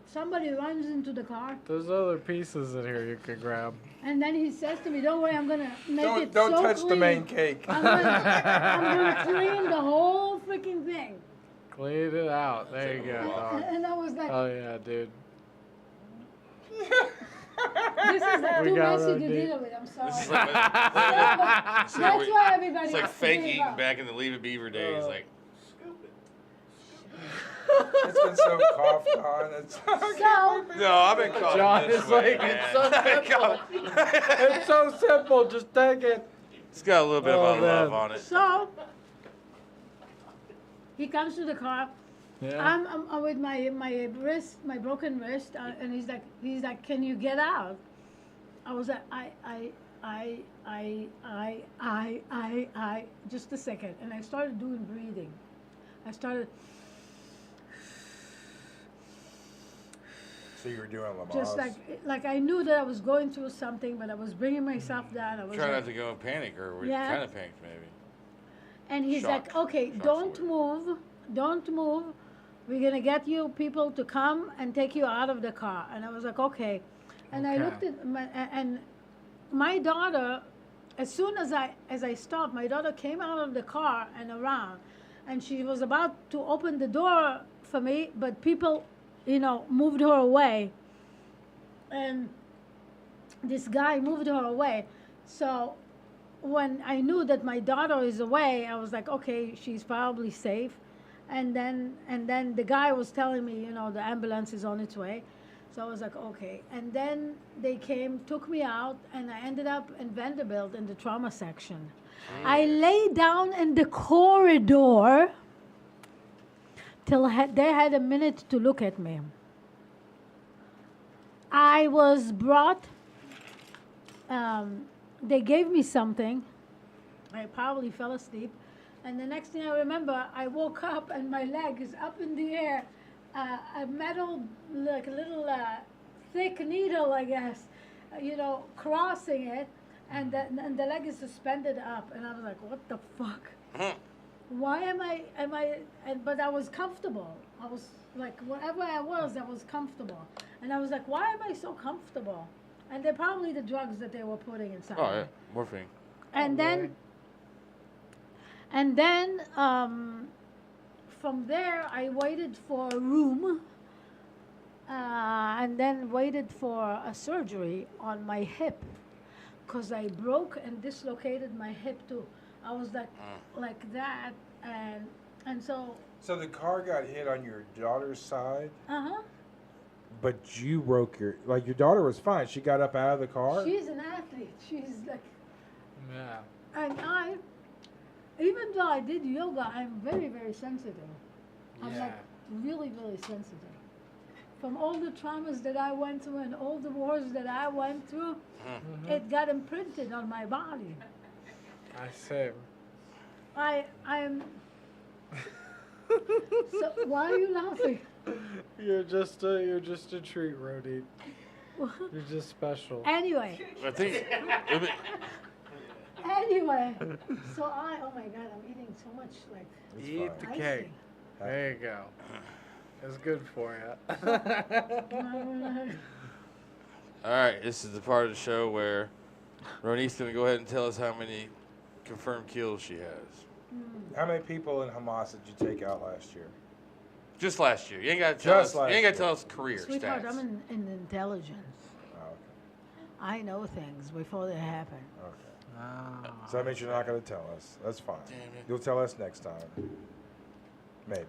Somebody runs into the car, There's other pieces in here you could grab. and then he says to me, "Don't worry, I'm gonna make it Don't so touch clean. the main cake. I'm gonna clean the whole freaking thing." Clean it out. There you go, dog. And I was like, Oh yeah, dude. "This is like We too got messy it, to dude. deal with. I'm sorry." This is like, That's why everybody. it's like fake gave eating up. back in the Leave It Beaver days. Like, It's been so coughed on. It's So no, I've been caught John this is way, like, man. it's so simple. It's so simple. Just take it. It's got a little bit Oh, of my love man. on it. So he comes to the car. Yeah. I'm with my wrist, my broken wrist, and he's like, "Can you get out?" I was like, I, just a second, and I started doing breathing. I started So you were doing Lamaze. just like I knew that I was going through something, but I was bringing myself down. I was Try like, not to go in panic, or we're Yeah. kind of panicked maybe. and he's like, Shock. "Okay, Shock don't move. We're gonna get you people to come and take you out of the car." And I was like, "Okay." And I Okay. looked at my daughter. As soon as I stopped, my daughter came out of the car and around, and she was about to open the door for me, but people, moved her away. And this guy moved her away. So when I knew that my daughter is away, I was like, okay, she's probably safe. And then the guy was telling me, you know, the ambulance is on its way. So I was like, okay. And then they came, took me out, and I ended up in Vanderbilt in the trauma section. I lay down in the corridor till they had a minute to look at me. I was brought, they gave me something. I probably fell asleep. And the next thing I remember, I woke up and my leg is up in the air. A metal, like a little thick needle, I guess, you know, crossing it. And the leg is suspended up. And I was like, what the fuck? Why am I, but I was comfortable. I was like, wherever I was comfortable. And I was like, why am I so comfortable? And they're probably the drugs that they were putting inside. Oh, yeah, morphine. And then from there, I waited for a room and then waited for a surgery on my hip because I broke and dislocated my hip too. I was like that, and so. So the car got hit on your daughter's side, Uh-huh. but you broke your daughter was fine. She got up out of the car. She's an athlete. She's like. Yeah. And even though I did yoga, I'm very, very sensitive. I'm like really, really sensitive. From all the traumas that I went through and all the wars that I went through, it got imprinted on my body. I see. I'm. So why are you laughing? You're just a treat, Rodi. You're just special. Anyway. I think. Anyway, so oh my God, I'm eating so much like. Eat the cake. There you go. It's good for you. All right, this is the part of the show where Roni's going to go ahead and tell us how many confirmed kills she has. How many people in Hamas did you take out last year? Just last year. You ain't got to tell us. You ain't got to tell us career Sweetheart, stats. I'm in intelligence. Oh, okay. I know things before they happen. Okay. So that means you're not going to tell us. That's fine. Damn it. You'll tell us next time. Maybe.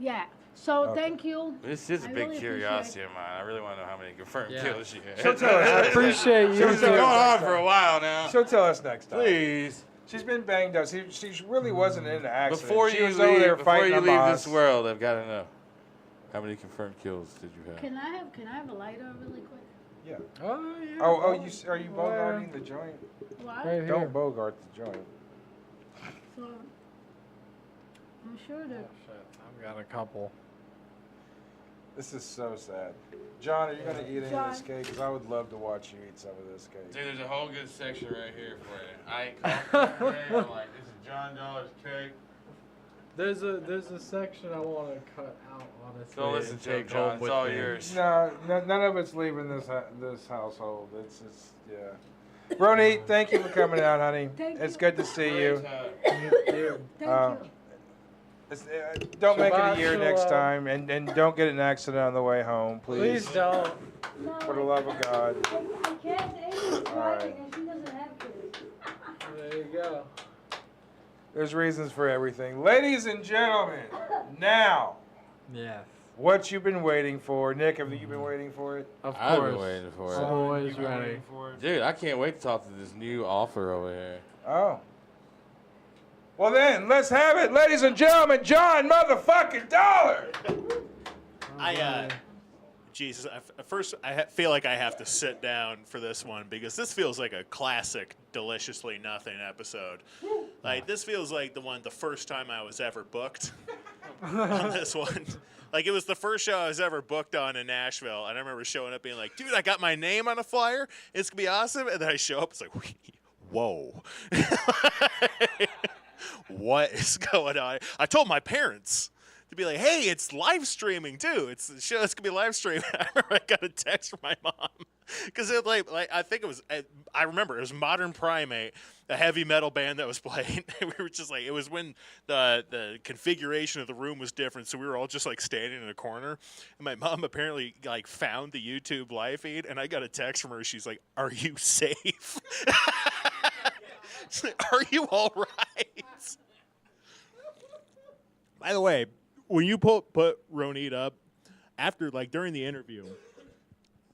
Yeah. So Okay. thank you. This is a I big really curiosity of mine. I really want to know how many confirmed kills she has. She'll tell us. I appreciate you. She'll It's tell been us going on next for a time. while now. She'll tell us next time. Please. She's been banged up. She really wasn't in an accident. Before she you was over leave, there before fighting you leave Hamas. this world, I've got to know how many confirmed kills did you have? Can I have a lighter really quick? Yeah. Oh yeah. Oh, are you bogarting the joint? What? Right here. Don't bogart the joint. So I'm sure Oh, that. shit. I've got a couple. This is so sad. John, are you going to eat any of John. this cake? Because I would love to watch you eat some of this cake. Dude, there's a whole good section right here for you. I ain't called it. I'm like, this is John Dollar's cake. There's a section I want to cut out, honestly. Don't listen and to him, take John. home It's with all me. yours. No, none of it's leaving this household. It's yeah. Roni, thank you for coming out, honey. Thank It's you. good to see you. Thank Um, you. Don't make it a year Shabbat next shalom. time, and don't get in an accident on the way home, please. Please don't. No, For the love of God. I can't. Amy's All right. driving and she doesn't have kids. There you go. There's reasons for everything. Ladies and gentlemen, now, Yes. what you've been waiting for. Nick, have you been waiting for it? Of I've course. been waiting for it. Son, Always you've been ready. waiting for it? Dude, I can't wait to talk to this new author over here. Oh. Well then, let's have it, ladies and gentlemen, John motherfucking Dollar. Jesus, first I feel like I have to sit down for this one because this feels like a classic Deliciously Nothing episode. Like, this feels like the first time I was ever booked on this one. Like, it was the first show I was ever booked on in Nashville, and I remember showing up being like, dude, I got my name on a flyer. It's going to be awesome. And then I show up, it's like, whoa. What is going on? I told my parents to be like, hey, it's live streaming too. It's the show that's gonna be live streaming. I remember I got a text from my mom because it like I think it was I remember it was Modern Primate, a heavy metal band that was playing. We were just like, it was when the configuration of the room was different, so we were all just like standing in a corner. And my mom apparently like found the YouTube live feed, and I got a text from her. She's like, "Are you safe?" Are you all right? By the way, when you put Ronit up, after, like, during the interview,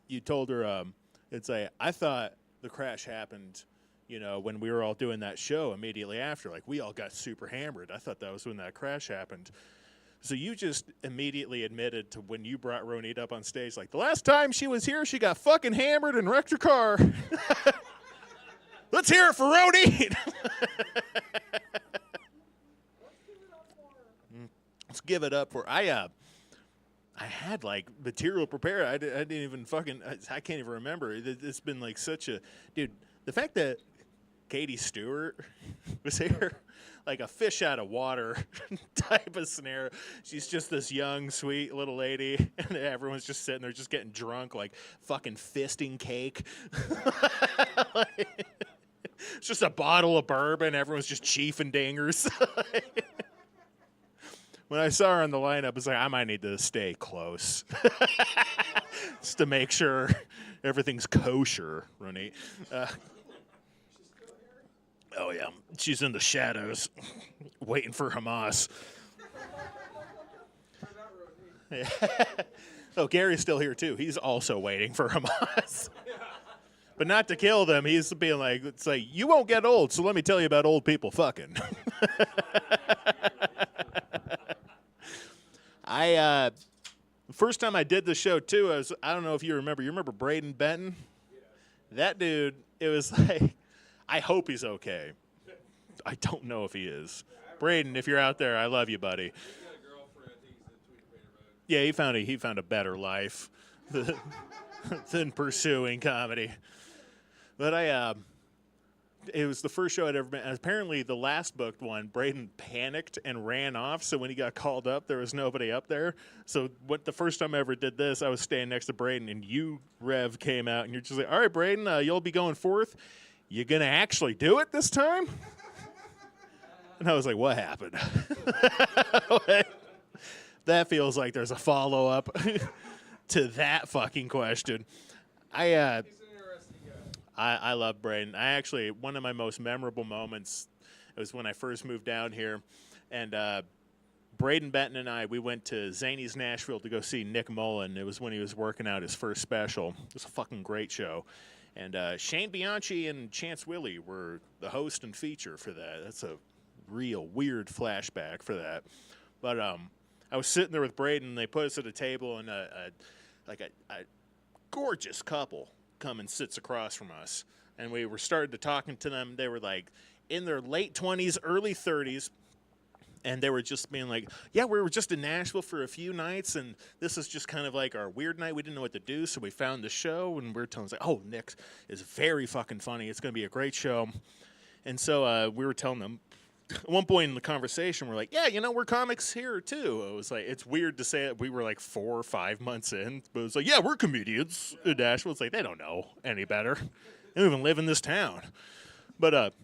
you told her, it's like, I thought the crash happened, you know, when we were all doing that show immediately after. Like, we all got super hammered. I thought that was when that crash happened. So you just immediately admitted to when you brought Ronit up on stage, like, the last time she was here, she got fucking hammered and wrecked her car. Let's hear it for Ronit. Let's give it up for I had like material prepared. I didn't even fucking. I can't even remember. It's been like such a dude. The fact that Katie Stewart was here, like a fish out of water type of scenario. She's just this young, sweet little lady, and everyone's just sitting there, just getting drunk, like fucking fisting cake. It's just a bottle of bourbon. Everyone's just chiefing dingers. When I saw her on the lineup, I was like, I might need to stay close just to make sure everything's kosher, Ronit. Oh, yeah. She's in the shadows waiting for Hamas. Oh, Gary's still here, too. He's also waiting for Hamas. But not to kill them. He's being like, it's like, you won't get old, so let me tell you about old people fucking. The first time I did the show, too, I don't know if you remember Braden Benton? That dude, it was like, I hope he's okay. I don't know if he is. Braden, if you're out there, I love you, buddy. Yeah, he found a better life than pursuing comedy. But it was the first show I'd ever been. And apparently, the last booked one, Braden panicked and ran off. So when he got called up, there was nobody up there. So the first time I ever did this, I was standing next to Braden, and you, Rev, came out, and you're just like, all right, Braden, you'll be going fourth. You gonna actually do it this time? And I was like, what happened? That feels like there's a follow-up to that fucking question. I love Braden. One of my most memorable moments was when I first moved down here, and Braden Benton and we went to Zany's Nashville to go see Nick Mullen. It was when he was working out his first special. It was a fucking great show. And Shane Bianchi and Chance Willie were the host and feature for that. That's a real weird flashback for that. But I was sitting there with Braden, and they put us at a table, and a gorgeous couple come and sits across from us. And we were starting to talking to them. They were like in their late 20s, early 30s. And they were just being like, yeah, we were just in Nashville for a few nights, and this is just kind of like our weird night. We didn't know what to do, so we found the show, and we were telling them, like, oh, Nick is very fucking funny. It's going to be a great show. And so we were telling them, at one point in the conversation, we're like, yeah, you know, we're comics here, too. It was like, it's weird to say it. We were like 4 or 5 months in, but it was like, yeah, we're comedians in Nashville. It's like, they don't know any better. They don't even live in this town. But,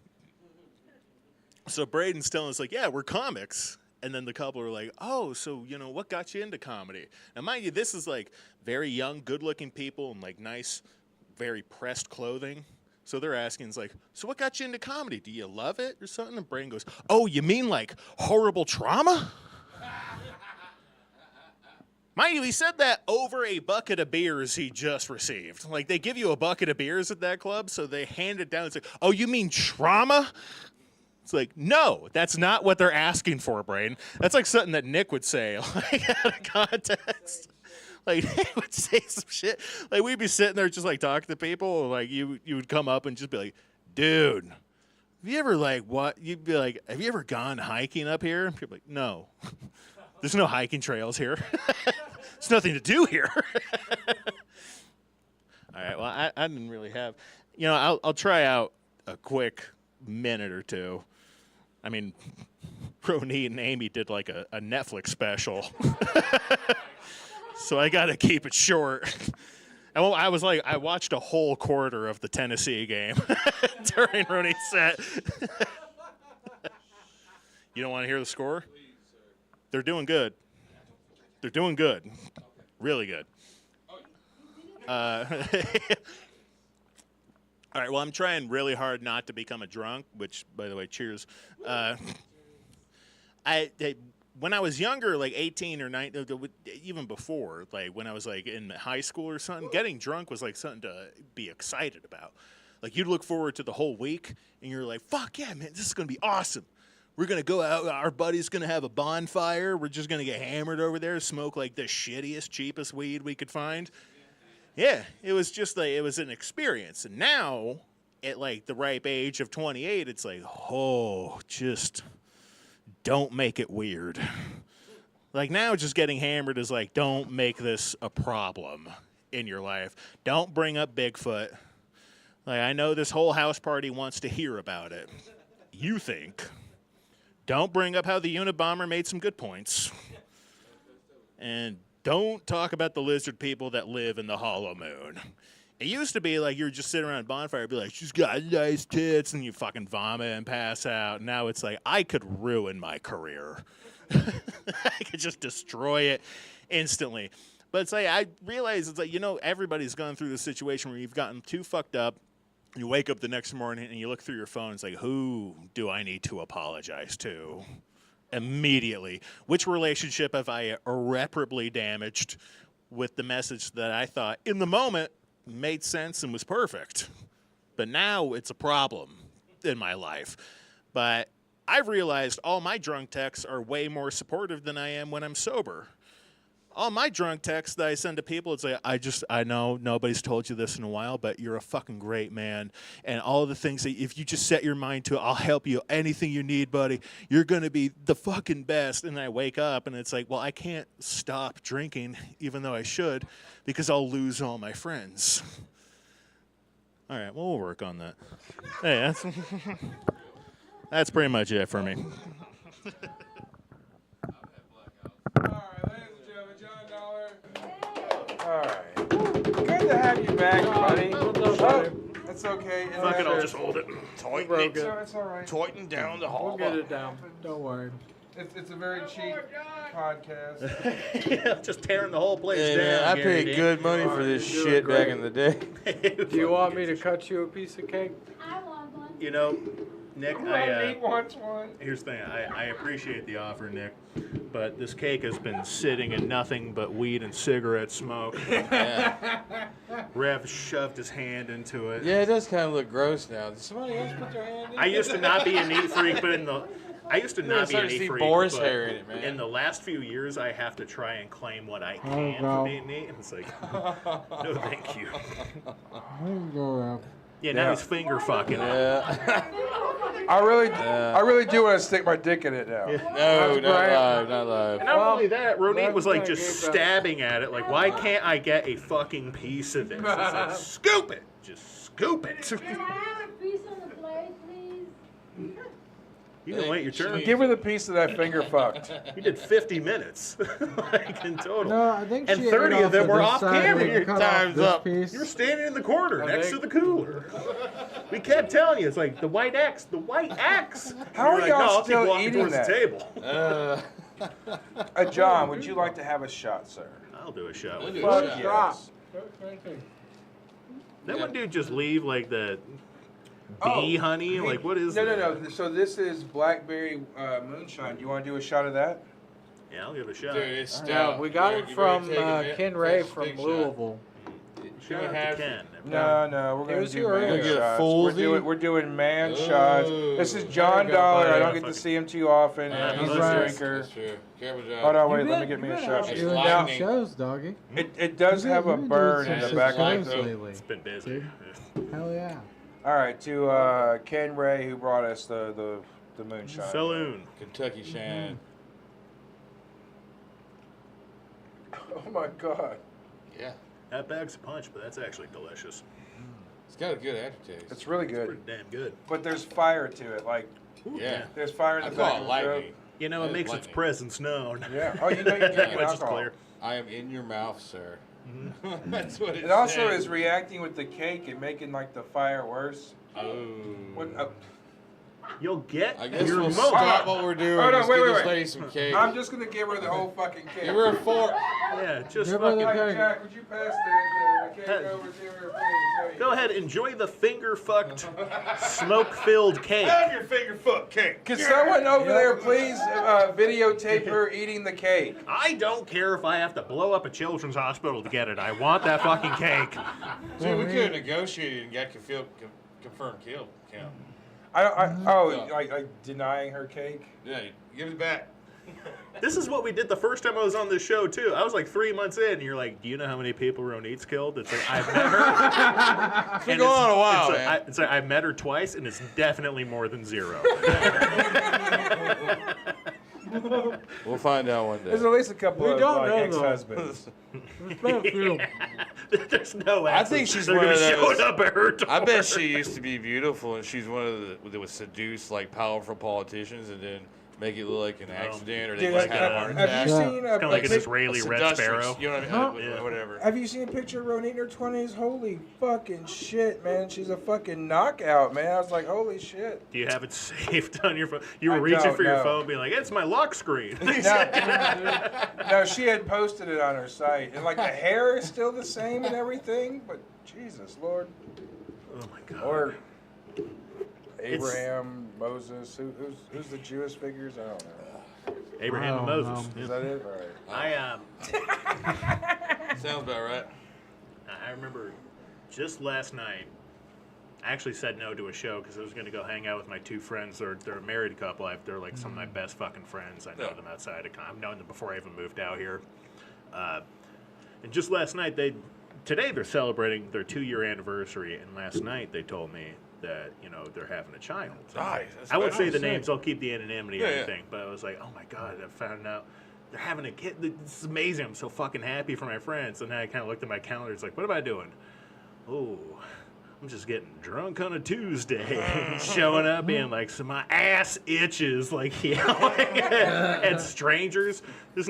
so Braden's telling us, like, yeah, we're comics. And then the couple are like, oh, so, you know, what got you into comedy? Now, mind you, this is, like, very young, good-looking people in, like, nice, very pressed clothing. So they're asking, it's like, so what got you into comedy? Do you love it or something? And Braden goes, oh, you mean, like, horrible trauma? Mind you, he said that over a bucket of beers he just received. Like, they give you a bucket of beers at that club, so they hand it down. It's like, oh, you mean trauma? It's like, no, that's not what they're asking for, Braden. That's like something that Nick would say, like, out of context. Like, he would say some shit. Like, we'd be sitting there just, like, talking to people. And, like, you would come up and just be like, dude, have you ever, like, what? You'd be like, have you ever gone hiking up here? And people are like, no. There's no hiking trails here. There's nothing to do here. All right, well, I didn't really have. You know, I'll try out a quick minute or two. I mean, Ronit and Amy did like a Netflix special. So I got to keep it short. And I was like, I watched a whole quarter of the Tennessee game during Ronit's set. You don't want to hear the score? They're doing good. They're doing good. Really good. All right, well, I'm trying really hard not to become a drunk, which, by the way, cheers. When I was younger, like 18 or 19, even before, like when I was like in high school or something, getting drunk was like something to be excited about. Like you'd look forward to the whole week, and you're like, fuck yeah, man, this is going to be awesome. We're going to go out, our buddy's going to have a bonfire, we're just going to get hammered over there, smoke like the shittiest, cheapest weed we could find. Yeah, it was just like, it was an experience. And now, at like the ripe age of 28, it's like, oh, just don't make it weird. Like now, just getting hammered is like, don't make this a problem in your life. Don't bring up Bigfoot. Like, I know this whole house party wants to hear about it. You think. Don't bring up how the Unabomber made some good points. And don't talk about the lizard people that live in the hollow moon. It used to be like you were just sitting around a bonfire and be like, she's got nice tits, and you fucking vomit and pass out. Now it's like, I could ruin my career. I could just destroy it instantly. But it's like, I realize it's like, everybody's gone through this situation where you've gotten too fucked up. You wake up the next morning and you look through your phone. It's like, who do I need to apologize to? Immediately. Which relationship have I irreparably damaged with the message that I thought in the moment made sense and was perfect? But now it's a problem in my life. But I've realized all my drunk texts are way more supportive than I am when I'm sober. All my drunk texts that I send to people, it's like, I know nobody's told you this in a while, but you're a fucking great man. And all the things that if you just set your mind to it, I'll help you. Anything you need, buddy. You're going to be the fucking best. And I wake up and it's like, well, I can't stop drinking, even though I should, because I'll lose all my friends. All right, well, we'll work on that. Hey, that's pretty much it for me. All right. Good to have you back, buddy. That's okay. Fuck it, I'll just hold it. Tighten it. It's all right. Tighten down the hall. We'll get it down. Don't worry. It's a very cheap podcast. Yeah, just tearing the whole place down. Man, I paid good money for this shit back in the day. Do you want me to cut you a piece of cake? I want one. Nick, Nick wants one. Here's the thing. I appreciate the offer, Nick, but this cake has been sitting in nothing but weed and cigarette smoke. Yeah. Rev shoved his hand into it. Yeah, it does kind of look gross now. Did somebody else put their hand in I used to not be a neat freak, but in the Boris hair in it, man. In the last few years, I have to try and claim what I can for being neat. And it's like, no, thank you. Yeah, now he's finger fucking. Yeah. I really do want to stick my dick in it now. No, not live. And not only that, Ronit was like just stabbing at it. Like, why can't I get a fucking piece of this? It's like, scoop it. Just scoop it. Can I have a piece on the plate, please? You can wait your turn. Give her the piece that I finger fucked. You did 50 minutes, like in total. No, I think and she 30 ate of them off were this off side camera. and Your cut off time's this up. piece. You're standing in the corner next to the cooler. We kept telling you, it's like the white X, the white X. How are y'all still walking eating towards that? the table. John, would you like to have a shot, sir? I'll do a shot. We'll with do you. a shot. That one dude just leave like the bee honey? Like, what is that? No. So this is blackberry moonshine. Do you want to do a shot of that? Yeah, I'll give it a shot. Dude, it's stout. Yeah, we got it from Ken Ray from Louisville. Shout out to Ken. No, we're going to do man We're gonna get shots. We're doing man shots. This is John Dollar. I don't get to see him too often. He's a drinker. That's true. Careful, John. Hold on, wait. Let me get me a shot. It's Doing lightning. shows, doggy. It does have a burn in the back of the lately. It's been busy. Hell yeah. All right, to Ken Ray, who brought us the moonshine. Saloon. Kentucky Shine. Oh my God. Yeah. That bag's a punch, but that's actually delicious. It's got a good aftertaste. It's really good. Pretty damn good. But there's fire to it. Like, Yeah. there's fire in I the call back it of the lightning. throat. You know, it makes its lightning. presence known. Yeah. Oh, you know you're drinking Which is alcohol. clear. I am in your mouth, sir. That's what it It also says. is reacting with the cake and making like the fire worse. Oh. What? You'll get I guess your we'll remote. stop what we're doing. Oh, no, Just wait, get wait, this wait. lady some cake. I'm just gonna give her the whole fucking cake. Give her a fork. Yeah, just Give her the fucking. cake. Jack, would you pass the cake over to her, please? Go ahead, enjoy the finger-fucked, smoke-filled cake. Have your finger fuck cake. Could someone over there please videotape her eating the cake? I don't care if I have to blow up a children's hospital to get it. I want that fucking cake. See, we could have negotiated and got confirmed kill count. Like denying her cake? Yeah, give it back. This is what we did the first time I was on this show, too. I was like 3 months in, and you're like, do you know how many people Ronit's killed? It's like, I've met her. It's been going on a while, man. It's like, I've met her twice, and it's definitely more than 0. We'll find out one day. There's at least a couple We of don't know, ex-husbands. There's no way. I think she's They're one gonna of those. show up at her door. I bet she used to be beautiful, and she's one of the that would seduce like powerful politicians, and then make it look like an accident, or they Dude, just like, had a heart attack. have you seen It's kind of like an Israeli A Red seductress, Sparrow. You know what I mean? Yeah. Whatever. Have you seen a picture of Ronit in her 20s? Holy fucking shit, man. She's a fucking knockout, man. I was like, holy shit. Do you have it saved on your phone? You were I reaching don't for your know. phone, being like, "It's my lock screen." No, she had posted it on her site. And like the hair is still the same and everything, but Jesus, Lord. Oh my God. Or Abraham, Moses. Who's the Jewish figures? I don't know. Abraham and Moses. Is that it? All right. Sounds about right. I remember just last night. I actually said no to a show because I was going to go hang out with my 2 friends. They're a married couple. They're like some of my best fucking friends. I know them outside of. I've known them before I even moved out here. And just last night, today they're celebrating their 2-year anniversary. And last night they told me that they're having a child. Nice. I won't say the names. I'll keep the anonymity and Yeah, everything. But I was like, oh my God, I found out they're having a kid. This is amazing. I'm so fucking happy for my friends. And then I kind of looked at my calendar. It's like, what am I doing? Oh, I'm just getting drunk on a Tuesday. Showing up being like, so my ass itches, like yelling at strangers. There's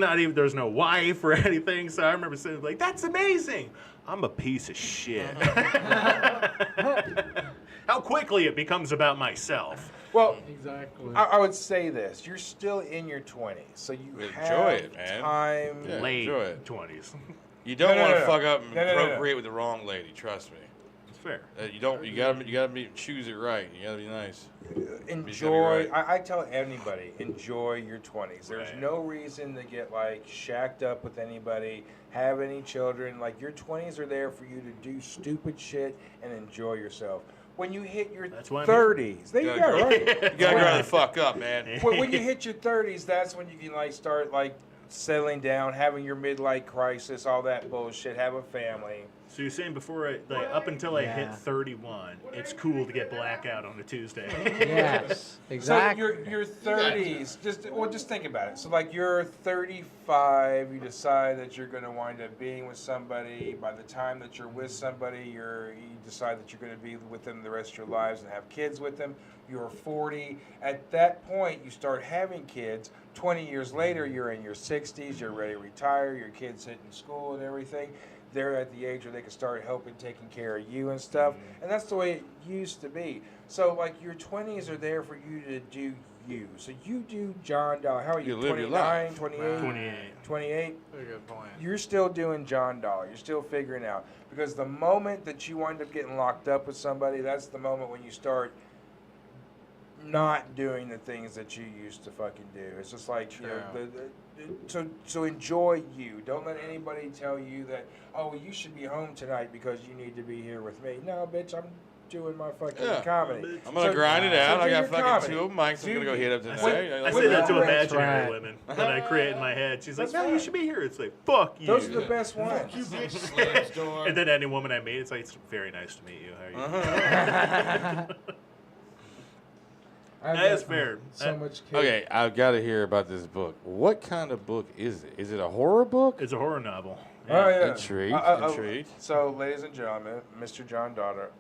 no wife or anything. So I remember saying like, that's amazing. I'm a piece of shit. How quickly it becomes about myself. Well, exactly. I would say this. You're still in your 20s, so you Enjoy it, man. time. Yeah, Late enjoy it. 20s. You don't No, want to no. fuck up and No. procreate with the wrong lady. Trust me. It's fair. You gotta choose it right. You gotta be nice. Enjoy. Right. I tell anybody, enjoy your 20s. There's Right. no reason to get like shacked up with anybody, have any children. Like your 20s are there for you to do stupid shit and enjoy yourself. When you hit your That's why I'm 30s, there you go, right? You gotta grow the fuck up, man. When you hit your 30s, that's when you can like start like settling down, having your midlife crisis, all that bullshit, have a family. So you're saying before, up until I hit 31, it's cool to get blackout on a Tuesday. Yes, exactly. So your 30s, just think about it. So like you're 35, you decide that you're going to wind up being with somebody. By the time that you're with somebody, you decide that you're going to be with them the rest of your lives and have kids with them. You're 40. At that point, you start having kids. 20 years later, you're in your 60s. You're ready to retire. Your kids hitting school and everything. They're at the age where they can start helping, taking care of you and stuff. And that's the way it used to be. So, like, your 20s are there for you to do you. So you do John Dollar. How are you? You live your 29, life. 28? 28. 28? Very good point. You're still doing John Dollar. You're still figuring out. Because the moment that you wind up getting locked up with somebody, that's the moment when you start not doing the things that you used to fucking do. It's just like, so enjoy you. Don't let anybody tell you that, oh, well, you should be home tonight because you need to be here with me. No, bitch, I'm doing my fucking comedy. I'm gonna grind it out. so I do got your fucking comedy. 2 open mics. I'm gonna go hit up tonight. I say that to imaginary right. women that I create in my head. She's like, no, you should be here. It's like, fuck you. Those are the best ones. Fuck you, bitch. Slams door. And then any woman I meet, it's like, it's very nice to meet you. How are you? That is fair. So much cake. Okay, I've got to hear about this book. What kind of book is it? Is it a horror book? It's a horror novel. Oh, yeah. Intrigued. Intrigued. So, ladies and gentlemen, Mr. John Dollar,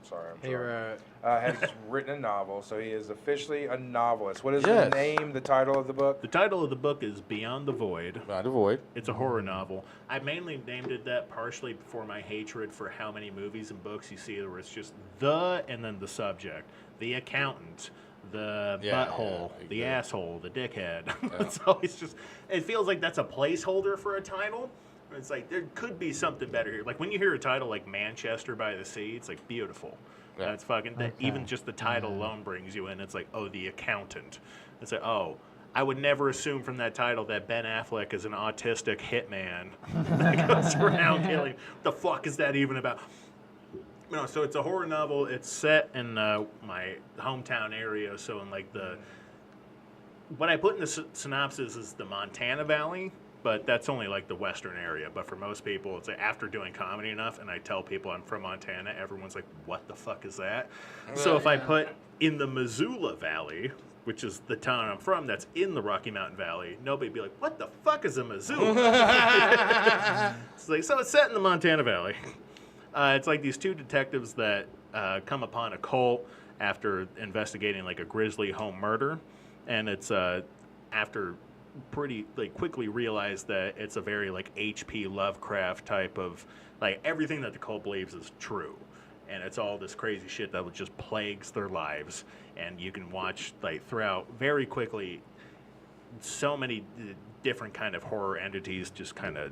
sorry, I'm sorry, has written a novel, so he is officially a novelist. What is the name, the title of the book? The title of the book is Beyond the Void. Beyond the Void. It's a horror novel. I mainly named it that partially for my hatred for how many movies and books you see where it's just the and then the subject. The accountant, the Yeah, butthole, yeah, the asshole, the dickhead. Yeah. It's always just, it feels like that's a placeholder for a title. It's like, there could be something better here. Like when you hear a title like Manchester by the Sea, it's like beautiful. Yeah. That's fucking, even just the title alone brings you in. It's like, oh, the accountant. It's like, oh, I would never assume from that title that Ben Affleck is an autistic hitman that goes around killing. What the fuck is that even about? No, so it's a horror novel. It's set in my hometown area. So in like what I put in the synopsis is the Montana Valley, but that's only like the western area. But for most people, it's like after doing comedy enough, and I tell people I'm from Montana, everyone's like, "What the fuck is that?" So if I put in the Missoula Valley, which is the town I'm from, that's in the Rocky Mountain Valley, nobody'd be like, "What the fuck is a Missoula?" It's like, so it's set in the Montana Valley. It's like these two detectives that come upon a cult after investigating like a grisly home murder, and it's after pretty like quickly realize that it's a very like H.P. Lovecraft type of like everything that the cult believes is true, and it's all this crazy shit that just plagues their lives, and you can watch like throughout very quickly so many different kind of horror entities just kind of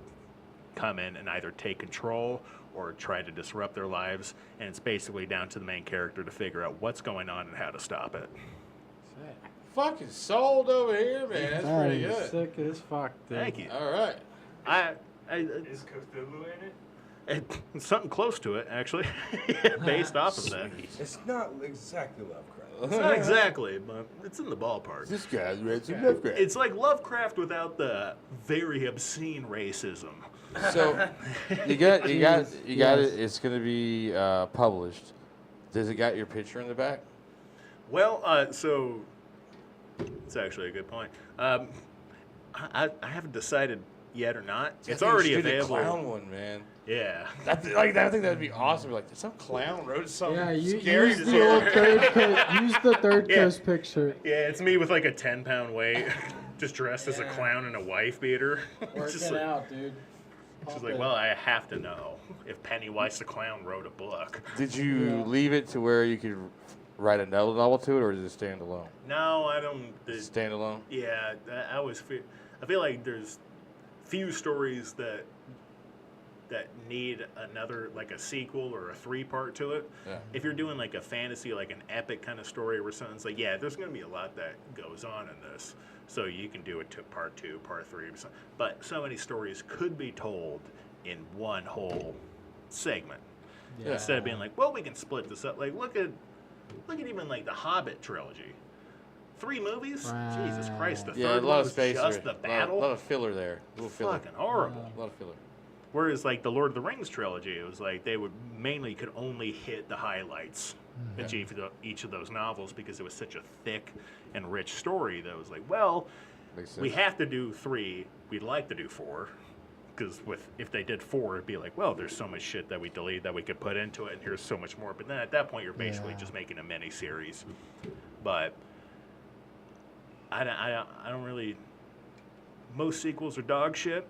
come in and either take control or try to disrupt their lives, and it's basically down to the main character to figure out what's going on and how to stop it. Fucking sold over here, man. That's pretty good. Sick as fuck, dude. Thank you. All right. Is Cthulhu in it? It's something close to it, actually, based off of that. It's not exactly Lovecraft. It's not exactly, but it's in the ballpark. This guy's read some Lovecraft. It's like Lovecraft without the very obscene racism. So you got it. It's going to be published. Does it got your picture in the back? Well, so it's actually a good point. I haven't decided yet or not. It's already available. The clown one, man. Yeah. I think that'd be awesome. Like some clown wrote something. Yeah, scary use the old use the third coast picture. Yeah, it's me with like a 10-pound weight, just dressed as a clown in a wife beater. Working out, dude. She's like, well, I have to know if Pennywise the Clown wrote a book. Did you leave it to where you could write another novel to it, or is it stand alone? No, I don't. Stand alone? Yeah, I always feel like there's few stories that need another, like a sequel or a 3-part to it. Yeah. If you're doing like a fantasy, like an epic kind of story where something's like, yeah, there's going to be a lot that goes on in this. So you can do it to part 2, part 3, or something. But so many stories could be told in one whole segment. Yeah. Instead of being like, well, we can split this up. Like, look at even like the Hobbit trilogy. 3 movies? Right. Jesus Christ, the Yeah, third a lot one of was space just there. the battle. A lot of filler there. A little filler. Fucking horrible. A lot of filler. Whereas like the Lord of the Rings trilogy, it was like they would mainly could only hit the highlights of each of those novels because it was such a thick and rich story that was like, well, we have to do 3. We'd like to do 4. Because if they did 4, it'd be like, well, there's so much shit that we deleted that we could put into it, and here's so much more. But then at that point, you're basically just making a mini series. But I don't really. Most sequels are dog shit.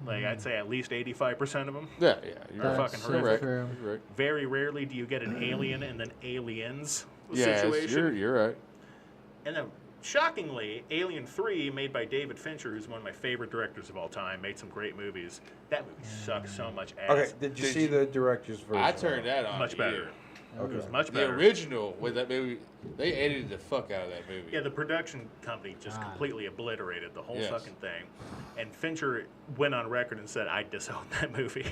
Like I'd say at least 85% of them. Yeah, are fucking horrific. True. Right. Very rarely do you get an alien and then aliens Yeah, situation. you're right. And then, shockingly, Alien 3, made by David Fincher, who's one of my favorite directors of all time, made some great movies. That movie sucks so much ass. Okay, did you see the director's version? I turned that on. Much better. here. It was much The better. original with that movie, they edited the fuck out of that movie. Yeah, the production company just completely obliterated the whole Yes. fucking thing. And Fincher went on record and said, I disown that movie.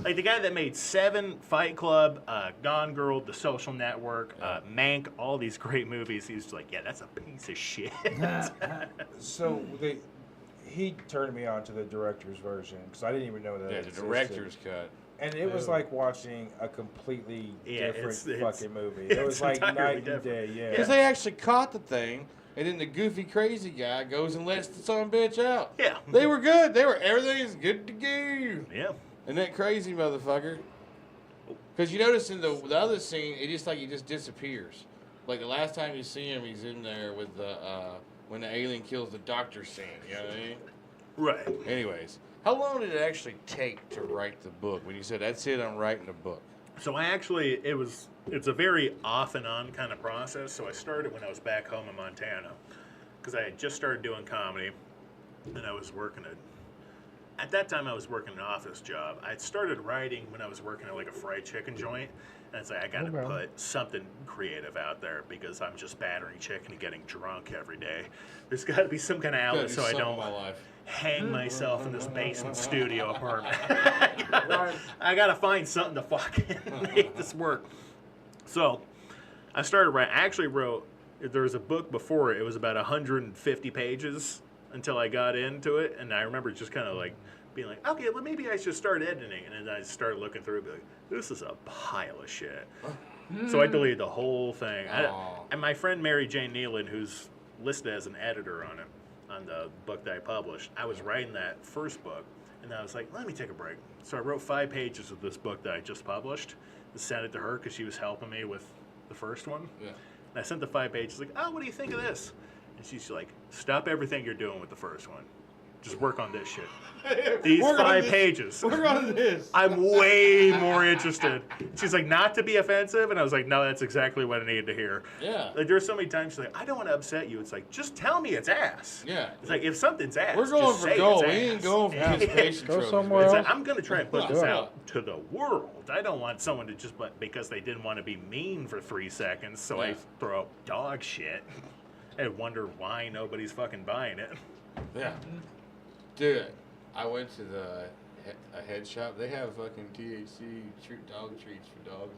like the guy that made 7, Fight Club, Gone Girl, The Social Network, Mank, all these great movies, he's like, yeah, that's a piece of shit. So he turned me on to the director's version because I didn't even know that. Yeah, it the existed. director's cut. And it was like watching a completely different it's- fucking movie. It was like entirely night and different. day. Yeah. Because they actually caught the thing, and then the goofy crazy guy goes and lets the son of a bitch out. Yeah. They were good. Everything is good to go. Yeah. And that crazy motherfucker. Because you notice in the other scene, it just like he just disappears. Like the last time you see him, he's in there with the when the alien kills the doctor scene. You know what I mean? Right. Anyways, how long did it actually take to write the book? When you said that's it, I'm writing the book. So it's a very off and on kind of process. So I started when I was back home in Montana, because I had just started doing comedy, and I was working at that time I was working an office job. I had started writing when I was working at like a fried chicken joint, and it's like I gotta put something creative out there because I'm just battering chicken and getting drunk every day. There's got to be some kind of outlet so I don't hang myself in this basement studio apartment. I gotta find something to fucking make this work. So I started writing. I actually wrote. There was a book before it. It was about 150 pages until I got into it, and I remember just kind of like being like, okay, well maybe I should start editing, and then I started looking through it, like, this is a pile of shit. So I deleted the whole thing. And my friend Mary Jane Nealon, who's listed as an editor on it, on the book that I published, I was writing that first book, and I was like, let me take a break. So I wrote 5 pages of this book that I just published and sent it to her because she was helping me with the first one. Yeah. And I sent the 5 pages, like, oh, what do you think of this? And she's like, stop everything you're doing with the first one. Just work on this shit. These 5 pages. Work on this. I'm way more interested. She's like, not to be offensive. And I was like, no, that's exactly what I needed to hear. Yeah. Like, there's so many times she's like, I don't want to upset you. It's like, just tell me it's ass. Yeah. It's like, if something's ass, we're going just for say gold. it's We ass. ain't going for participation trophies. Go somewhere It's else. like, I'm going to try and put this out to the world. I don't want someone to just, because they didn't want to be mean for 3 seconds, so I throw up dog shit and wonder why nobody's fucking buying it. Yeah. Dude, I went to a head shop. They have fucking THC dog treats for dogs.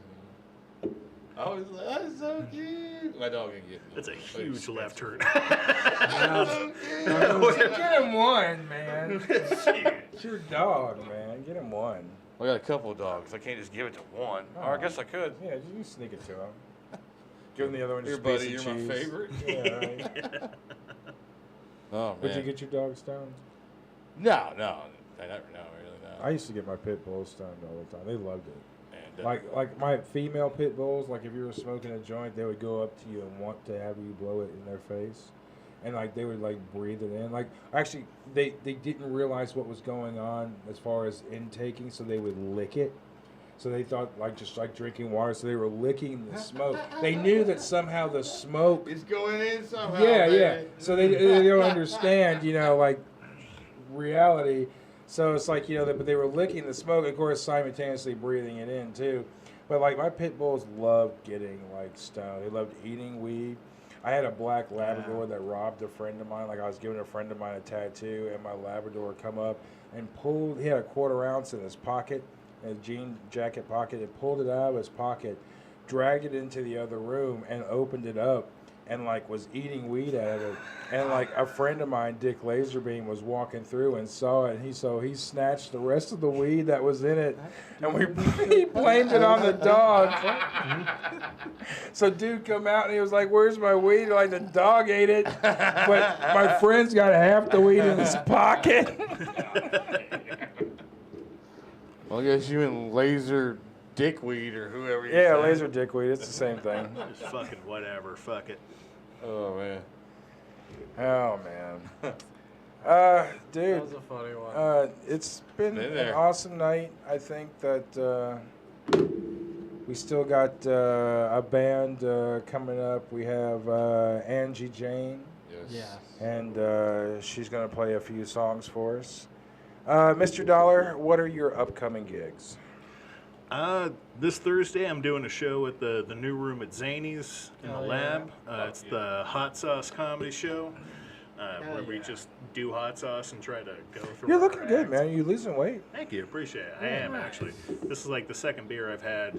I was like, that's so cute. My dog didn't get me. That's a huge left turn. Get him one, man. It's your dog, man. Get him one. I got a couple of dogs. I can't just give it to one. Or I guess I could. Yeah, you sneak it to him. Give him the other one. Here, just a piece buddy, of you're my cheese. favorite. Yeah, right. Oh, man. Would you get your dog stoned? No, I never, no, really, no. I used to get my pit bulls stoned all the time. They loved it. And, Like my female pit bulls, like if you were smoking a joint, they would go up to you and want to have you blow it in their face. And like they would like breathe it in. Like actually they didn't realize what was going on as far as intaking, so they would lick it. So they thought like just like drinking water, so they were licking the smoke. They knew that somehow the smoke it's going in somehow. Yeah, baby. yeah. So they don't understand, like reality. So it's like, but they were licking the smoke, of course, simultaneously breathing it in too. But like my pit bulls loved getting like stoned. They loved eating weed. I had a black Labrador that robbed a friend of mine. Like I was giving a friend of mine a tattoo, and my Labrador come up and pulled. He had a 1/4 ounce in his pocket, in his jean jacket pocket, and pulled it out of his pocket, dragged it into the other room, and opened it up, and like was eating weed out of it. And like a friend of mine, Dick Laserbeam, was walking through and saw it. And he snatched the rest of the weed that was in it, and he blamed it on the dog. So dude come out and he was like, "Where's my weed?" Like the dog ate it, but my friend's got half the weed in his pocket. Well, I guess you and Laser Dickweed or whoever you Yeah, say. laser dickweed. It's the same thing. Just fucking whatever. Fuck it. Oh, man. Oh man. Dude. That was a funny one. It's been an there. awesome night. I think that we still got a band coming up. We have Angie, Jayne. Yes. And she's going to play a few songs for us. Mr. Dollar, what are your upcoming gigs? This Thursday, I'm doing a show at the new room at Zany's in the lab. It's the Hot Sauce Comedy Show, where we just do hot sauce and try to go through. You're our looking good, acts. man. You're losing weight. Thank you, appreciate it. I am actually. This is like the second beer I've had.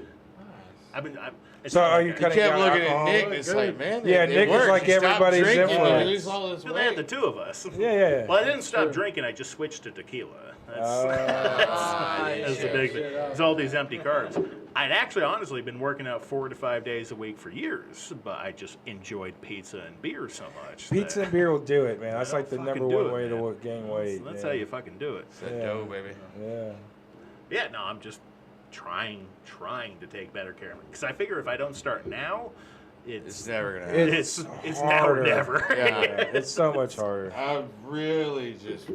It's So not are like you I- cutting down alcohol? Nick, and it's like, man, Yeah, it Nick is works. like You stop everybody's drinking, influence. you lose all this Well, they had the weight. two of us. Yeah. Well, I didn't stop drinking. I just switched to tequila. That's the big thing. It's all these empty carbs. I'd actually honestly been working out 4 to 5 days a week for years, but I just enjoyed pizza and beer so much. Pizza and beer will do it, man. That's Yeah, like the fucking number do one it, way man. to gain weight. That's yeah. how you fucking do it. That dough, baby. Yeah. Yeah, no, I'm just trying to take better care of it. Because I figure if I don't start now, It's never gonna happen. It's now or harder. never. Yeah. It's so much harder. I'm really just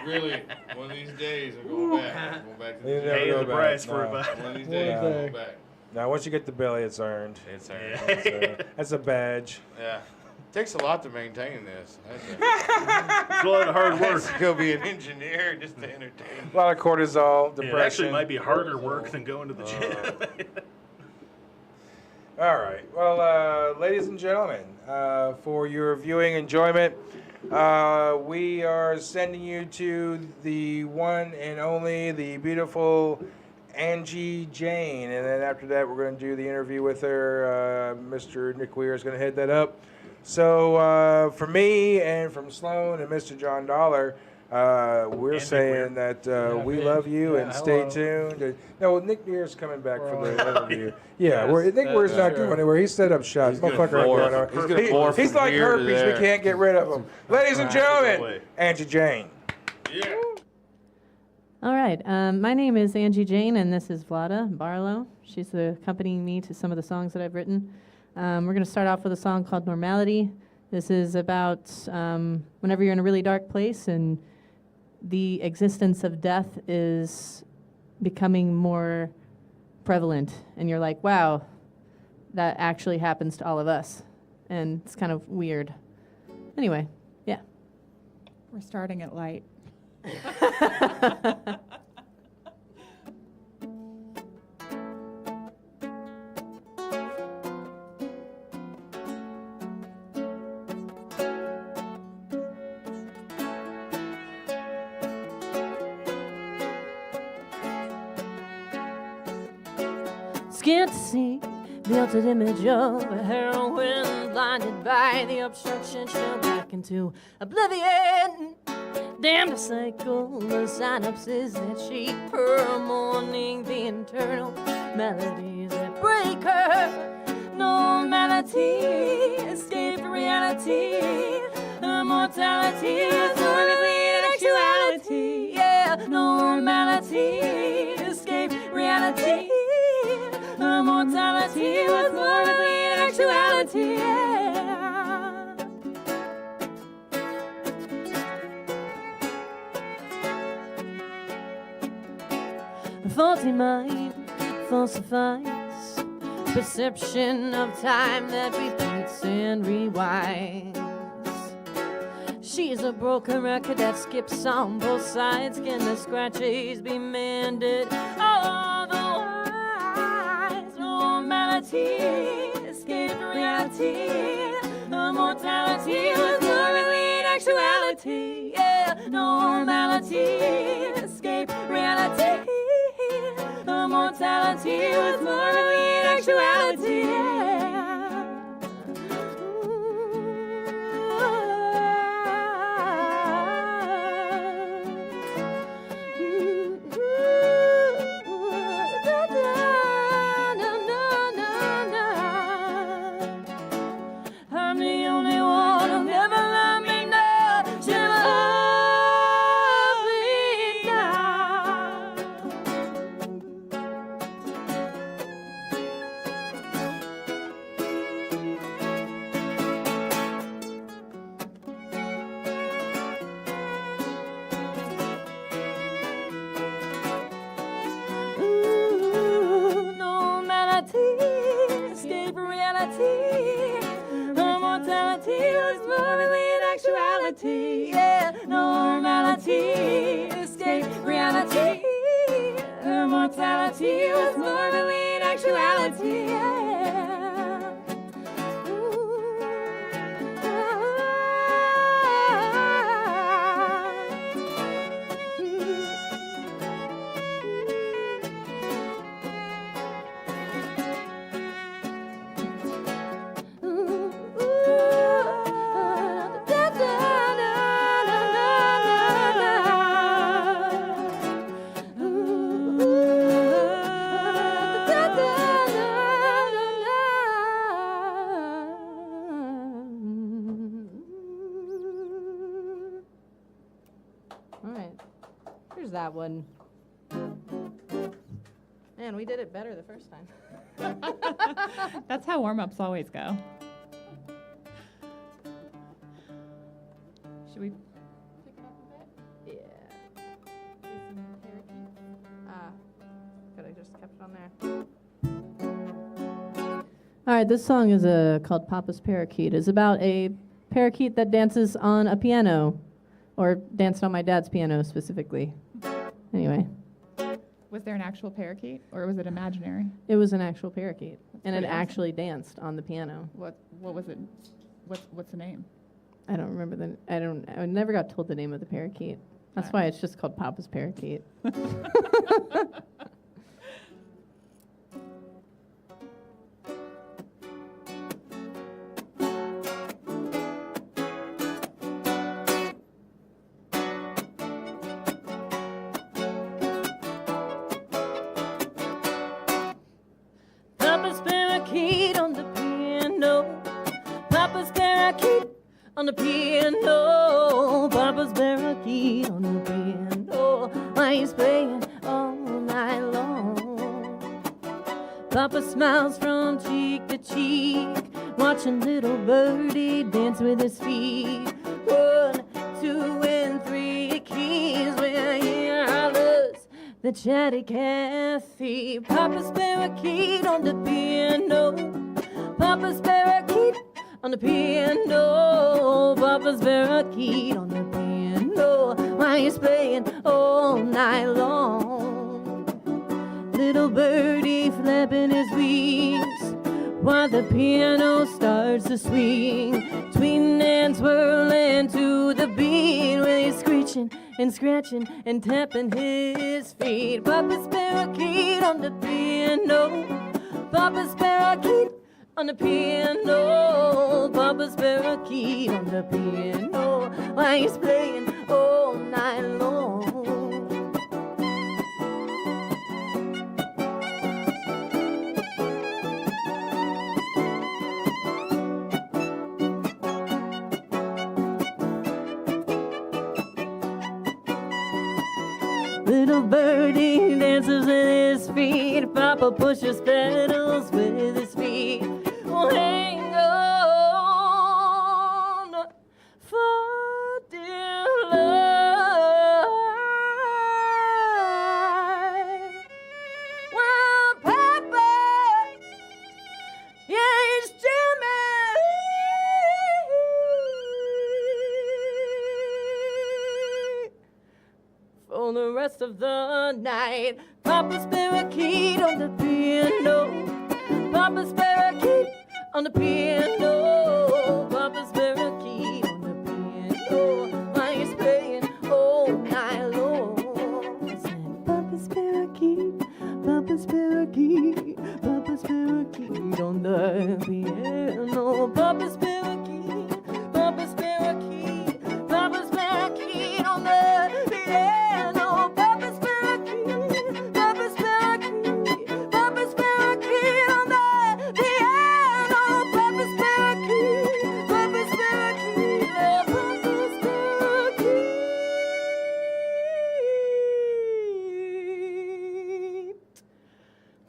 Really, one of these days I'm going back. I'm going back to You the never gym. go the back, price for no. about One of these days I'm going back. Now, once you get the belly, it's earned. It's earned. That's a badge. Yeah. Takes a lot to maintain this. It's a lot of hard work. To go be an engineer just to entertain. A lot of cortisol, Yeah, depression. it actually might be harder work than going to the gym. All right. Well, ladies and gentlemen, for your viewing enjoyment, we are sending you to the one and only, the beautiful Angie Jayne. And then after that, we're going to do the interview with her. Mr. Nick Weir is going to head that up. So for me and from Sloan and Mr. John Dollar, we're saying that we love you and stay tuned. No, Nick Weir's coming back for the interview. Yeah, Nick Weir's not going anywhere. He set up shots. Motherfucker ain't going nowhere. He's like herpes. We can't get rid of him. Ladies and gentlemen, Angie Jayne. Yeah. All right. My name is Angie Jayne, and this is Vlada Barlow. She's accompanying me to some of the songs that I've written. We're going to start off with a song called Normality. This is about whenever you're in a really dark place and the existence of death is becoming more prevalent, and you're like, wow, that actually happens to all of us. And it's kind of weird. Anyway, yeah. We're starting it light. Scared to see the altered image of a heroine, blinded by the obstruction, fell back into oblivion. Damn the cycle, the synapses that shape her mourning, the internal melodies that break her. Normality, escape reality, immortality is more than actuality. Yeah, normality, escape reality. Immortality was more than actuality, yeah. A faulty mind falsifies perception of time that repeats and rewinds. She's a broken record that skips on both sides. Can the scratches be mended? Escape reality, immortality was more than actuality. Yeah, normality, escape reality, immortality was more than actuality. Yeah. Yeah, normality, escape reality. Immortality was more than actuality. Yeah. That one. Man, we did it better the first time. That's how warm-ups always go. Should we pick it up a bit? Yeah. on there. All right, this song is called Papa's Parakeet. It's about a parakeet that dances on a piano, or danced on my dad's piano specifically. Anyway. Was there an actual parakeet, or was it imaginary? It was an actual parakeet, and it pretty awesome. actually danced on the piano. What was it? What's the name? I don't remember I never got told the name of the parakeet. That's why it's just called Papa's Parakeet. Papa's parakeet on the piano. Papa's parakeet on the piano. Papa's parakeet on the piano. While he's playing all night long. Papa smiles from cheek to cheek, watching little birdie dance with his feet. 1, 2, and 3 keys. When he hollers the chatty Cathy. Papa's parakeet on the piano. Papa's parakeet on the piano. Papa's parakeet on the piano. While he's playing all night long. Little birdie flapping his wings while the piano starts to swing. Swinging and swirling to the beat, when he's screeching and scratching and tapping his feet. Papa's parakeet on the piano. Papa's parakeet on the piano. Papa's parakeet on the piano. While he's playing all night long. Little birdie dances with his feet. Papa pushes pedals with his feet. Oh, hang on for dear life. Well, Papa, yeah, he's jamming for the rest of the night. Papa's parakeet on the piano. Papa's parakeet on the piano. Papa's parakeet on the piano. While he's playing all night long. I said, Papa's parakeet, Papa's parakeet, Papa's parakeet on the piano. Papa's parakeet, Papa's parakeet, Papa's parakeet on the piano. Papa's parakeet, Papa's parakeet, Papa's parakeet on the piano. Papa's parakeet, Papa's parakeet, Papa's parakeet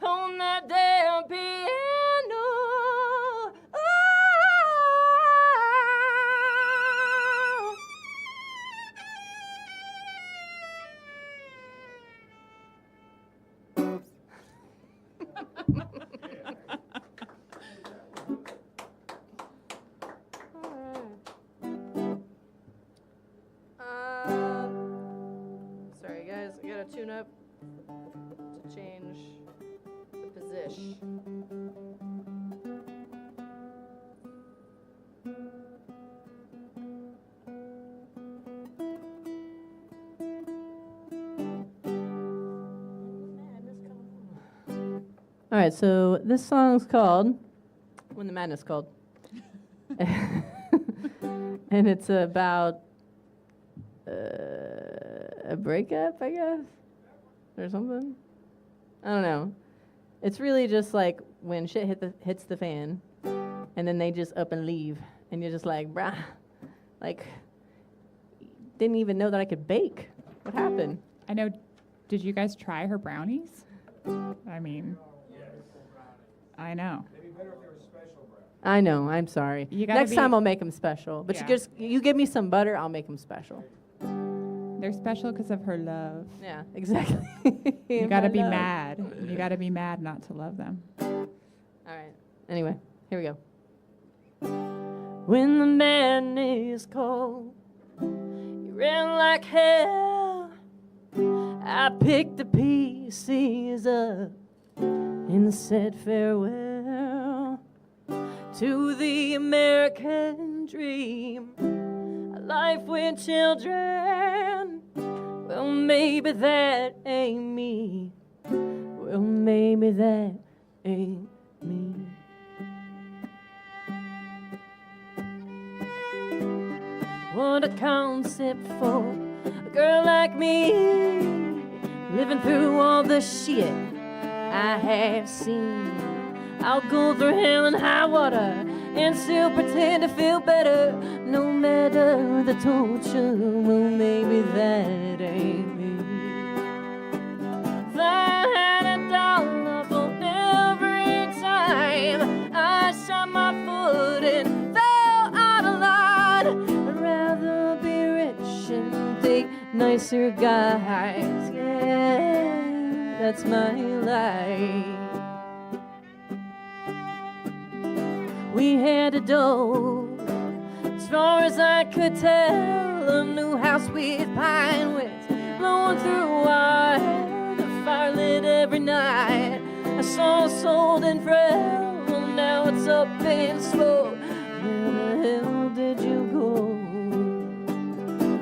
on that damn piano. Oh. Sorry guys, I gotta tune up to change the position. All right, so this song's called When the Madness Called. And it's about a breakup, I guess, or something. I don't know. It's really just like when shit hits the fan, and then they just up and leave, and you're just like, bruh, like, didn't even know that I could bake. What happened? I know. Did you guys try her brownies? I mean, I know. I know. I'm sorry. You gotta Next be- time I'll make them special. But Yeah. you give me some butter, I'll make them special. They're special because of her love. Yeah, exactly. You gotta My be love. mad. You gotta be mad not to love them. All right. Anyway, here we go. When the madness called, you ran like hell. I picked the pieces up and said farewell to the American dream, a life with children. Well, maybe that ain't me. Well, maybe that ain't me. What a concept for a girl like me, living through all the shit I have seen. I'll go through hell and high water and still pretend to feel better, no matter the torture. Well, maybe that ain't me. If I had $1 for every time I shot my foot and fell out of line, I'd rather be rich and date nicer guys. Yeah, that's my life. We had a dough, as far as I could tell, a new house with pine woods blowing through our hair, the fire lit every night. I saw it sold and frail, well, now it's up in smoke. Where the hell did you go?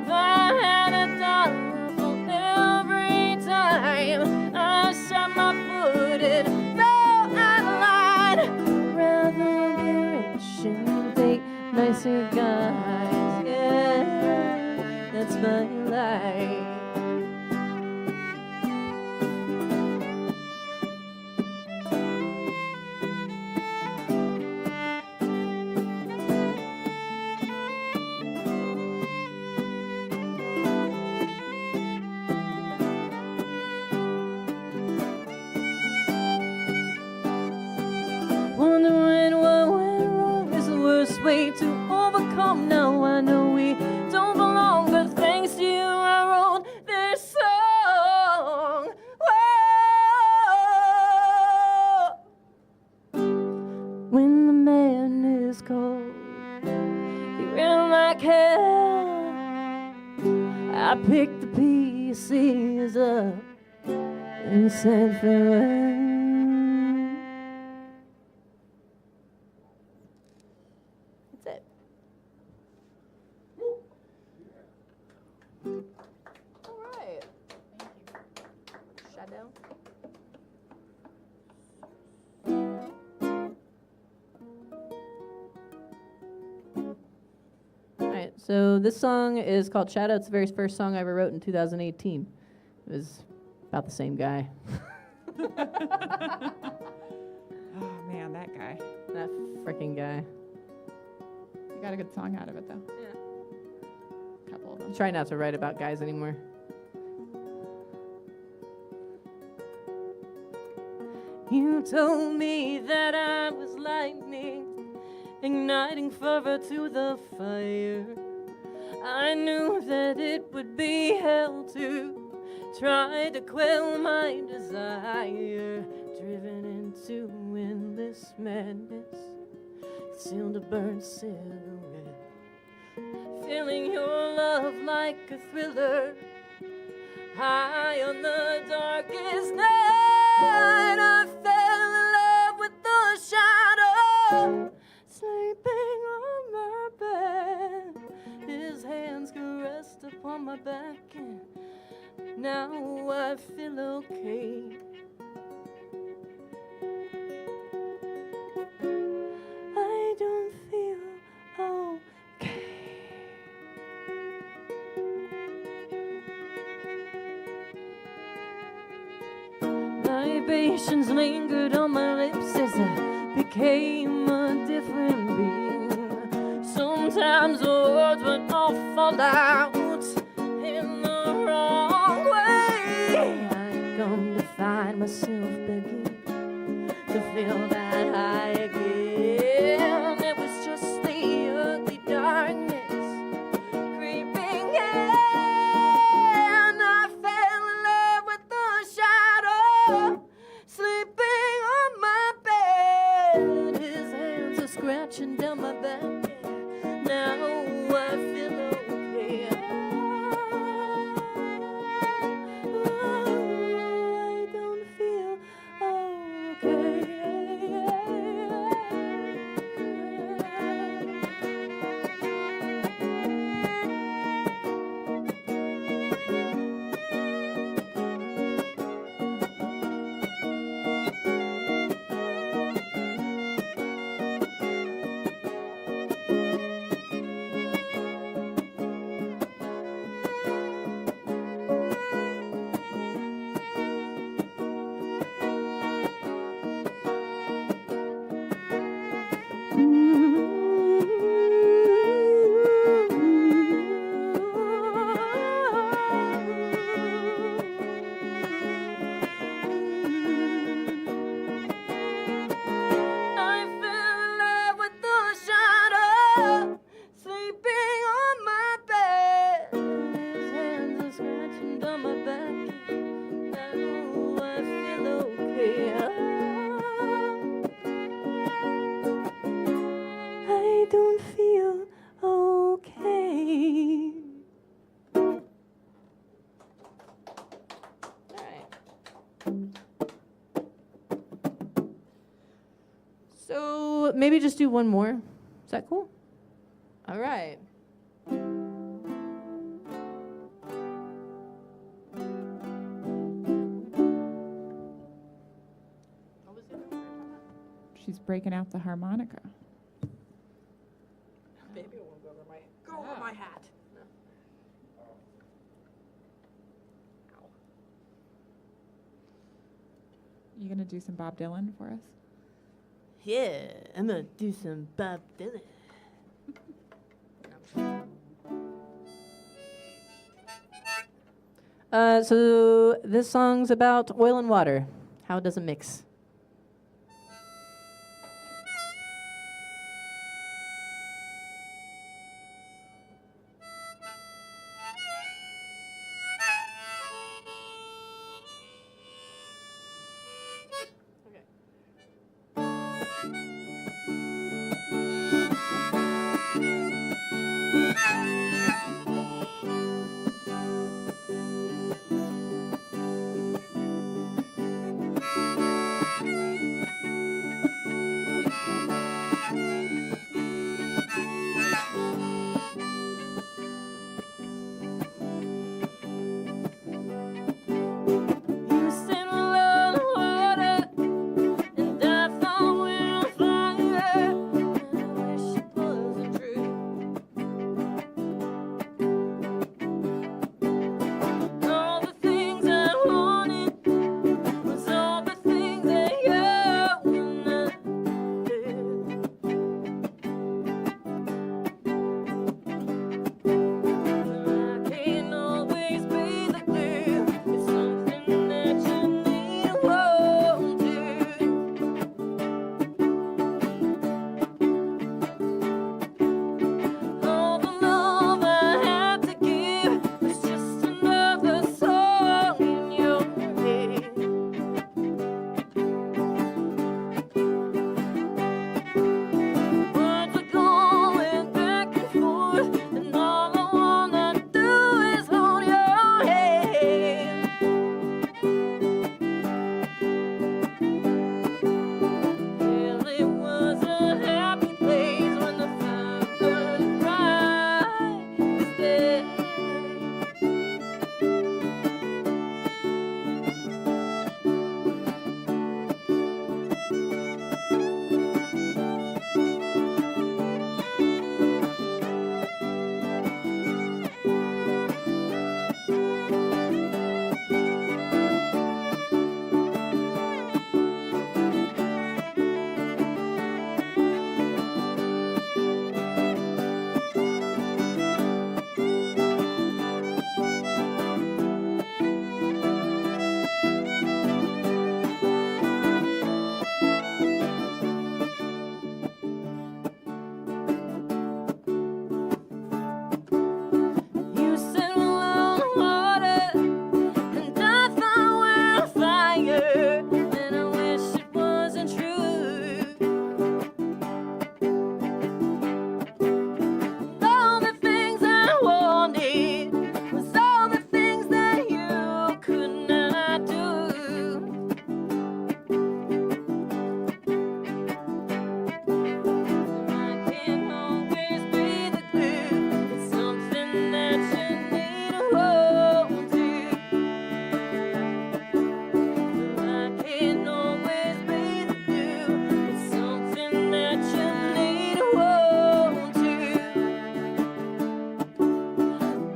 If I had $1 for every time I shot my foot and fell out of line, rather be rich and date nicer guys. Yeah, that's my life. Wondering what went wrong is the worst way to overcome. Now I know we don't belong, but thanks to you I wrote this song. Whoa. When the man is cold, he ran like hell. I picked the pieces up and said farewell. That's it. All right. Shadow. All right, so this song is called Shadow. It's the very first song I ever wrote in 2018. It was about the same guy. Oh man, that guy. That freaking guy. You got a good song out of it though. Yeah. A couple of them. Try not to write about guys anymore. You told me that I was lightning, igniting fervor to the fire. I knew that it would be hell to try to quell my desire. Driven into endless madness, sealed a burnt cigarette. Feeling your love like a thriller, high on the darkest night. I fell in love with the shadow, sleeping on my bed. His hands caressed upon my back, and now I feel okay. I don't feel okay. Libations lingered on my lips as I became a different being. Sometimes the words would all fall out in the wrong way. I come to find myself begging to feel that high again. It was just the ugly darkness creeping in. on my back. Now I feel okay. I don't feel okay. So maybe just do one more. Is that cool? All right. She's breaking out the harmonica. Maybe it won't go over my hat. You gonna do some Bob Dylan for us? Yeah, I'm gonna do some Bob Dylan. So this song's about oil and water. How does it mix? You said we're on water, and I thought we were on fire. And I wish it wasn't true. All the things I wanted was all the things that you wanted. I can't always be the glue. It's something that you need to hold to. All the love I had to give was just another song in your head. Words are going back and forth, and all I wanna do is hold your hand. Well, it was a happy place when the sun was bright there. You said we're on water, and I thought we're on fire, and I wish it wasn't true. All the things I wanted was all the things that you could not do. I can't always be the glue. It's something that you need to hold to. I can't always be the glue. It's something that you need to hold to.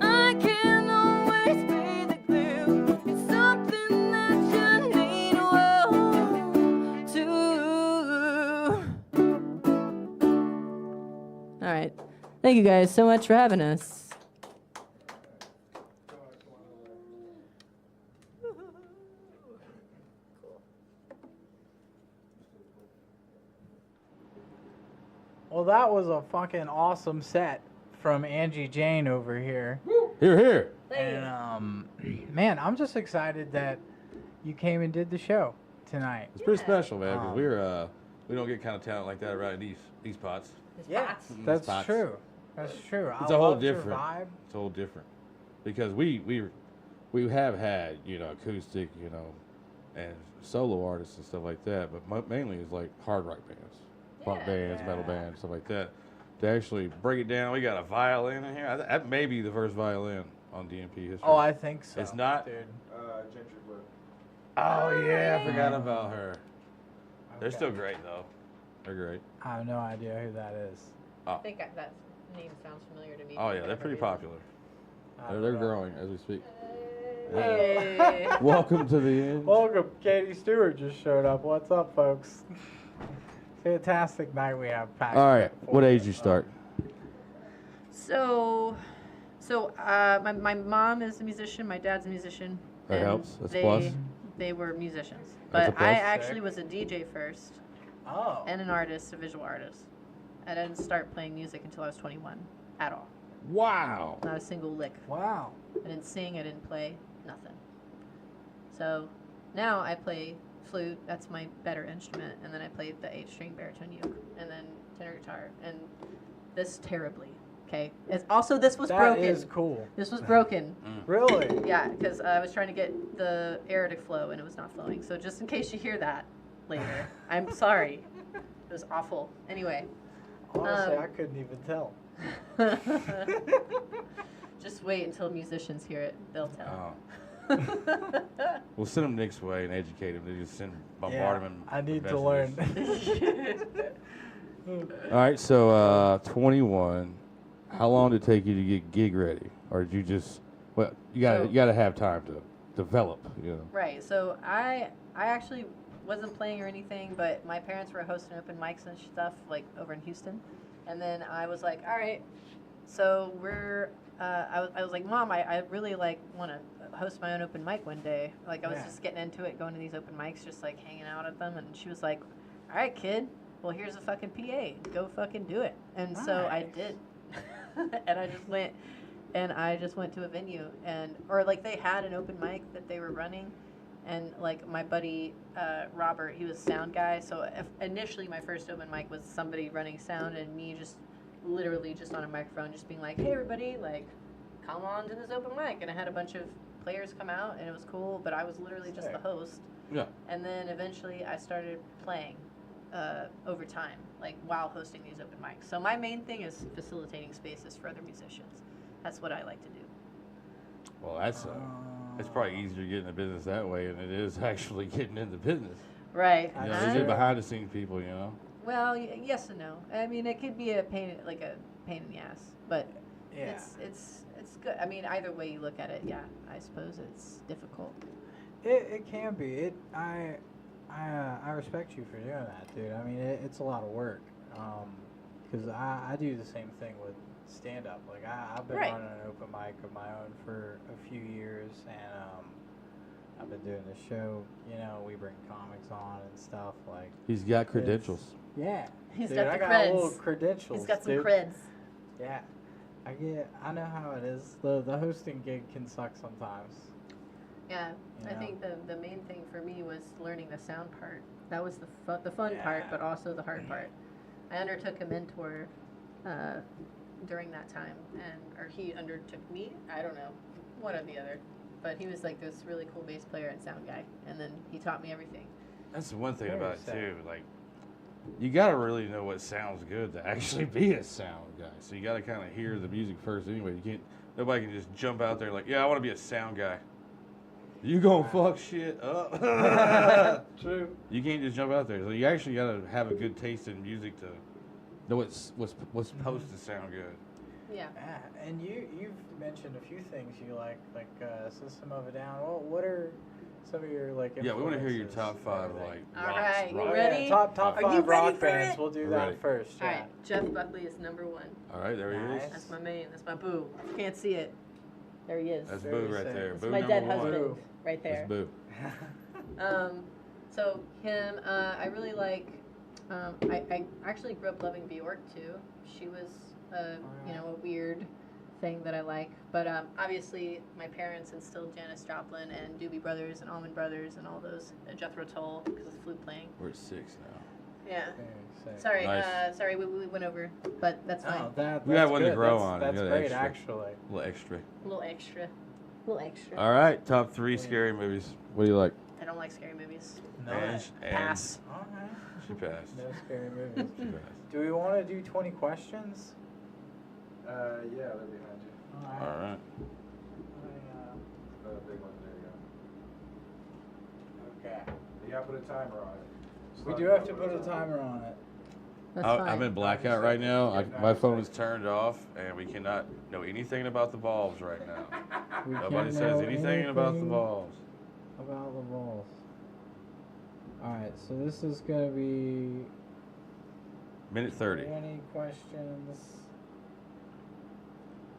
I can't always be the glue. It's something that you need to hold to. All right. Thank you guys so much for having us. Well, that was a fucking awesome set from Angie Jayne over here. Here, here. And Man, I'm just excited that you came and did the show tonight. It's pretty special, man, because we don't get kind of talent like that right in these spots. Yeah, that's true. That's true. It's I a whole loved your different. vibe. It's a whole different, because we have had acoustic and solo artists and stuff like that, but mainly it's like hard rock bands, punk bands, metal bands, stuff like that. To actually break it down, we got a violin in here. That may be the first violin on DMP history. Oh, I think so. It's not. Dude. Gentry Blue. Oh yeah, I forgot about her. They're still great though. They're great. I have no idea who that is. Oh. I think that name sounds familiar to me. Oh yeah, they're pretty popular. They're growing as we speak. Hey. Welcome to the end. Welcome, Katie Stewart just showed up. What's up, folks? Fantastic night we have packed. All right, what age you start? So my mom is a musician, my dad's a musician. That and helps. That's they, plus. They were musicians. That's a But I plus. actually was a DJ first. Oh. And an artist, a visual artist. I didn't start playing music until I was 21 at all. Wow. Not a single lick. Wow. I didn't sing, I didn't play, nothing. So now I play flute, that's my better instrument, and then I play the 8-string baritone uke, and then tenor guitar, and this terribly, okay? This was broken. That is cool. This was broken. Really? Yeah, because I was trying to get the air to flow, and it was not flowing. So just in case you hear that later, I'm sorry. It was awful. Anyway. Honestly, I couldn't even tell. Just wait until musicians hear it. They'll tell. We'll send them Nick's way and educate him. They just bombard him. I need to learn. All right, so 21. How long did it take you to get gig ready, or did you just? Well, you gotta have time to develop. Right. So I actually wasn't playing or anything, but my parents were hosting open mics and stuff like over in Houston, and then I was like, all right. So I was like, Mom, I really want to host my own open mic one day. Like I was just getting into it, going to these open mics, just like hanging out at them, and she was like, all right, kid. Well, here's a fucking PA. Go fucking do it. And so I did. And I just went to a venue, or like they had an open mic that they were running, and like my buddy Robert, he was sound guy. So initially my first open mic was somebody running sound and me just literally just on a microphone, just being like, hey everybody, like come on to this open mic. And I had a bunch of players come out, and it was cool, but I was literally just the host. Yeah. And then eventually I started playing over time, like while hosting these open mics. So my main thing is facilitating spaces for other musicians. That's what I like to do. Well, it's probably easier getting the business that way than it is actually getting in the business. Right. These are behind the scenes people, Well, yes and no. I mean, it could be a pain in the ass, but it's good. I mean, either way you look at it, yeah, I suppose it's difficult. It can be. I respect you for doing that, dude. I mean, it's a lot of work. Because I do the same thing with stand-up. Like, I've been running an open mic of my own for a few years, and I've been doing the show. We bring comics on and stuff. Like, He's got credentials. Yeah. He's dude, got the I got creds. little credentials. He's got some dude. creds. Yeah. I know how it is. The hosting gig can suck sometimes. Yeah, I think the main thing for me was learning the sound part. That was the fun part, but also the hard part. I undertook a mentor during that time, or he undertook me. I don't know, one or the other. But he was like this really cool bass player and sound guy, and then he taught me everything. That's the one thing about it too. Like, you gotta really know what sounds good to actually be a sound guy. So you gotta kind of hear the music first. Anyway, nobody can just jump out there like, yeah, I want to be a sound guy. You gonna fuck shit up. True. You can't just jump out there. So you actually gotta have a good taste in music to know what's supposed to sound good. Yeah. And you've mentioned a few things you like System of a Down. Well, what are some of your influences? Yeah, we want to hear your top 5 like. All right, you rock. ready? Yeah, top Are 5 you rock ready for bands. it? We'll do We're that ready. first. All right, Jeff Buckley is number 1. All right, there he is. That's my main. That's my boo. You can't see it. There he is. That's Boo right there. That's Boo my dead number 1. husband right there. That's Boo. So him, I really like. I actually grew up loving Bjork too. She was, a weird thing that I like. But obviously, my parents instilled Janis Joplin and Doobie Brothers and Allman Brothers and all those, Jethro Tull because of flute playing. We're at 6 now. Yeah. Sick. Sorry, Nice. sorry, we went over, but that's fine. Oh, that's We got one to good. grow That's- on. That's We got great, extra. actually. A little extra. A little extra. A little extra. All right, top 3 scary movies. What do you like? I don't like scary movies. No. Ange, Pass. All right. She passed. No scary movies. She passed. Do we want to do 20 questions? Yeah, they're behind you. All right. Big ones, there you go. Okay. You gotta put a timer on it. We do have to put a timer on it. I'm in blackout right now. My phone is turned off, and we cannot know anything about the bulbs right now. We Nobody can't says know anything about the bulbs. About the balls. Alright, so this is going to be Minute 30. 20 questions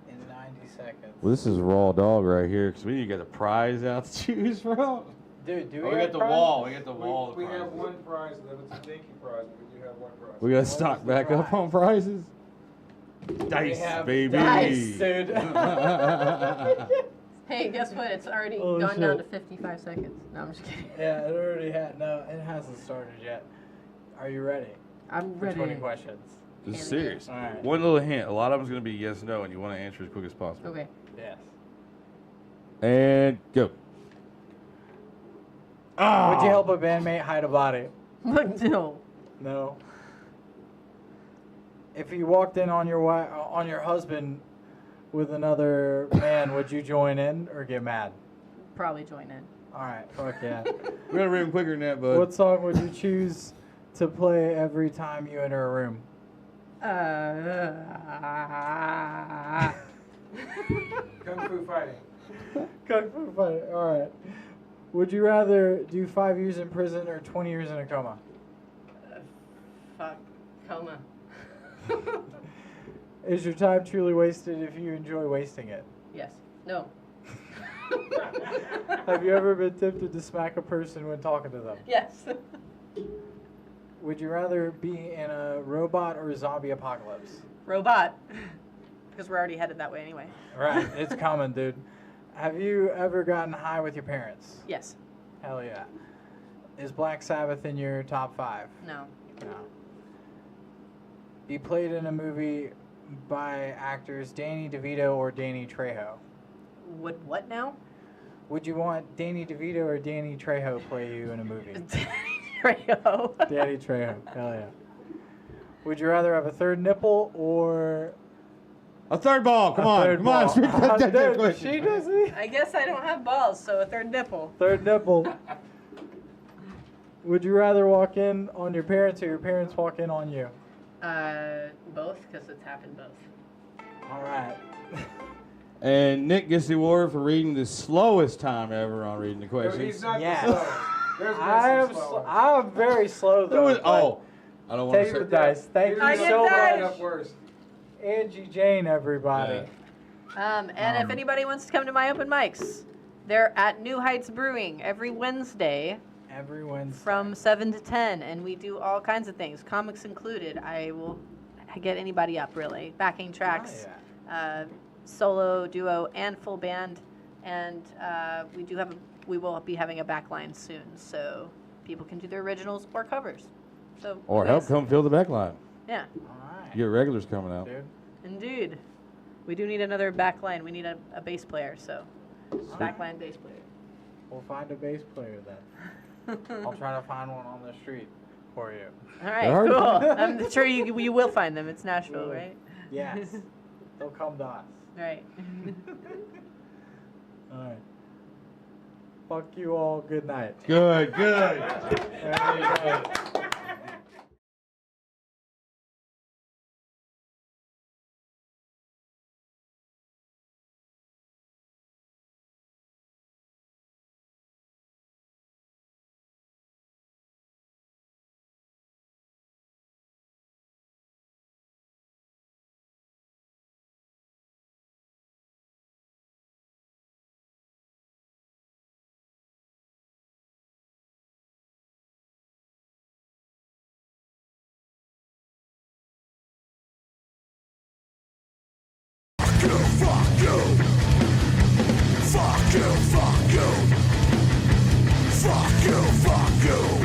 in 90 seconds. Well, this is raw dog right here, because we need to get a prize out to choose from. Dude, do Oh, we we have got the prizes? wall. We got the wall. We have one prize, and then it's a dinky prize, but we do have one prize. We got to stock back up on prizes. Dice, have baby. dice, dude. Hey, guess what? It's already Oh, gone down to shit. 55 seconds. No, I'm just kidding. Yeah, it already had. No, it hasn't started yet. Are you ready? I'm For ready. 20 questions. This is serious. All right. One little hint. A lot of them's going to be yes, no, and you want to answer as quick as possible. Okay. Yes. And go. Would you help a bandmate hide a body? No. No. If you walked in on your husband with another man, would you join in or get mad? Probably join in. All right, fuck yeah. We're going to read them quicker than that, bud. What song would you choose to play every time you enter a room? Kung Fu Fighting. Kung Fu Fighting. All right. Would you rather do 5 years in prison or 20 years in a coma? Fuck. Coma. Is your time truly wasted if you enjoy wasting it? Yes. No. Have you ever been tempted to smack a person when talking to them? Yes. Would you rather be in a robot or a zombie apocalypse? Robot. Because we're already headed that way anyway. Right, it's coming, dude. Have you ever gotten high with your parents? Yes. Hell yeah. Is Black Sabbath in your top 5? No. No. Be played in a movie by actors Danny DeVito or Danny Trejo. Would what now? Would you want Danny DeVito or Danny Trejo play you in a movie? Trejo. Danny Trejo. Hell yeah. Would you rather have a third nipple or a third ball? Come a on. third Come on. ball? Speak that Dude, quick. she doesn't. I guess I don't have balls, so a third nipple. Third nipple. Would you rather walk in on your parents or your parents walk in on you? Both, because it's happened both. All right. And Nick gets the award for reading the slowest time ever on reading the questions. He's not Yes. the slowest. There's been I am some slow ones. I'm very slow though. I don't want Take to the say. dice. Thank I you get so dice. much. Up worse. Angie Jayne, everybody. And if anybody wants to come to my open mics, they're at New Heights Brewing every Wednesday. Every Wednesday. From 7 to 10, and we do all kinds of things, comics included. I will get anybody up, really. Backing tracks, solo, duo, and full band. And we will be having a backline soon, so people can do their originals or covers. So Or help come fill the back line. Yeah. You get regulars coming out. Indeed. We do need another backline. We need a bass player, so backline bass player. We'll find a bass player then. I'll try to find one on the street for you. All right, cool. I'm sure you will find them. It's Nashville, right? Yes. They'll come to us. Right. All right. Fuck you all. Good night. Good, good. There you go. you, fuck you. Fuck you, fuck you. Fuck you, fuck you.